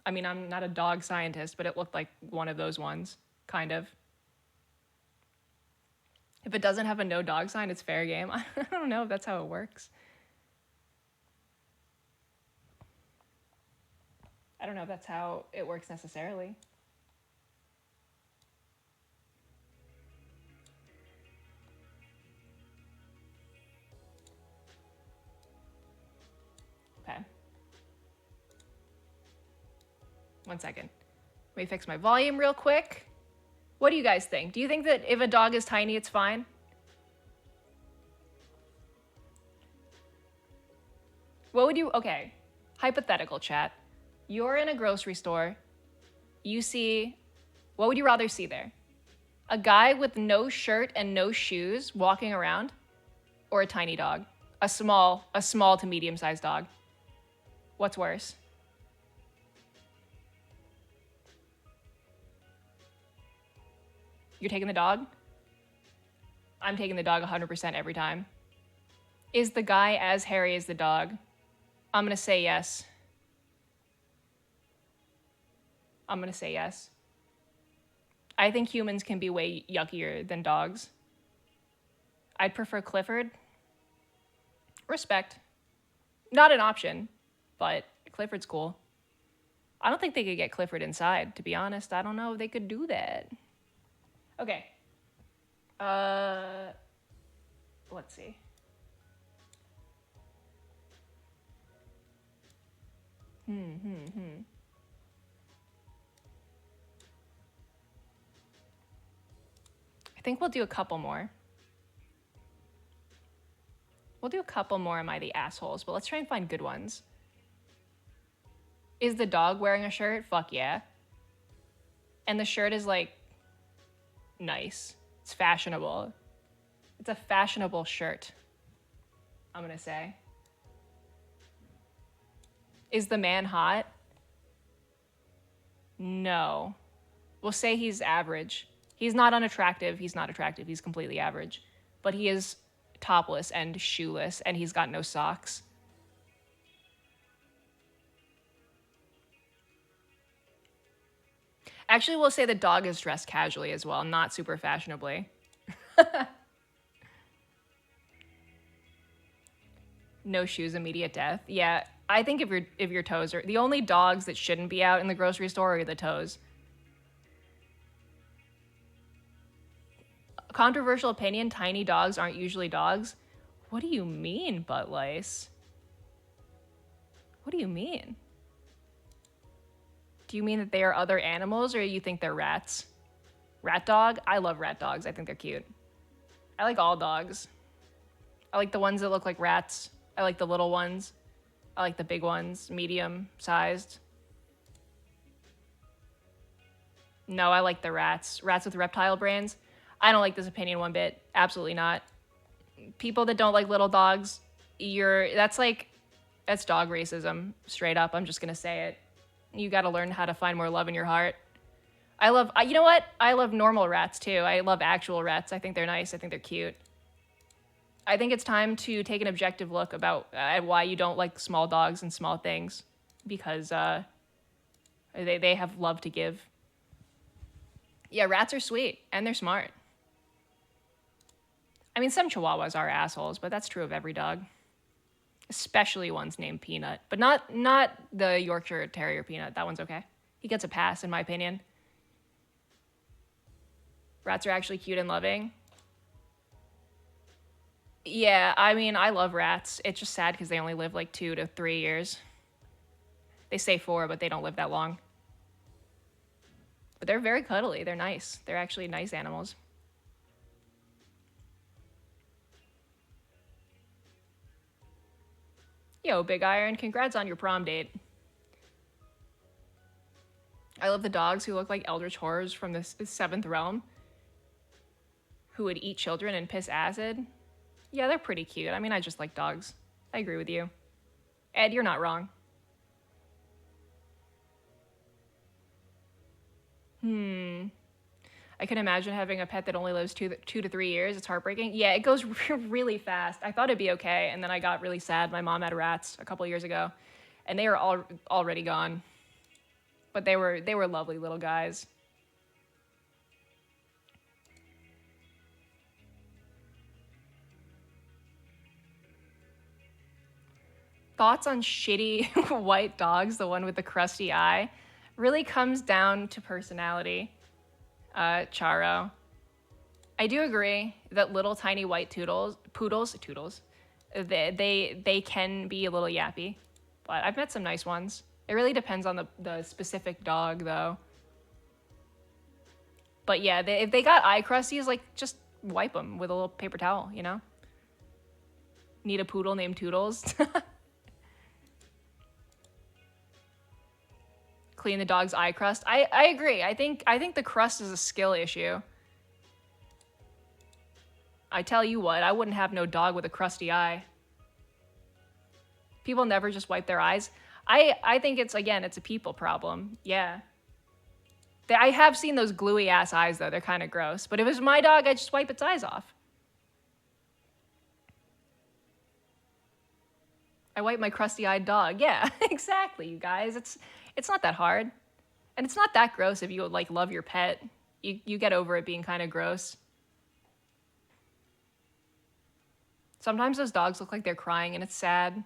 I mean, I'm not a dog scientist, but it looked like one of those ones, kind of. If it doesn't have a no dog sign, it's fair game. I don't know if that's how it works. I don't know if that's how it works necessarily. Okay. 1 second. Let me fix my volume real quick. What do you guys think? Do you think that if a dog is tiny, it's fine? What would you, okay, hypothetical chat. You're in a grocery store. You see, what would you rather see there? A guy with no shirt and no shoes walking around, or a tiny dog? A small to medium-sized dog. What's worse? You're taking the dog? I'm taking the dog 100% every time. Is the guy as hairy as the dog? I'm gonna say yes. I'm gonna say yes. I think humans can be way yuckier than dogs. I'd prefer Clifford. Respect. Not an option, but Clifford's cool. I don't think they could get Clifford inside, to be honest. I don't know if they could do that. Okay. Let's see. I think we'll do a couple more. We'll do a couple more Am I the Assholes, but let's try and find good ones. Is the dog wearing a shirt? Fuck yeah. And the shirt is like nice. It's fashionable. It's a fashionable shirt, I'm gonna say. Is the man hot? No. We'll say he's average. He's not unattractive. He's not attractive. He's completely average. But he is topless and shoeless, and he's got no socks. Actually, we'll say the dog is dressed casually as well, not super fashionably. No shoes, immediate death. Yeah, I think if your toes are... The only dogs that shouldn't be out in the grocery store are the toes. Controversial opinion, tiny dogs aren't usually dogs. What do you mean, butt lice? What do you mean? Do you mean that they are other animals, or you think they're rats? Rat dog? I love rat dogs. I think they're cute. I like all dogs. I like the ones that look like rats. I like the little ones. I like the big ones, medium-sized. No, I like the rats. Rats with reptile brains. I don't like this opinion one bit. Absolutely not. People that don't like little dogs, that's dog racism, straight up. I'm just gonna say it. You gotta learn how to find more love in your heart. You know what? I love normal rats too. I love actual rats. I think they're nice. I think they're cute. I think it's time to take an objective look about why you don't like small dogs and small things, because they have love to give. Yeah, rats are sweet and they're smart. I mean, some Chihuahuas are assholes, but that's true of every dog, especially ones named Peanut, but not the Yorkshire Terrier Peanut. That one's okay. He gets a pass, in my opinion. Rats are actually cute and loving. Yeah, I mean, I love rats. It's just sad because they only live like 2 to 3 years. They say 4, but they don't live that long. But they're very cuddly. They're nice. They're actually nice animals. Yo, Big Iron, congrats on your prom date. I love the dogs who look like eldritch horrors from the 7th realm, who would eat children and piss acid. Yeah, they're pretty cute. I mean, I just like dogs. I agree with you. Ed, you're not wrong. I can imagine having a pet that only lives 2 to 3 years. It's heartbreaking. Yeah, it goes really fast. I thought it'd be okay, and then I got really sad. My mom had rats a couple years ago, and they were already gone. But they were lovely little guys. Thoughts on shitty white dogs, the one with the crusty eye? Really comes down to personality, Charo. I do agree that little tiny white poodles, they can be a little yappy, but I've met some nice ones. It really depends on the specific dog, though. But yeah, if they got eye crusties, like, just wipe them with a little paper towel, you know? Need a poodle named Toodles. Clean the dog's eye crust. I agree. I think the crust is a skill issue. I tell you what, I wouldn't have no dog with a crusty eye. People never just wipe their eyes. I think it's a people problem. Yeah. I have seen those gluey ass eyes though. They're kind of gross. But if it was my dog, I'd just wipe its eyes off. I wipe my crusty-eyed dog. Yeah, exactly, you guys. It's not that hard. And it's not that gross if you like love your pet. You get over it being kind of gross. Sometimes those dogs look like they're crying and it's sad.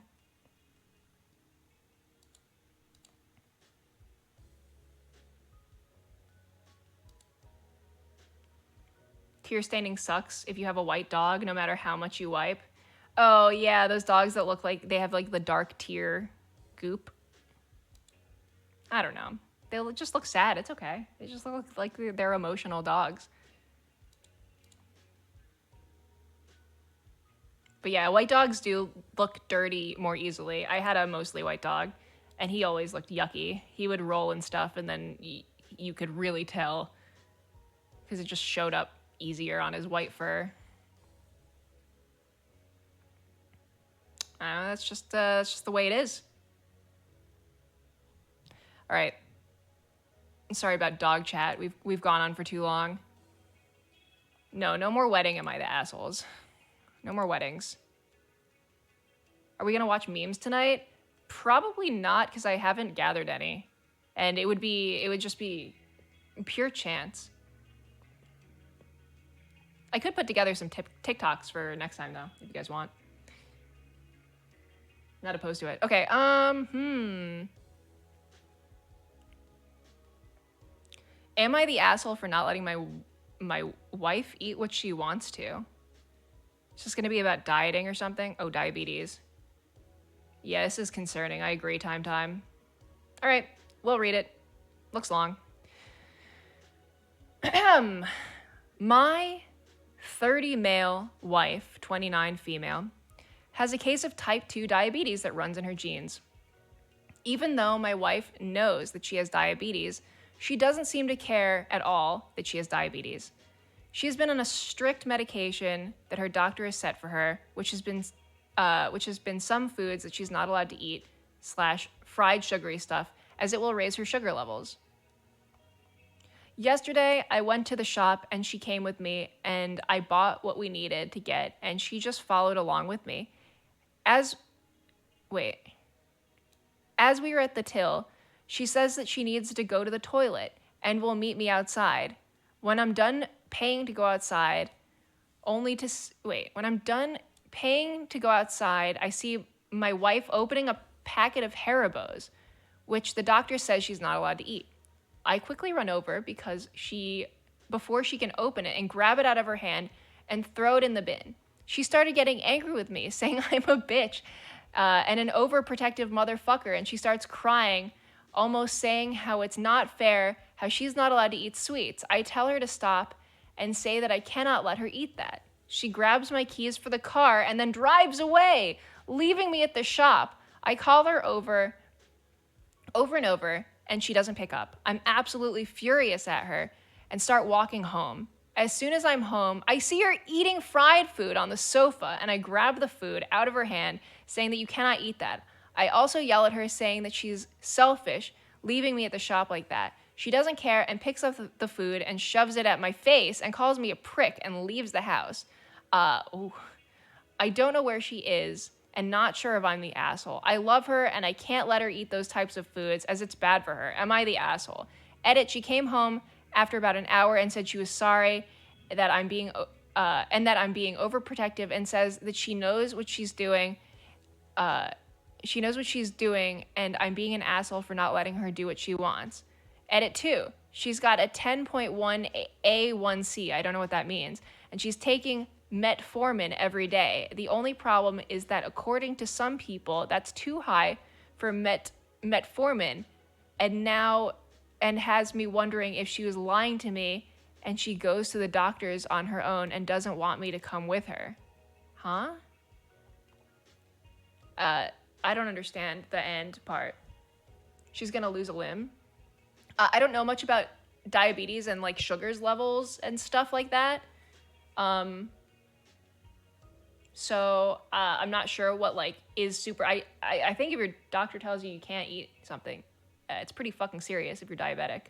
Tear staining sucks if you have a white dog, no matter how much you wipe. Oh yeah, those dogs that look like they have like the dark tear goop. I don't know. They'll just look sad. It's okay. They just look like they're emotional dogs. But yeah, white dogs do look dirty more easily. I had a mostly white dog, and he always looked yucky. He would roll and stuff, and then you could really tell because it just showed up easier on his white fur. That's just the way it is. All right. Sorry about dog chat. We've gone on for too long. No more wedding. Am I the assholes? No more weddings. Are we gonna watch memes tonight? Probably not, because I haven't gathered any, and it would just be pure chance. I could put together some TikToks for next time though, if you guys want. Not opposed to it. Okay. Am I the asshole for not letting my wife eat what she wants to? It's just gonna be about dieting or something. Oh, diabetes. Yeah, this is concerning. I agree. Time. All right, we'll read it. Looks long. My 30 male wife, 29 female, has a case of type 2 diabetes that runs in her genes. Even though my wife knows that she has diabetes, she doesn't seem to care at all that she has diabetes. She has been on a strict medication that her doctor has set for her, which has been some foods that she's not allowed to eat / fried sugary stuff, as it will raise her sugar levels. Yesterday, I went to the shop and she came with me, and I bought what we needed to get, and she just followed along with me. As we were at the till, she says that she needs to go to the toilet and will meet me outside. When I'm done paying to go outside, I see my wife opening a packet of Haribos, which the doctor says she's not allowed to eat. I quickly run over before she can open it, and grab it out of her hand and throw it in the bin. She started getting angry with me, saying I'm a bitch and an overprotective motherfucker, and she starts crying, almost saying how it's not fair, how she's not allowed to eat sweets. I tell her to stop and say that I cannot let her eat that. She grabs my keys for the car and then drives away, leaving me at the shop. I call her over and over, and she doesn't pick up. I'm absolutely furious at her and start walking home. As soon as I'm home, I see her eating fried food on the sofa, and I grab the food out of her hand, saying that you cannot eat that. I also yell at her, saying that she's selfish, leaving me at the shop like that. She doesn't care and picks up the food and shoves it at my face and calls me a prick and leaves the house. I don't know where she is and not sure if I'm the asshole. I love her and I can't let her eat those types of foods as it's bad for her. Am I the asshole? Edit, she came home after about an hour and said she was sorry that I'm being overprotective, and says that she knows what she's doing. And I'm being an asshole for not letting her do what she wants. Edit 2. She's got a 10.1 A1C. I don't know what that means. And she's taking metformin every day. The only problem is that according to some people, that's too high for metformin, and has me wondering if she was lying to me and she goes to the doctors on her own and doesn't want me to come with her. Huh? I don't understand the end part. She's gonna lose a limb. I don't know much about diabetes and like sugars levels and stuff like that. So I'm not sure what like is super. I think if your doctor tells you can't eat something, it's pretty fucking serious if you're diabetic.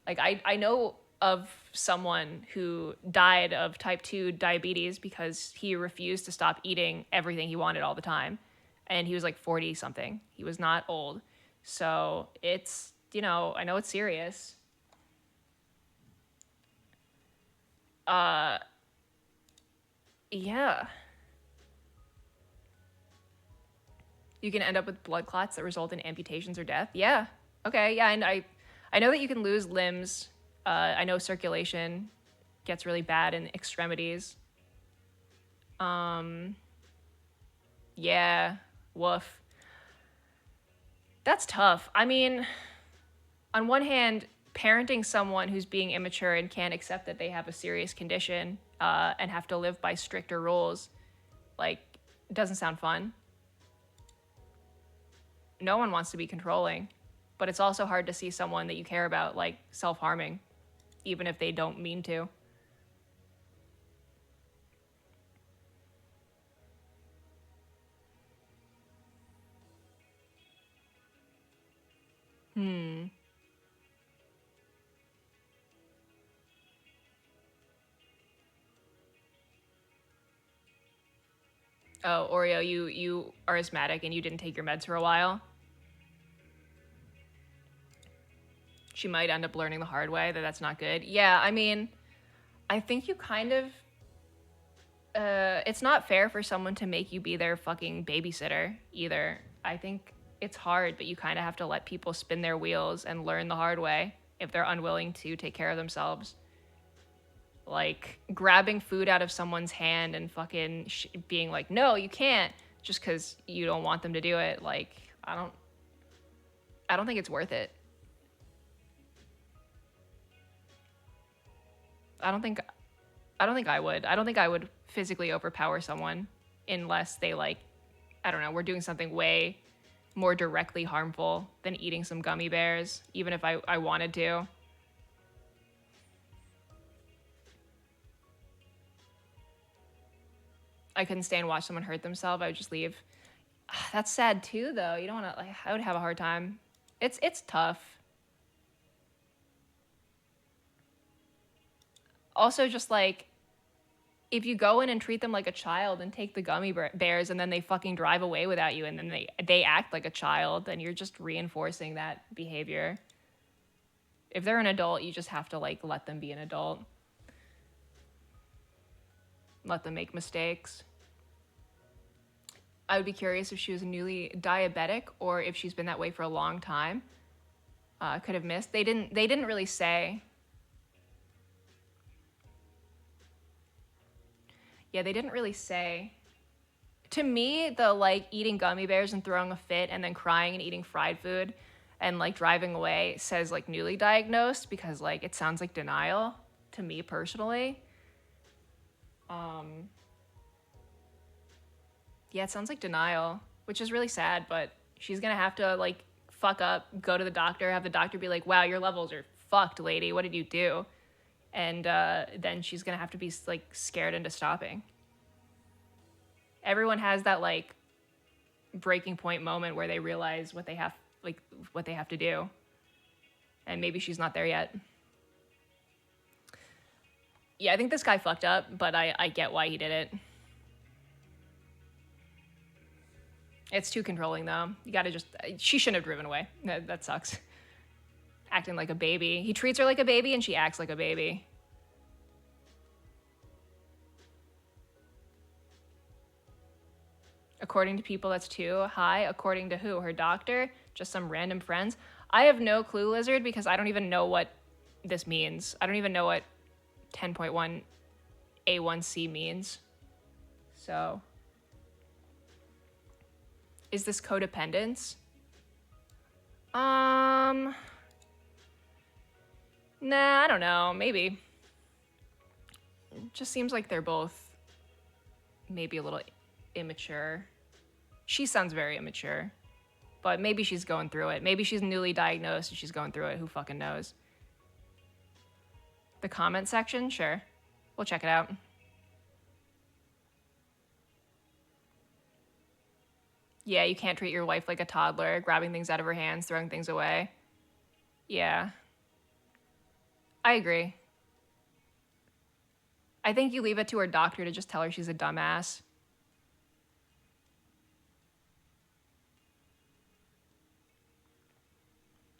Like I know of someone who died of type 2 diabetes because he refused to stop eating everything he wanted all the time. And he was like 40 something. He was not old. So it's, I know it's serious. Yeah. You can end up with blood clots that result in amputations or death. Yeah. Okay. Yeah. And I know that you can lose limbs. I know circulation gets really bad in extremities. Yeah. Woof. That's tough. I mean, on one hand, parenting someone who's being immature and can't accept that they have a serious condition and have to live by stricter rules, like, doesn't sound fun. no one wants to be controlling, but it's also hard to see someone that you care about like self-harming, even if they don't mean to. Oh, Oreo, you are asthmatic and you didn't take your meds for a while. She might end up learning the hard way that that's not good. Yeah, I mean, I think you kind of it's not fair for someone to make you be their fucking babysitter either. I think it's hard, but you kind of have to let people spin their wheels and learn the hard way if they're unwilling to take care of themselves. Like grabbing food out of someone's hand and fucking being like, no, you can't, just because you don't want them to do it. Like, I don't think it's worth it. I don't think I would. I don't think I would physically overpower someone unless they like, I don't know, we're doing something way more directly harmful than eating some gummy bears, even if I wanted to. I couldn't stay and watch someone hurt themselves. I would just leave. That's sad too, though. You don't want to, like, I would have a hard time. It's tough. Also, just like, if you go in and treat them like a child and take the gummy bears and then they fucking drive away without you and then they act like a child, then you're just reinforcing that behavior. If they're an adult, you just have to like let them be an adult. Let them make mistakes. I would be curious if she was newly diabetic or if she's been that way for a long time. Could have missed. They didn't really say. Yeah, they didn't really say. To me, the like eating gummy bears and throwing a fit and then crying and eating fried food and like driving away says like newly diagnosed, because like it sounds like denial to me personally. Yeah, it sounds like denial, which is really sad, but she's gonna have to like fuck up, go to the doctor, have the doctor be like, wow, your levels are fucked, lady, what did you do? And then she's gonna have to be like scared into stopping. Everyone has that like breaking point moment where they realize what they have to do, and maybe she's not there yet. Yeah, I think this guy fucked up, but I get why he did it. It's too controlling, though. You gotta just... She shouldn't have driven away. That sucks. Acting like a baby. He treats her like a baby, and she acts like a baby. According to people, that's too high. According to who? Her doctor? Just some random friends? I have no clue, Lizard, because I don't even know what this means. I don't even know what 10.1 A1C means. So... Is this codependence? Nah, I don't know. Maybe. It just seems like they're both maybe a little immature. She sounds very immature, but maybe she's going through it. Maybe she's newly diagnosed and she's going through it. Who fucking knows? The comment section? Sure. We'll check it out. Yeah, you can't treat your wife like a toddler, grabbing things out of her hands, throwing things away. Yeah. I agree. I think you leave it to her doctor to just tell her she's a dumbass.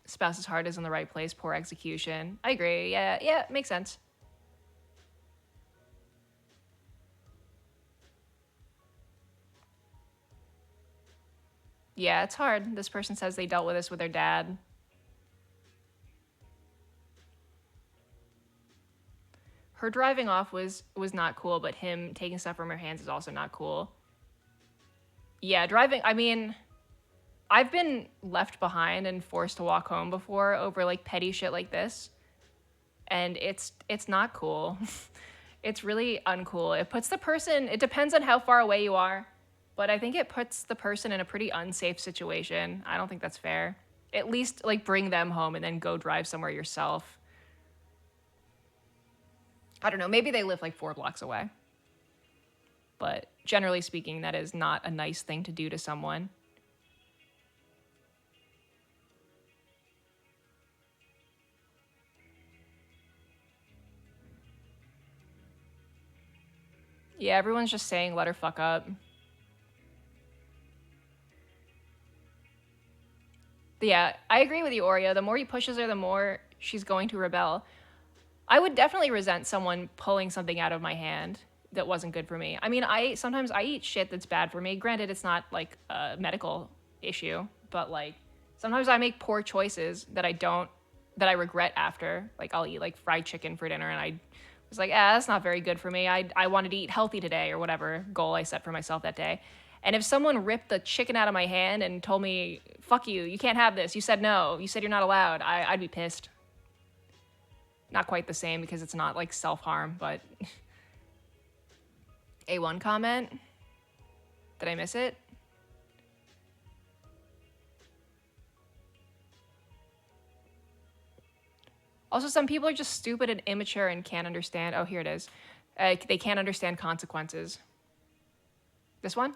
Spouse's heart is in the right place, poor execution. I agree. Yeah, makes sense. Yeah, it's hard. This person says they dealt with this with their dad. Her driving off was not cool, but him taking stuff from her hands is also not cool. Yeah, driving, I mean, I've been left behind and forced to walk home before over like petty shit like this. And it's not cool. It's really uncool. It puts the person, it depends on how far away you are. But I think it puts the person in a pretty unsafe situation. I don't think that's fair. At least, like, bring them home and then go drive somewhere yourself. I don't know, maybe they live like 4 blocks away. But generally speaking, that is not a nice thing to do to someone. Yeah, everyone's just saying let her fuck up. But yeah, I agree with you, Oreo. The more he pushes her, the more she's going to rebel. I would definitely resent someone pulling something out of my hand that wasn't good for me. I mean, sometimes I eat shit that's bad for me. Granted, it's not like a medical issue, but like sometimes I make poor choices that I regret after. Like I'll eat like fried chicken for dinner and I was like, that's not very good for me. I wanted to eat healthy today or whatever goal I set for myself that day. And if someone ripped the chicken out of my hand and told me, fuck you, you can't have this. You said no. You said you're not allowed. I'd be pissed. Not quite the same because it's not like self-harm, but A1 comment. Did I miss it? Also, some people are just stupid and immature and can't understand. Oh, here it is. They can't understand consequences. This one?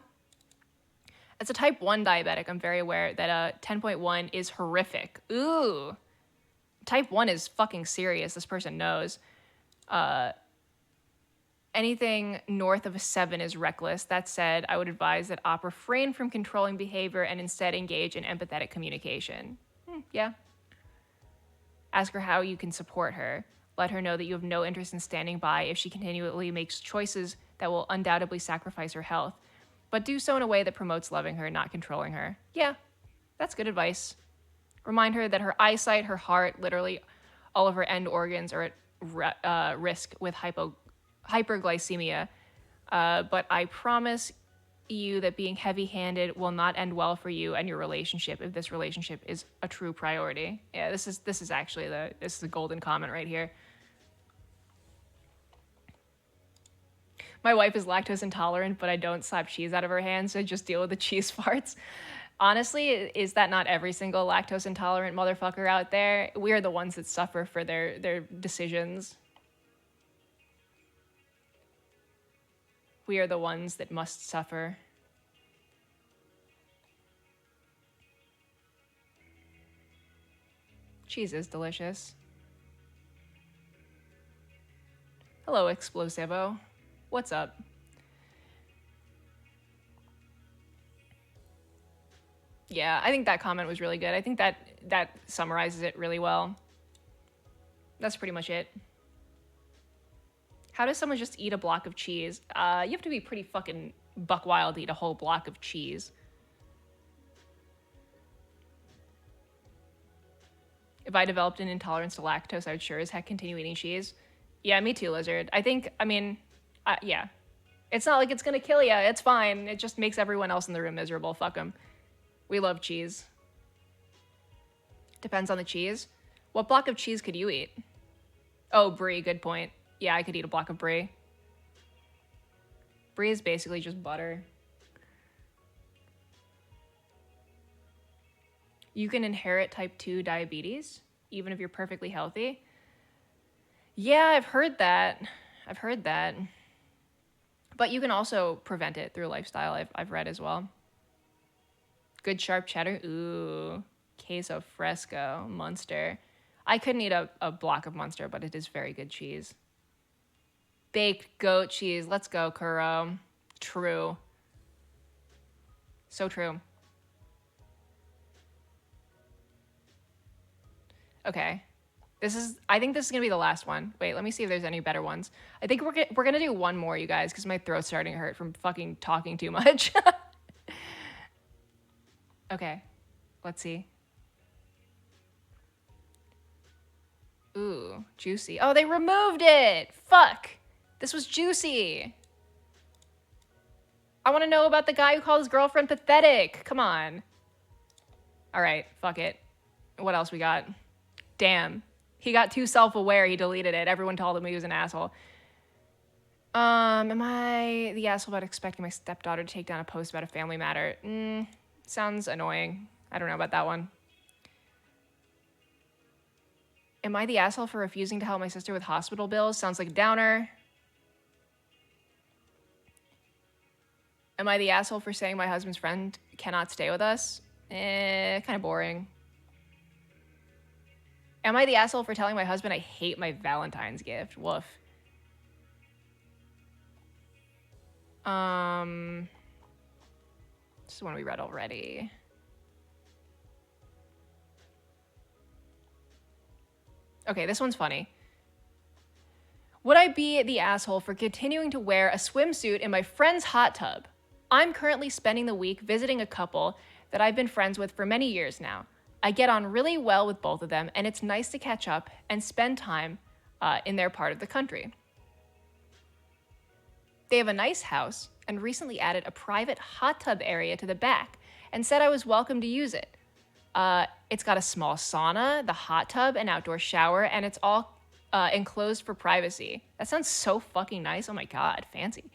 As a type 1 diabetic, I'm very aware that 10.1 is horrific. Ooh. Type 1 is fucking serious. This person knows. Anything north of a 7 is reckless. That said, I would advise that op refrain from controlling behavior and instead engage in empathetic communication. Yeah. Ask her how you can support her. Let her know that you have no interest in standing by if she continually makes choices that will undoubtedly sacrifice her health. But do so in a way that promotes loving her, not controlling her. Yeah, that's good advice. Remind her that her eyesight, her heart, literally all of her end organs are at risk with hyperglycemia. But I promise you that being heavy-handed will not end well for you and your relationship if this relationship is a true priority. Yeah, this is actually this is a golden comment right here. My wife is lactose intolerant, but I don't slap cheese out of her hands, so I just deal with the cheese farts. Honestly, is that not every single lactose intolerant motherfucker out there? We are the ones that suffer for their decisions. We are the ones that must suffer. Cheese is delicious. Hello, Explosivo. What's up? Yeah, I think that comment was really good. I think that summarizes it really well. That's pretty much it. How does someone just eat a block of cheese? You have to be pretty fucking buck wild to eat a whole block of cheese. If I developed an intolerance to lactose, I would sure as heck continue eating cheese. Yeah, me too, Lizard. Yeah. It's not like it's gonna kill you. It's fine. It just makes everyone else in the room miserable. Fuck them. We love cheese. Depends on the cheese. What block of cheese could you eat? Oh, brie. Good point. Yeah, I could eat a block of brie. Brie is basically just butter. You can inherit type 2 diabetes, even if you're perfectly healthy. Yeah, I've heard that. But you can also prevent it through lifestyle, I've read as well. Good sharp cheddar. Ooh. Queso fresco. Munster. I couldn't eat a block of Munster, but it is very good cheese. Baked goat cheese. Let's go, Kuro. True. So true. Okay. I think this is going to be the last one. Wait, let me see if there's any better ones. I think we're going to do one more, you guys, because my throat's starting to hurt from fucking talking too much. Okay. Let's see. Ooh, juicy. Oh, they removed it! Fuck! This was juicy! I want to know about the guy who called his girlfriend pathetic. Come on. Alright, fuck it. What else we got? Damn. He got too self-aware, he deleted it. Everyone told him he was an asshole. Am I the asshole about expecting my stepdaughter to take down a post about a family matter? Sounds annoying. I don't know about that one. Am I the asshole for refusing to help my sister with hospital bills? Sounds like a downer. Am I the asshole for saying my husband's friend cannot stay with us? Kind of boring. Am I the asshole for telling my husband I hate my Valentine's gift? Woof. This is one we read already. Okay, this one's funny. Would I be the asshole for continuing to wear a swimsuit in my friend's hot tub? I'm currently spending the week visiting a couple that I've been friends with for many years now. I get on really well with both of them, and it's nice to catch up and spend time in their part of the country. They have a nice house and recently added a private hot tub area to the back and said I was welcome to use it. It's got a small sauna, the hot tub, an outdoor shower, and it's all enclosed for privacy. That sounds so fucking nice. Oh my God, fancy.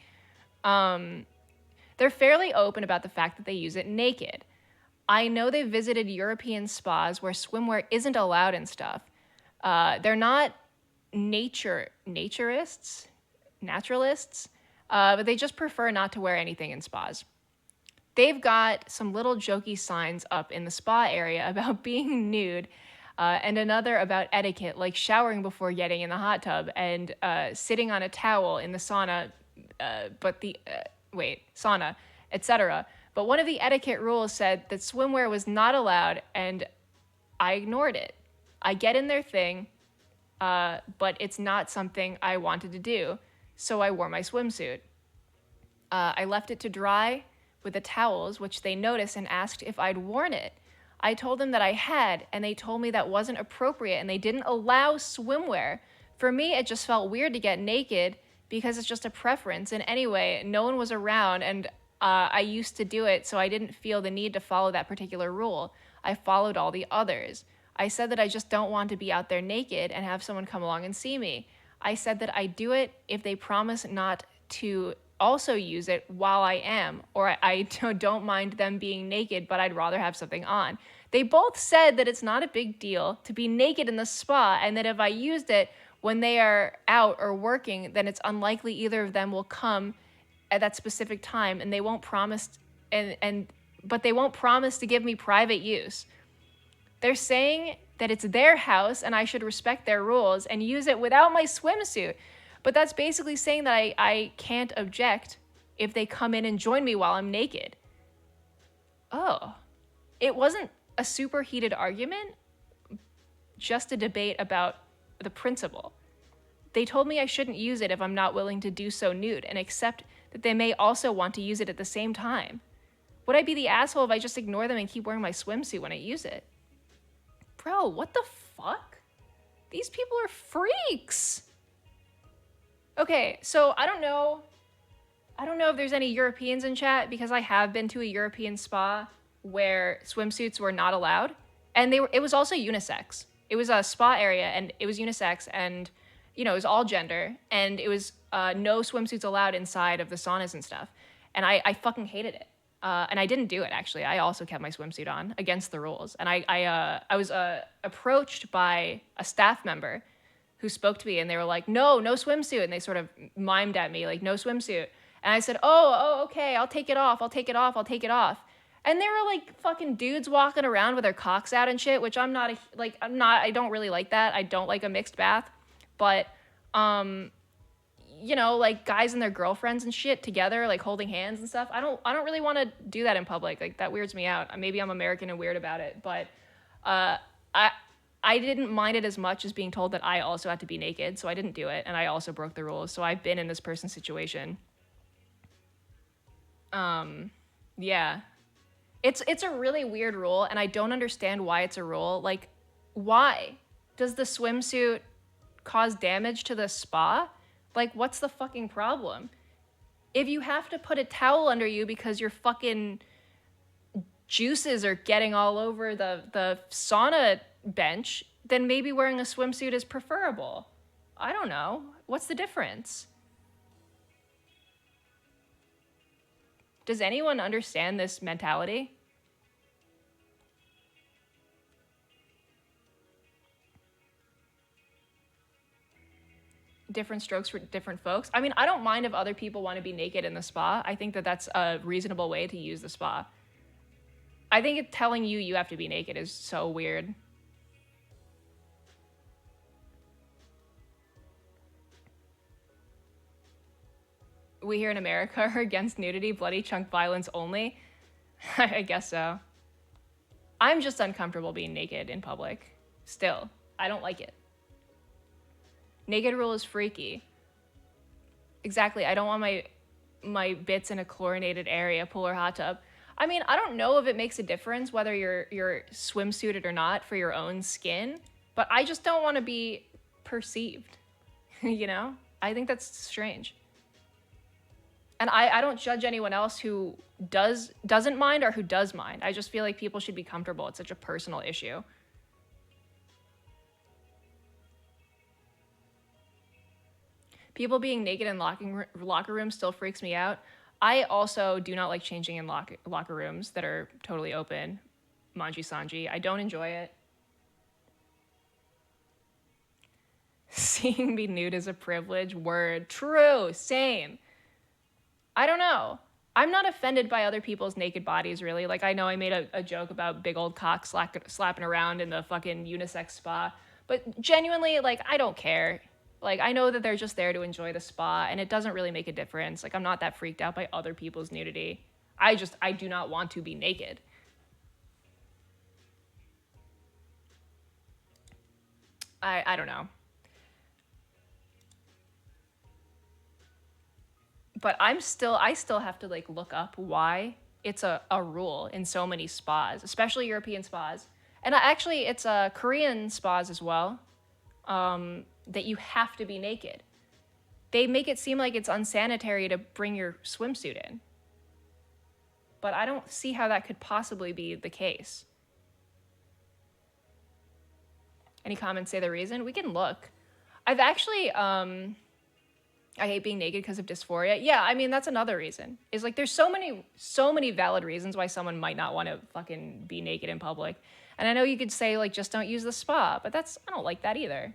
They're fairly open about the fact that they use it naked. I know they've visited European spas where swimwear isn't allowed and stuff. They're not naturalists, but they just prefer not to wear anything in spas. They've got some little jokey signs up in the spa area about being nude, and another about etiquette, like showering before getting in the hot tub and sitting on a towel in the sauna, sauna, etc. But one of the etiquette rules said that swimwear was not allowed, and I ignored it. I get in their thing, but it's not something I wanted to do, so I wore my swimsuit. I left it to dry with the towels, which they noticed and asked if I'd worn it. I told them that I had, and they told me that wasn't appropriate, and they didn't allow swimwear. For me, it just felt weird to get naked because it's just a preference, and anyway, no one was around, and I used to do it, so I didn't feel the need to follow that particular rule. I followed all the others. I said that I just don't want to be out there naked and have someone come along and see me. I said that I do it if they promise not to also use it while I am, or I don't mind them being naked, but I'd rather have something on. They both said that it's not a big deal to be naked in the spa, and that if I used it when they are out or working, then it's unlikely either of them will come at that specific time, and they won't promise but they won't promise to give me private use. They're saying that it's their house and I should respect their rules and use it without my swimsuit. But that's basically saying that I can't object if they come in and join me while I'm naked. Oh, it wasn't a super heated argument, just a debate about the principle. They told me I shouldn't use it if I'm not willing to do so nude, and accept that they may also want to use it at the same time. Would I be the asshole if I just ignore them and keep wearing my swimsuit when I use it? Bro, what the fuck? These people are freaks. Okay, so I don't know if there's any Europeans in chat, because I have been to a European spa where swimsuits were not allowed, and it was also unisex. It was a spa area, and it was unisex, and it was all gender, and it was no swimsuits allowed inside of the saunas and stuff, and I fucking hated it. And I didn't do it, actually. I also kept my swimsuit on against the rules, and I was approached by a staff member who spoke to me, and they were like, no swimsuit. And they sort of mimed at me, like, no swimsuit. And I said, oh, okay, I'll take it off. And there were like fucking dudes walking around with their cocks out and shit, which I don't really like that. I don't like a mixed bath. But, like guys and their girlfriends and shit together, like holding hands and stuff. I don't really want to do that in public. Like, that weirds me out. Maybe I'm American and weird about it, but, I didn't mind it as much as being told that I also had to be naked, so I didn't do it, and I also broke the rules, so I've been in this person's situation. Yeah. It's a really weird rule, and I don't understand why it's a rule. Like, why? Does the swimsuit cause damage to the spa? Like, what's the fucking problem? If you have to put a towel under you because your fucking juices are getting all over the sauna bench, then maybe wearing a swimsuit is preferable. I don't know. What's the difference? Does anyone understand this mentality? Different strokes for different folks. I mean, I don't mind if other people want to be naked in the spa. I think that that's a reasonable way to use the spa. I think telling you have to be naked is so weird. We here in America are against nudity, bloody chunk violence only. I guess so. I'm just uncomfortable being naked in public. Still, I don't like it. Naked rule is freaky. Exactly. I don't want my bits in a chlorinated area, pool or hot tub. I mean, I don't know if it makes a difference whether you're swimsuited or not for your own skin, but I just don't want to be perceived. You know? I think that's strange. And I don't judge anyone else who doesn't mind or who does mind. I just feel like people should be comfortable. It's such a personal issue. People being naked in locker rooms still freaks me out. I also do not like changing in locker rooms that are totally open. Manji Sanji. I don't enjoy it. Seeing me nude is a privilege. Word. True. Same. I don't know. I'm not offended by other people's naked bodies, really. Like, I know I made a joke about big old cock slapping around in the fucking unisex spa. But genuinely, like, I don't care. Like, I know that they're just there to enjoy the spa, and it doesn't really make a difference. Like, I'm not that freaked out by other people's nudity. I do not want to be naked. I don't know. But I still have to like look up why it's a rule in so many spas, especially European spas. And actually it's Korean spas as well, that you have to be naked. They make it seem like it's unsanitary to bring your swimsuit in. But I don't see how that could possibly be the case. Any comments say the reason? We can look. I've actually, I hate being naked because of dysphoria. Yeah, I mean, that's another reason. Is like there's so many valid reasons why someone might not want to fucking be naked in public. And I know you could say like just don't use the spa, but I don't like that either.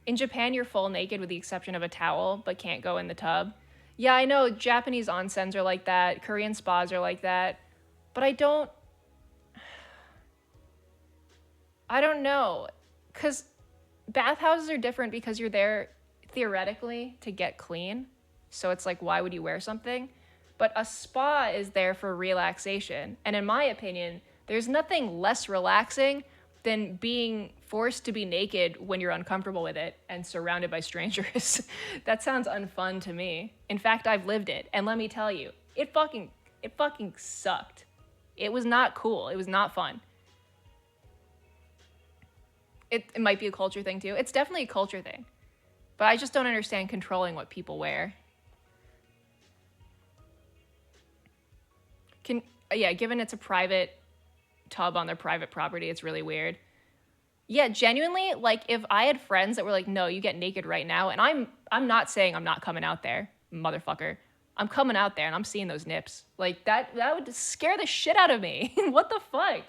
In Japan, you're full naked with the exception of a towel, but can't go in the tub. Yeah, I know Japanese onsens are like that. Korean spas are like that. But I don't know. Because bathhouses are different because you're there theoretically to get clean. So it's like, why would you wear something? But a spa is there for relaxation. And in my opinion, there's nothing less relaxing than being forced to be naked when you're uncomfortable with it and surrounded by strangers. That sounds unfun to me. In fact, I've lived it. And let me tell you, it fucking sucked. It was not cool. It was not fun. It might be a culture thing too. It's definitely a culture thing. But I just don't understand controlling what people wear. Given it's a private tub on their private property, it's really weird. Yeah, genuinely, like if I had friends that were like, no, you get naked right now, and I'm not saying I'm not coming out there, motherfucker. I'm coming out there and I'm seeing those nips. Like that would scare the shit out of me. What the fuck?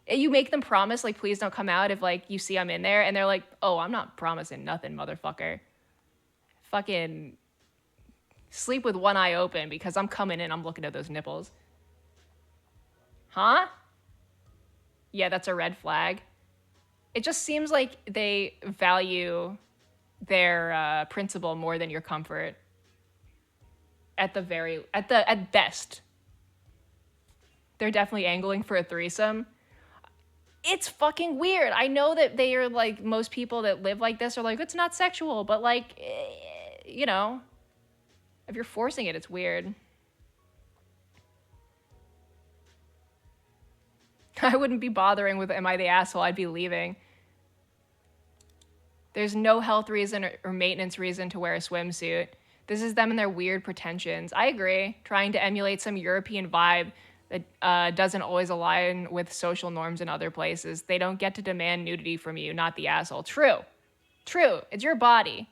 You make them promise, like, please don't come out if, like, you see I'm in there. And they're like, oh, I'm not promising nothing, motherfucker. Fucking sleep with one eye open because I'm coming in, I'm looking at those nipples. Huh? Yeah, that's a red flag. It just seems like they value their principle more than your comfort. At best. They're definitely angling for a threesome. It's fucking weird. I know that they are like, most people that live like this are like, it's not sexual, but like, you know, if you're forcing it, it's weird. I wouldn't be bothering with Am I the Asshole? I'd be leaving. There's no health reason or maintenance reason to wear a swimsuit. This is them and their weird pretensions. I agree. Trying to emulate some European vibe that doesn't always align with social norms in other places. They don't get to demand nudity from you, not the asshole. True. It's your body.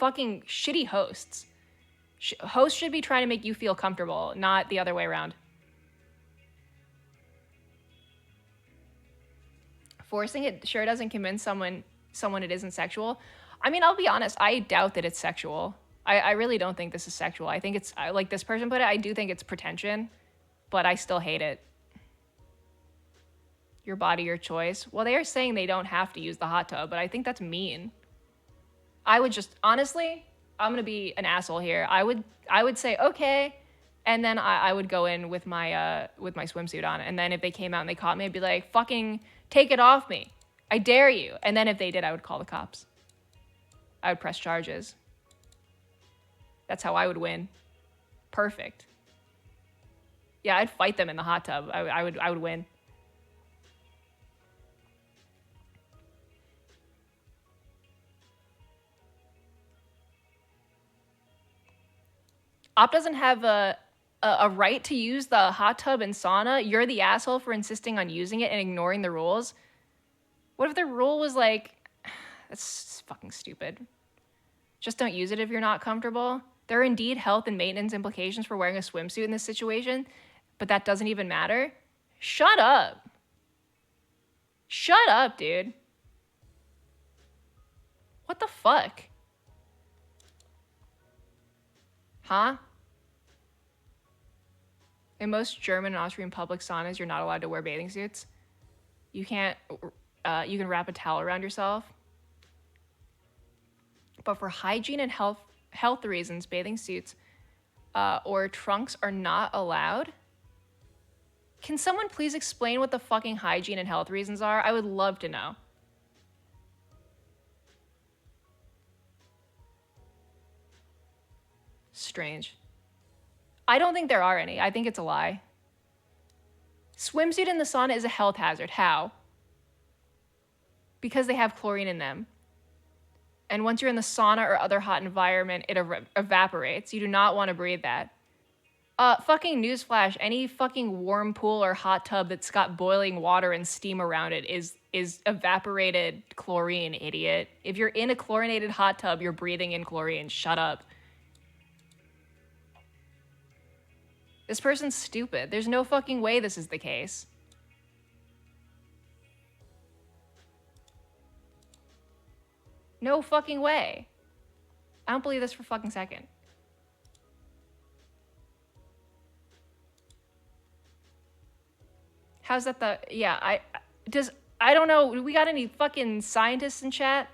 fucking shitty hosts. Hosts should be trying to make you feel comfortable, not the other way around. Forcing it sure doesn't convince someone it isn't sexual. I mean, I'll be honest, I doubt that it's sexual. I really don't think this is sexual. I think it's, like this person put it, I do think it's pretension, but I still hate it. Your body, your choice. Well, they are saying they don't have to use the hot tub, but I think that's mean. I would just, honestly, I'm gonna be an asshole here. I would say, okay, and then I would go in with my swimsuit on, and then if they came out and they caught me, I'd be like, fucking take it off me. I dare you. And then if they did, I would call the cops. I would press charges. That's how I would win. Perfect. Yeah, I'd fight them in the hot tub. I would win. Op doesn't have a right to use the hot tub and sauna. You're the asshole for insisting on using it and ignoring the rules. What if the rule was like, that's fucking stupid. Just don't use it if you're not comfortable. There are indeed health and maintenance implications for wearing a swimsuit in this situation, but that doesn't even matter. Shut up. Shut up, dude. What the fuck? Huh? In most German and Austrian public saunas, you're not allowed to wear bathing suits. You can't, you can wrap a towel around yourself. But for hygiene and health reasons, bathing suits or trunks are not allowed. Can someone please explain what the fucking hygiene and health reasons are? I would love to know. Strange. I don't think there are any. I think it's a lie. Swimsuit in the sauna is a health hazard. How? Because they have chlorine in them. And once you're in the sauna or other hot environment, it evaporates. You do not want to breathe that. Fucking newsflash, any fucking warm pool or hot tub that's got boiling water and steam around it is evaporated chlorine, idiot. If you're in a chlorinated hot tub, you're breathing in chlorine. Shut up. This person's stupid. There's no fucking way this is the case. No fucking way. I don't believe this for a fucking second. How's that the... Yeah, I don't know. Do we got any fucking scientists in chat?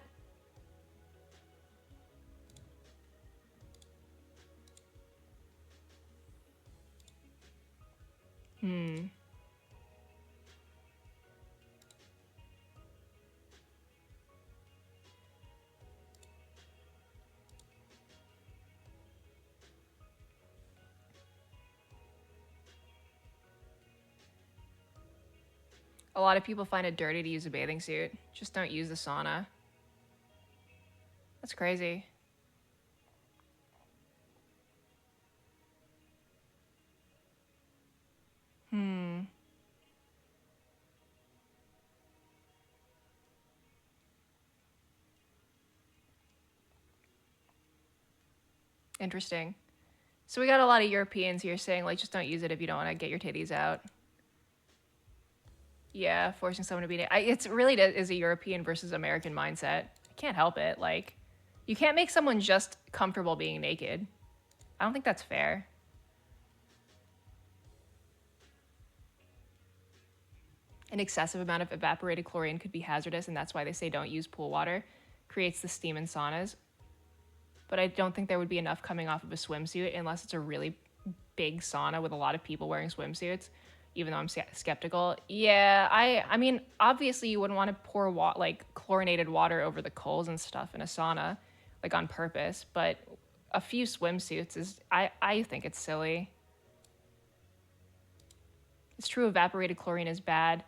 A lot of people find it dirty to use a bathing suit. Just don't use the sauna. That's crazy. Interesting. So we got a lot of Europeans here saying, like, just don't use it if you don't want to get your titties out. Yeah, forcing someone to be... It's really is a European versus American mindset. I can't help it. Like, you can't make someone just comfortable being naked. I don't think that's fair. An excessive amount of evaporated chlorine could be hazardous, and that's why they say don't use pool water. Creates the steam in saunas. But I don't think there would be enough coming off of a swimsuit unless it's a really big sauna with a lot of people wearing swimsuits, even though I'm skeptical. Yeah, I mean, obviously you wouldn't want to pour like chlorinated water over the coals and stuff in a sauna, like on purpose, but a few swimsuits is, I think it's silly. It's true evaporated chlorine is bad,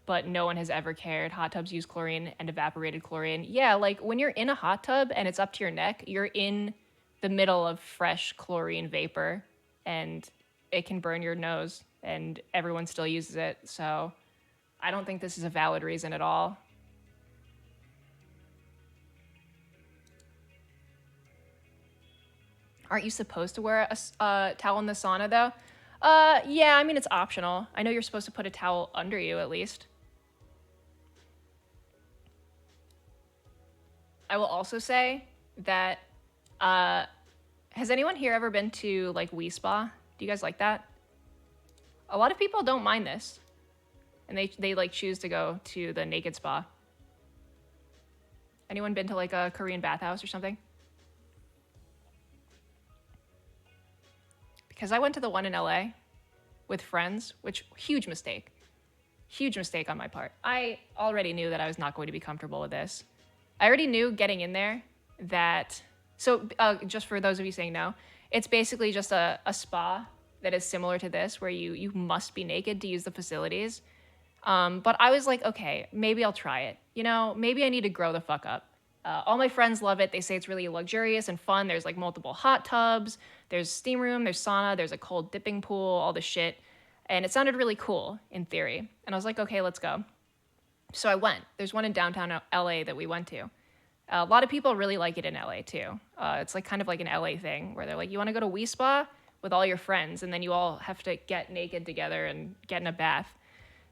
but no one has ever cared. Hot tubs use chlorine and evaporated chlorine. Yeah, like when you're in a hot tub and it's up to your neck, you're in the middle of fresh chlorine vapor and it can burn your nose and everyone still uses it. So I don't think this is a valid reason at all. Aren't you supposed to wear a towel in the sauna, though? Yeah, I mean, it's optional. I know you're supposed to put a towel under you, at least. I will also say that, has anyone here ever been to, like, Wii Spa? Do you guys like that? A lot of people don't mind this. And they like, choose to go to the naked spa. Anyone been to, like, a Korean bathhouse or something? Because I went to the one in LA with friends, which, huge mistake. Huge mistake on my part. I already knew that I was not going to be comfortable with this. I already knew getting in there that, so just for those of you saying no, it's basically just a spa that is similar to this, where you must be naked to use the facilities. But I was like, okay, maybe I'll try it. You know, maybe I need to grow the fuck up. All my friends love it. They say it's really luxurious and fun. There's like multiple hot tubs, there's steam room, there's sauna, there's a cold dipping pool, all this shit. And it sounded really cool in theory. And I was like, okay, let's go. So I went. There's one in downtown LA that we went to. A lot of people really like it in LA too. It's like kind of like an LA thing where they're like, you want to go to Wii Spa with all your friends, and then you all have to get naked together and get in a bath.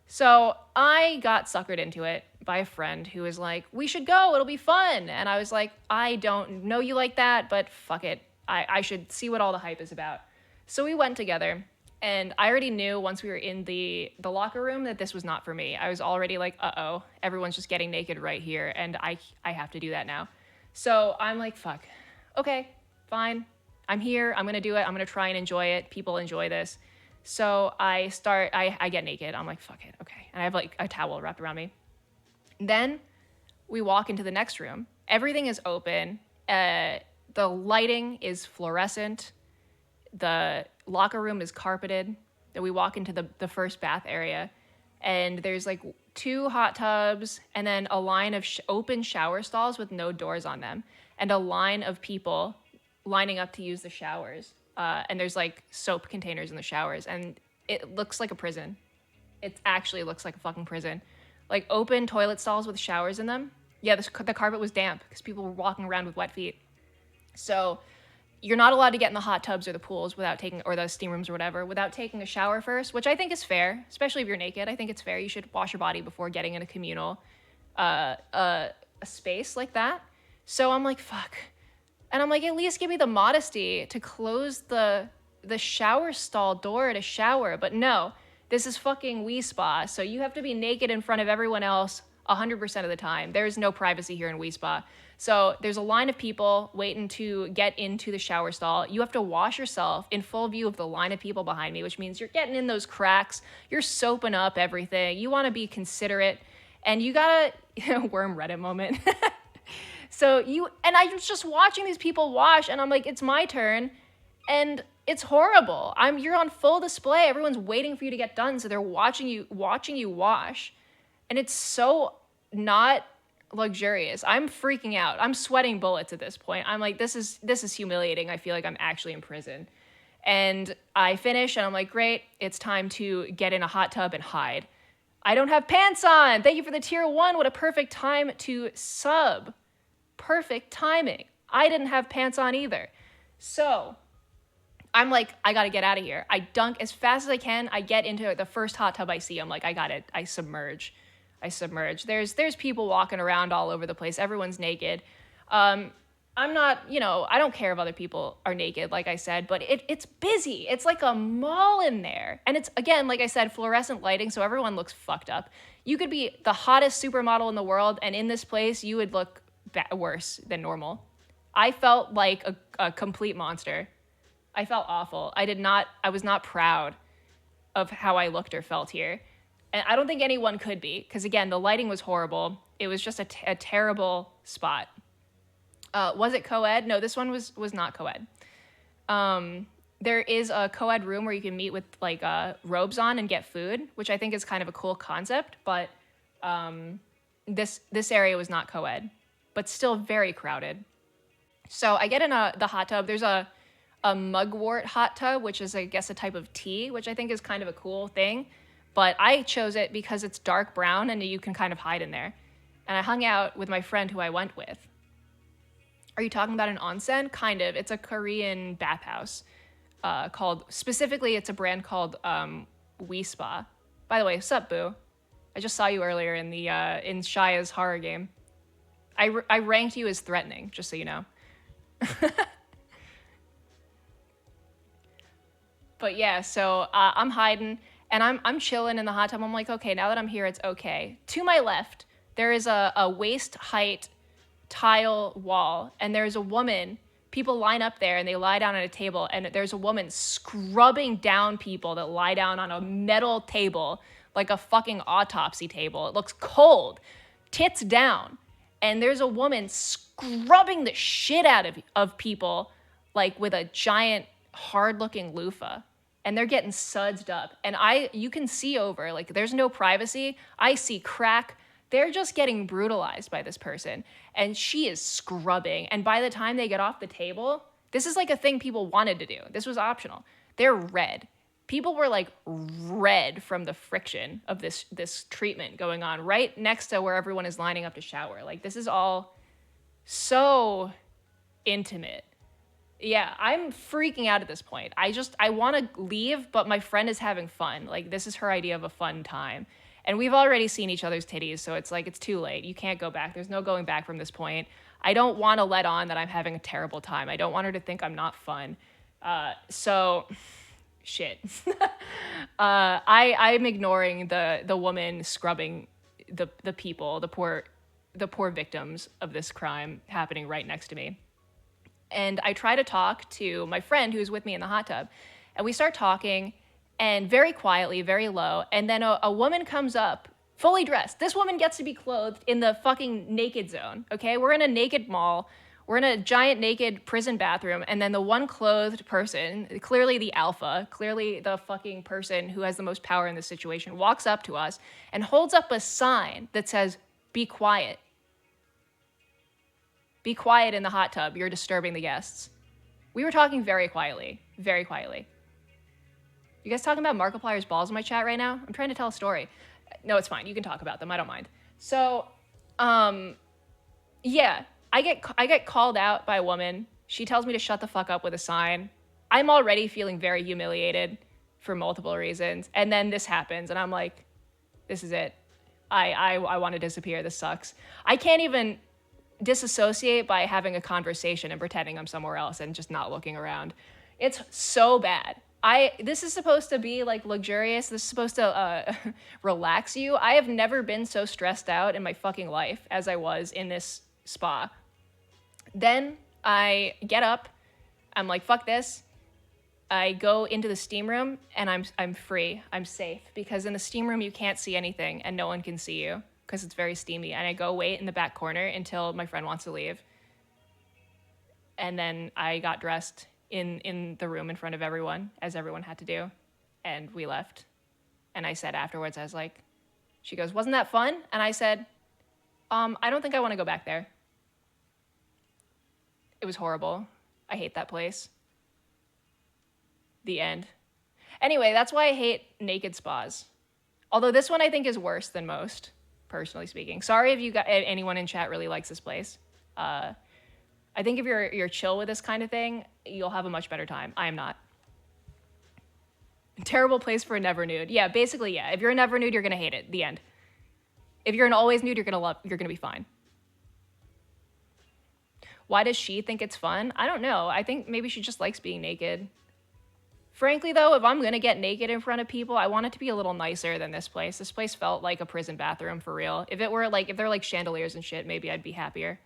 So I got suckered into it by a friend who was like, we should go, it'll be fun. And I was like, I don't know you like that, but fuck it. I should see what all the hype is about. So we went together, and I already knew once we were in the locker room that this was not for me. I was already like, uh-oh, everyone's just getting naked right here, and I have to do that now. So I'm like, fuck, okay, fine. I'm here, I'm gonna do it, I'm gonna try and enjoy it. People enjoy this. So I get naked. I'm like, fuck it, okay. And I have like a towel wrapped around me. Then we walk into the next room. Everything is open. The lighting is fluorescent. The locker room is carpeted. Then we walk into the first bath area, and there's like 2 hot tubs and then a line of open shower stalls with no doors on them, and a line of people lining up to use the showers. And there's like soap containers in the showers, and it looks like a prison. It actually looks like a fucking prison. Like open toilet stalls with showers in them. Yeah, the carpet was damp because people were walking around with wet feet. So you're not allowed to get in the hot tubs or the pools without taking, or the steam rooms or whatever, without taking a shower first, which I think is fair, especially if you're naked. I think it's fair. You should wash your body before getting in a communal a space like that. So I'm like, fuck. And I'm like, at least give me the modesty to close the shower stall door to shower. But no, this is fucking Wii Spa, so you have to be naked in front of everyone else 100% of the time. There is no privacy here in Wii Spa. So there's a line of people waiting to get into the shower stall. You have to wash yourself in full view of the line of people behind me, which means you're getting in those cracks. You're soaping up everything. You want to be considerate. And you gotta, worm Reddit moment. So I was just watching these people wash, and I'm like, it's my turn, and it's horrible. You're on full display. Everyone's waiting for you to get done, so they're watching you wash, and it's so not luxurious. I'm freaking out. I'm sweating bullets at this point. I'm like, this is humiliating. I feel like I'm actually in prison. And I finish, and I'm like, great, it's time to get in a hot tub and hide. I don't have pants on. Thank you for the tier 1. What a perfect time to sub. Perfect timing. I didn't have pants on either. So I'm like, I gotta get out of here. I dunk as fast as I can. I get into the first hot tub I see. I'm like, I got it. I submerge. There's people walking around all over the place. Everyone's naked. I'm not, I don't care if other people are naked, like I said, but it's busy. It's like a mall in there. And it's, again, like I said, fluorescent lighting, so everyone looks fucked up. You could be the hottest supermodel in the world, and in this place, you would look worse than normal. I felt like a complete monster. I felt awful. I was not proud of how I looked or felt here. And I don't think anyone could be, because again, the lighting was horrible. It was just a terrible spot. Was it co-ed? No, this one was not co-ed. There is a co-ed room where you can meet with like robes on and get food, which I think is kind of a cool concept, but this area was not co-ed, but still very crowded. So I get in the hot tub. There's a mugwort hot tub, which is, I guess, a type of tea, which I think is kind of a cool thing. But I chose it because it's dark brown and you can kind of hide in there. And I hung out with my friend who I went with. Are you talking about an onsen? Kind of. It's a Korean bathhouse. It's a brand called We Spa. By the way, sup, boo? I just saw you earlier in the in Shia's horror game. I ranked you as threatening, just so you know. But yeah, so I'm hiding and I'm chilling in the hot tub. I'm like, okay, now that I'm here, it's okay. To my left, there is a waist height tile wall, and there's a woman. People line up there and they lie down at a table, and there's a woman scrubbing down people that lie down on a metal table, like a fucking autopsy table. It looks cold, tits down. And there's a woman scrubbing the shit out of people, like with a giant, hard-looking loofah. And they're getting sudsed up. And you can see over, like, there's no privacy. I see crack. They're just getting brutalized by this person. And she is scrubbing. And by the time they get off the table, this is like a thing people wanted to do. This was optional. They're red. People were like red from the friction of this treatment going on right next to where everyone is lining up to shower. Like, this is all so intimate. Yeah, I'm freaking out at this point. I want to leave, but my friend is having fun. Like, this is her idea of a fun time. And we've already seen each other's titties, so it's like, it's too late. You can't go back. There's no going back from this point. I don't want to let on that I'm having a terrible time. I don't want her to think I'm not fun. Shit. I'm ignoring the woman scrubbing the people, the poor victims of this crime happening right next to me. And I try to talk to my friend who's with me in the hot tub, and we start talking, and very quietly, very low, and then a woman comes up, fully dressed. This woman gets to be clothed in the fucking naked zone, okay? We're in a naked mall. We're in a giant naked prison bathroom, and then the one clothed person, clearly the alpha, clearly the fucking person who has the most power in this situation, walks up to us and holds up a sign that says, "Be quiet. Be quiet in the hot tub. You're disturbing the guests." We were talking very quietly, very quietly. You guys talking about Markiplier's balls in my chat right now? I'm trying to tell a story. No, it's fine. You can talk about them. I don't mind. So, yeah, I get called out by a woman. She tells me to shut the fuck up with a sign. I'm already feeling very humiliated for multiple reasons. And then this happens, and I'm like, this is it. I want to disappear. This sucks. I can't even disassociate by having a conversation and pretending I'm somewhere else and just not looking around. It's so bad. This is supposed to be like luxurious. This is supposed to relax you. I have never been so stressed out in my fucking life as I was in this spa. Then I get up. I'm like, fuck this. I go into the steam room and I'm free. I'm safe because in the steam room you can't see anything and no one can see you because it's very steamy. And I go wait in the back corner until my friend wants to leave. And then I got dressed in the room in front of everyone, as everyone had to do, and we left. And I said afterwards, I was like, she goes, "Wasn't that fun?" And I said, I don't think I want to go back there. It was horrible. I hate that place. The end. Anyway, that's why I hate naked spas. Although this one I think is worse than most, personally speaking. Sorry if anyone in chat really likes this place. I think if you're chill with this kind of thing, you'll have a much better time. I am not. Terrible place for a never nude. Yeah, basically, yeah. If you're a never nude, you're gonna hate it. The end. If you're an always nude, you're gonna be fine. Why does she think it's fun? I don't know. I think maybe she just likes being naked. Frankly, though, if I'm gonna get naked in front of people, I want it to be a little nicer than this place. This place felt like a prison bathroom for real. If they're like chandeliers and shit, maybe I'd be happier.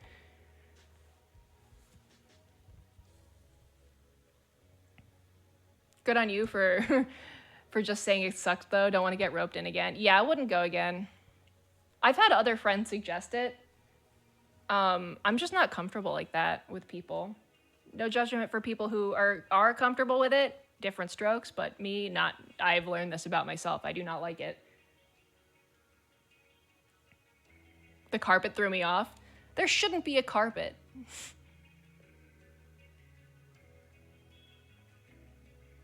Good on you for just saying it sucked, though. Don't want to get roped in again. Yeah, I wouldn't go again. I've had other friends suggest it. I'm just not comfortable like that with people. No judgment for people who are comfortable with it. Different strokes, but me, not. I've learned this about myself. I do not like it. The carpet threw me off. There shouldn't be a carpet.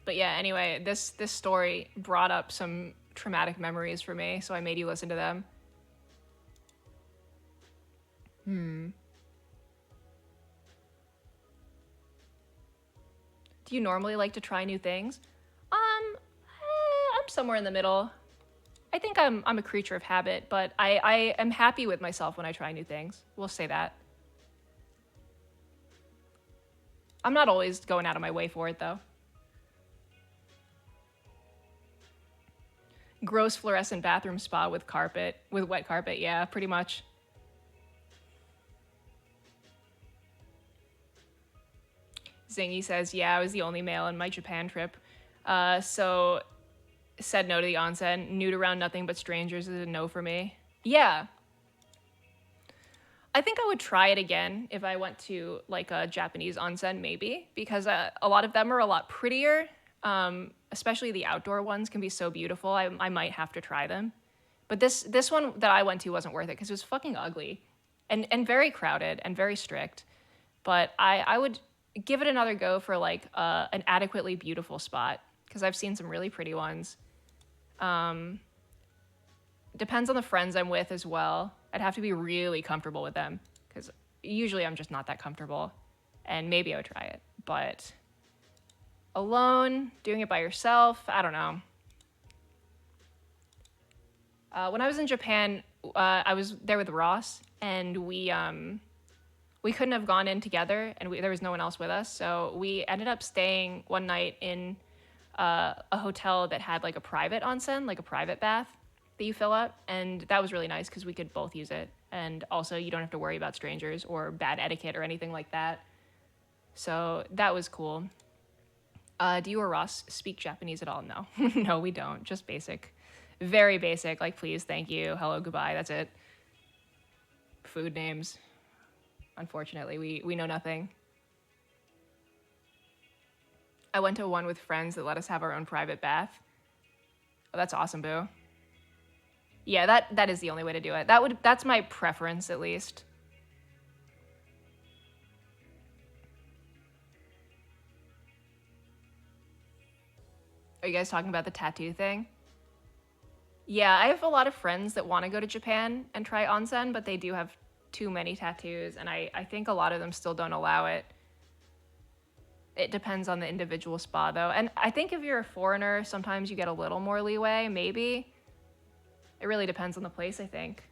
But yeah, anyway, this story brought up some traumatic memories for me, so I made you listen to them. Do you normally like to try new things? I'm somewhere in the middle. I think I'm a creature of habit, but I am happy with myself when I try new things. We'll say that. I'm not always going out of my way for it, though. Gross fluorescent bathroom spa with carpet, with wet carpet. Yeah, pretty much. Zingy says, yeah, I was the only male on my Japan trip. So said no to the onsen. Nude around nothing but strangers is a no for me. Yeah. I think I would try it again if I went to like a Japanese onsen, maybe, because a lot of them are a lot prettier. Especially the outdoor ones can be so beautiful. I might have to try them. But this one that I went to wasn't worth it because it was fucking ugly and very crowded and very strict. But I would give it another go for like an adequately beautiful spot because I've seen some really pretty ones. Depends on the friends I'm with as well. I'd have to be really comfortable with them because usually I'm just not that comfortable, and maybe I would try it. But alone, doing it by yourself, I don't know. When I was in Japan, I was there with Ross, and we couldn't have gone in together, and there was no one else with us, so we ended up staying one night in a hotel that had like a private onsen, like a private bath that you fill up, and that was really nice because we could both use it, and also you don't have to worry about strangers or bad etiquette or anything like that. So that was cool. Do you or Ross speak Japanese at all? No. No, we don't. Just basic. Very basic, like please, thank you, hello, goodbye, that's it. Food names. Unfortunately, we know nothing. I went to one with friends that let us have our own private bath. Oh, that's awesome, boo. Yeah, that is the only way to do it. That's my preference, at least. Are you guys talking about the tattoo thing? Yeah, I have a lot of friends that want to go to Japan and try onsen, but they do have too many tattoos, and I think a lot of them still don't allow it. It depends on the individual spa, though. And I think if you're a foreigner, sometimes you get a little more leeway, maybe. It really depends on the place, I think.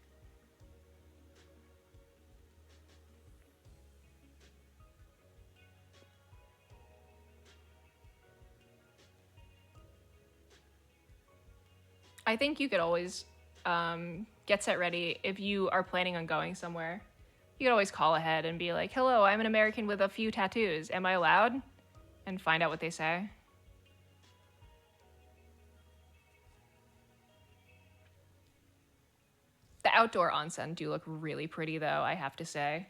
I think you could always get set ready if you are planning on going somewhere. You could always call ahead and be like, hello, I'm an American with a few tattoos. Am I allowed? And find out what they say. The outdoor onsen do look really pretty, though, I have to say.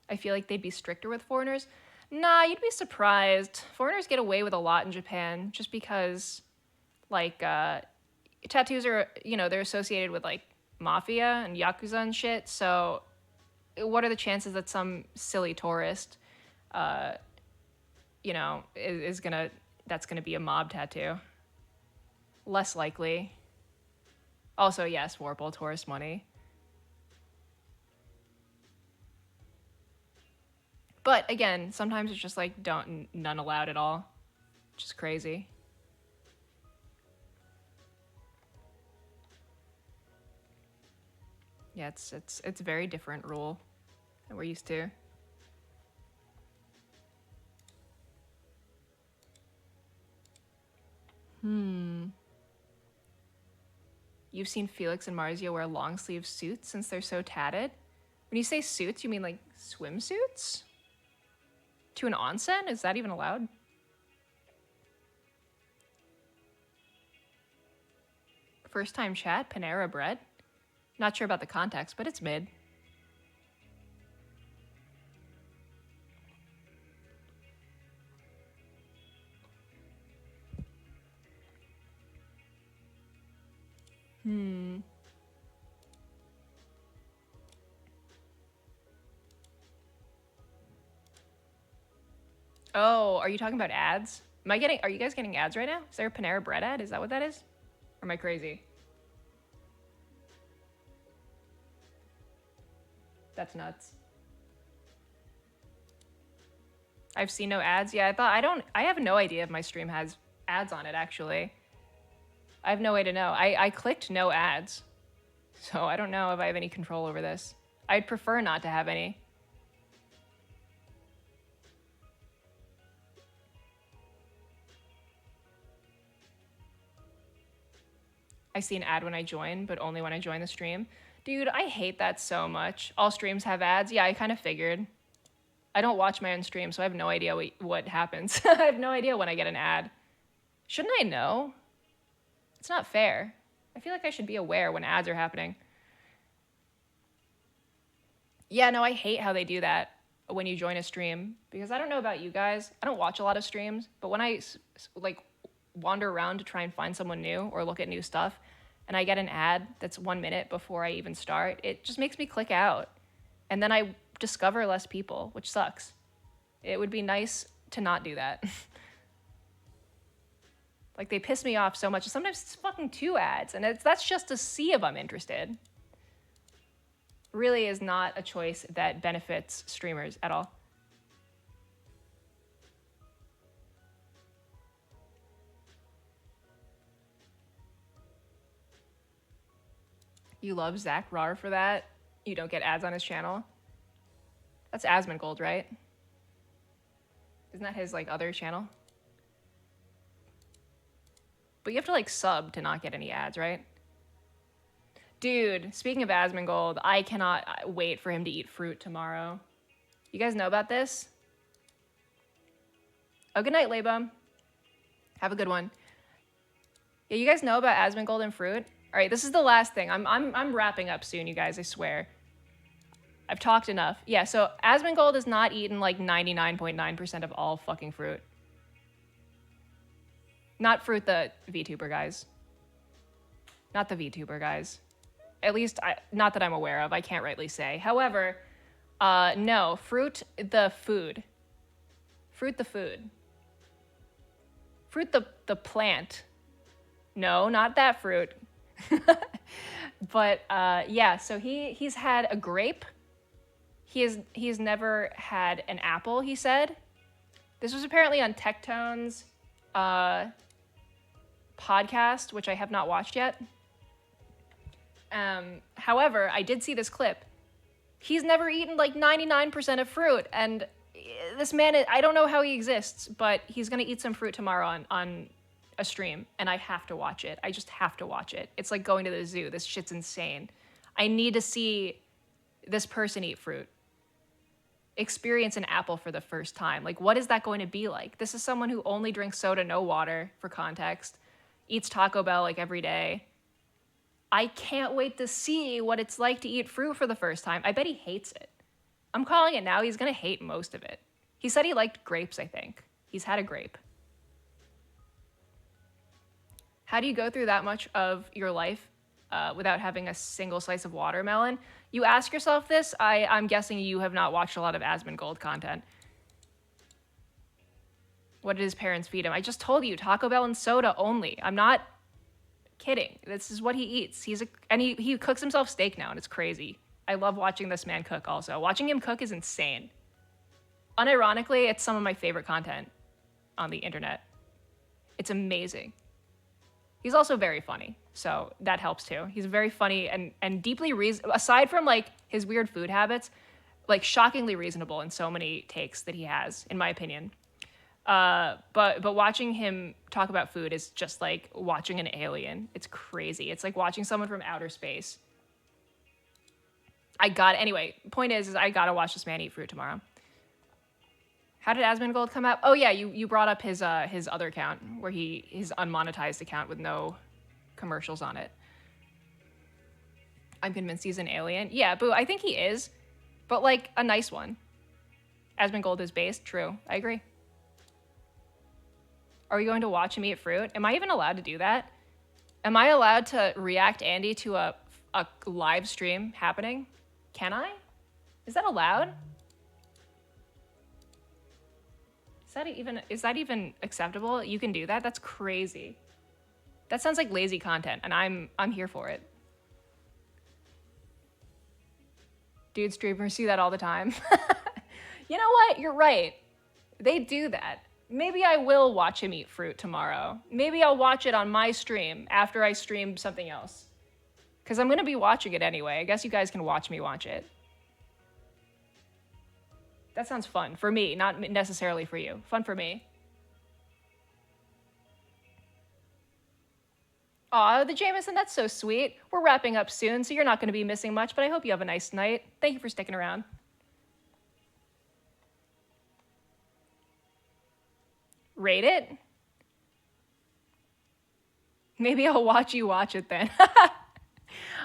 I feel like they'd be stricter with foreigners. Nah, you'd be surprised. Foreigners get away with a lot in Japan just because, like, tattoos are, they're associated with, like, mafia and yakuza and shit. So what are the chances that some silly tourist, that's gonna be a mob tattoo? Less likely. Also, yes, Warple, tourist money. But again, sometimes it's just like none allowed at all. Just crazy. Yeah, it's a very different rule than we're used to. You've seen Felix and Marzia wear long sleeve suits since they're so tatted? When you say suits, you mean like swimsuits? To an onsen? Is that even allowed? First time chat, Panera Bread? Not sure about the context, but it's mid. Oh, are you talking about ads? Are you guys getting ads right now? Is there a Panera Bread ad? Is that what that is? Or am I crazy? That's nuts. I've seen no ads. Yeah, I have no idea if my stream has ads on it, actually. I have no way to know. I clicked no ads. So I don't know if I have any control over this. I'd prefer not to have any. I see an ad when I join, but only when I join the stream. Dude, I hate that so much. All streams have ads. Yeah, I kind of figured. I don't watch my own stream, so I have no idea what happens. I have no idea when I get an ad. Shouldn't I know? It's not fair. I feel like I should be aware when ads are happening. Yeah, no, I hate how they do that when you join a stream, because I don't know about you guys. I don't watch a lot of streams, but when I like wander around to try and find someone new or look at new stuff, and I get an ad that's 1 minute before I even start, it just makes me click out. And then I discover less people, which sucks. It would be nice to not do that. Like, they piss me off so much. Sometimes it's fucking 2 ads, and that's just to see if I'm interested. Really is not a choice that benefits streamers at all. You love Zach Rar for that? You don't get ads on his channel? That's AsmonGold, right? Isn't that his, like, other channel? But you have to, like, sub to not get any ads, right? Dude, speaking of AsmonGold, I cannot wait for him to eat fruit tomorrow. You guys know about this? Oh, good night, Laybum. Have a good one. Yeah, you guys know about AsmonGold and fruit? All right, this is the last thing. I'm wrapping up soon, you guys, I swear. I've talked enough. Yeah, so AsmonGold is not eaten like 99.9% of all fucking fruit. Not fruit the VTuber guys. Not the VTuber guys. At least, not that I'm aware of. I can't rightly say. However, no, fruit the food. Fruit the food. Fruit the plant. No, not that fruit. But yeah, so he's had a grape. He's never had an apple, he said. This was apparently on Tectone's podcast, which I have not watched yet. However, I did see this clip. He's never eaten like 99% of fruit, and this man, I don't know how he exists, but he's gonna eat some fruit tomorrow on a stream, and I have to watch it. I just have to watch it. It's like going to the zoo. This shit's insane. I need to see this person eat fruit. Experience an apple for the first time. Like, what is that going to be like? This is someone who only drinks soda, no water, for context. Eats Taco Bell like every day. I can't wait to see what it's like to eat fruit for the first time. I bet he hates it. I'm calling it now. He's gonna hate most of it. He said he liked grapes, I think. He's had a grape. How do you go through that much of your life without having a single slice of watermelon? You ask yourself this. I'm guessing you have not watched a lot of AsmonGold content. What did his parents feed him? I just told you, Taco Bell and soda only. I'm not kidding. This is what he eats. And he cooks himself steak now, and it's crazy. I love watching this man cook also. Watching him cook is insane. Unironically, it's some of my favorite content on the internet. It's amazing. He's also very funny, so that helps too. He's very funny and deeply aside from like his weird food habits, like shockingly reasonable in so many takes that he has, in my opinion. But watching him talk about food is just like watching an alien. It's crazy. It's like watching someone from outer space. Anyway, point is I gotta watch this man eat fruit tomorrow. How did AsmonGold come out? Oh yeah, you brought up his other account where his unmonetized account with no commercials on it. I'm convinced he's an alien. Yeah, boo, I think he is, but like a nice one. AsmonGold is based. True, I agree. Are we going to watch him eat fruit? Am I even allowed to do that? Am I allowed to react Andy to a live stream happening? Can I? Is that allowed? Is that even acceptable? You can do that? That's crazy. That sounds like lazy content, and I'm here for it. Dude streamers see that all the time. You know what? You're right. They do that. Maybe I will watch him eat fruit tomorrow. Maybe I'll watch it on my stream after I stream something else. Because I'm going to be watching it anyway. I guess you guys can watch me watch it. That sounds fun. For me, not necessarily for you. Fun for me. Aw, the Jameson, that's so sweet. We're wrapping up soon, so you're not going to be missing much, but I hope you have a nice night. Thank you for sticking around. Rate it? Maybe I'll watch you watch it then.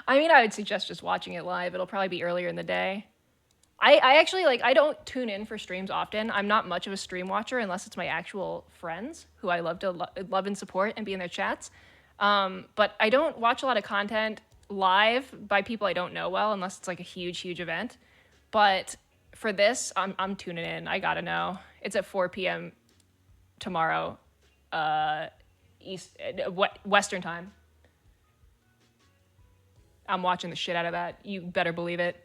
I mean, I would suggest just watching it live. It'll probably be earlier in the day. I actually, like, I don't tune in for streams often. I'm not much of a stream watcher unless it's my actual friends who I love to love and support and be in their chats. But I don't watch a lot of content live by people I don't know well unless it's like a huge event. But for this, I'm tuning in. I gotta know. It's at 4 p.m. tomorrow, Western time. I'm watching the shit out of that. You better believe it.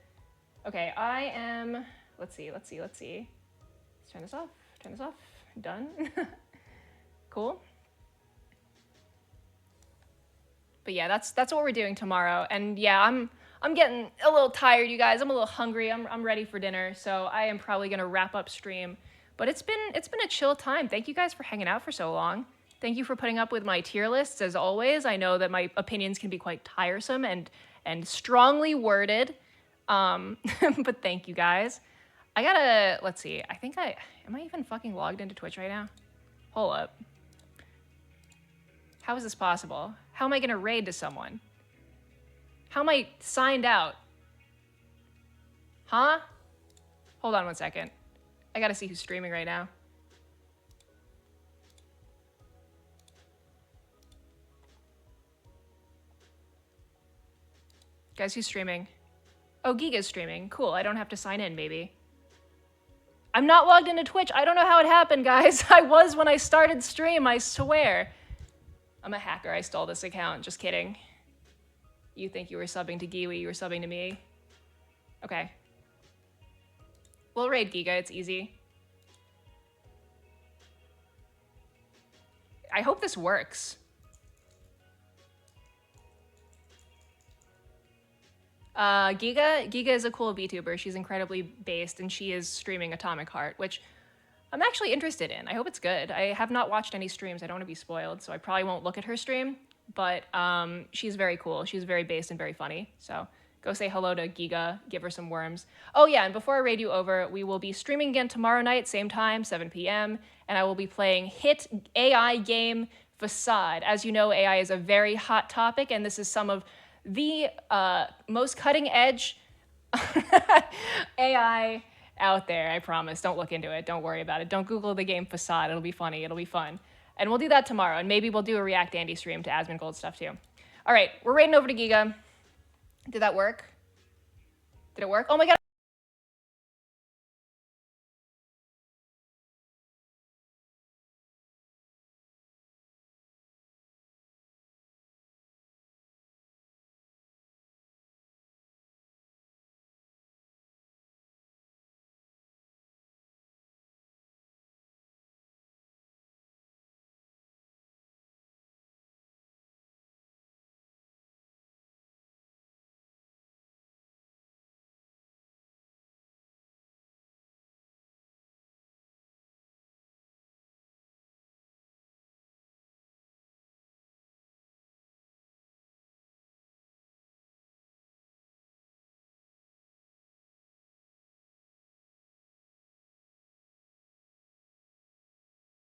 Okay, I am, let's see. Let's turn this off, done. Cool. But yeah, that's what we're doing tomorrow. And yeah, I'm getting a little tired, you guys. I'm a little hungry. I'm ready for dinner, so I am probably gonna wrap up stream. But it's been a chill time. Thank you guys for hanging out for so long. Thank you for putting up with my tier lists as always. I know that my opinions can be quite tiresome and strongly worded. But thank you guys. I gotta, let's see. Am I even fucking logged into Twitch right now? Hold up. How is this possible? How am I gonna raid to someone? How am I signed out? Huh? Hold on one second. I gotta see who's streaming right now. Guys, who's streaming? Oh, Giga's streaming. Cool, I don't have to sign in, baby. I'm not logged into Twitch. I don't know how it happened, guys. I was when I started stream, I swear. I'm a hacker. I stole this account. Just kidding. You think you were subbing to Giwi, you were subbing to me. Okay. We'll raid Giga, it's easy. I hope this works. Giga is a cool VTuber. She's incredibly based, and she is streaming Atomic Heart, which I'm actually interested in. I hope it's good. I have not watched any streams. I don't want to be spoiled, so I probably won't look at her stream, but she's very cool. She's very based and very funny, so go say hello to Giga, give her some worms. Oh yeah, and before I raid you over, we will be streaming again tomorrow night, same time, 7 p.m., and I will be playing hit AI game Facade. As you know, AI is a very hot topic, and this is some of the most cutting edge AI out there, I promise. Don't look into it. Don't worry about it. Don't Google the game Facade. It'll be funny. It'll be fun. And we'll do that tomorrow. And maybe we'll do a React Andy stream to Asmongold stuff too. All right, we're raiding over to Giga. Did that work? Did it work? Oh my God.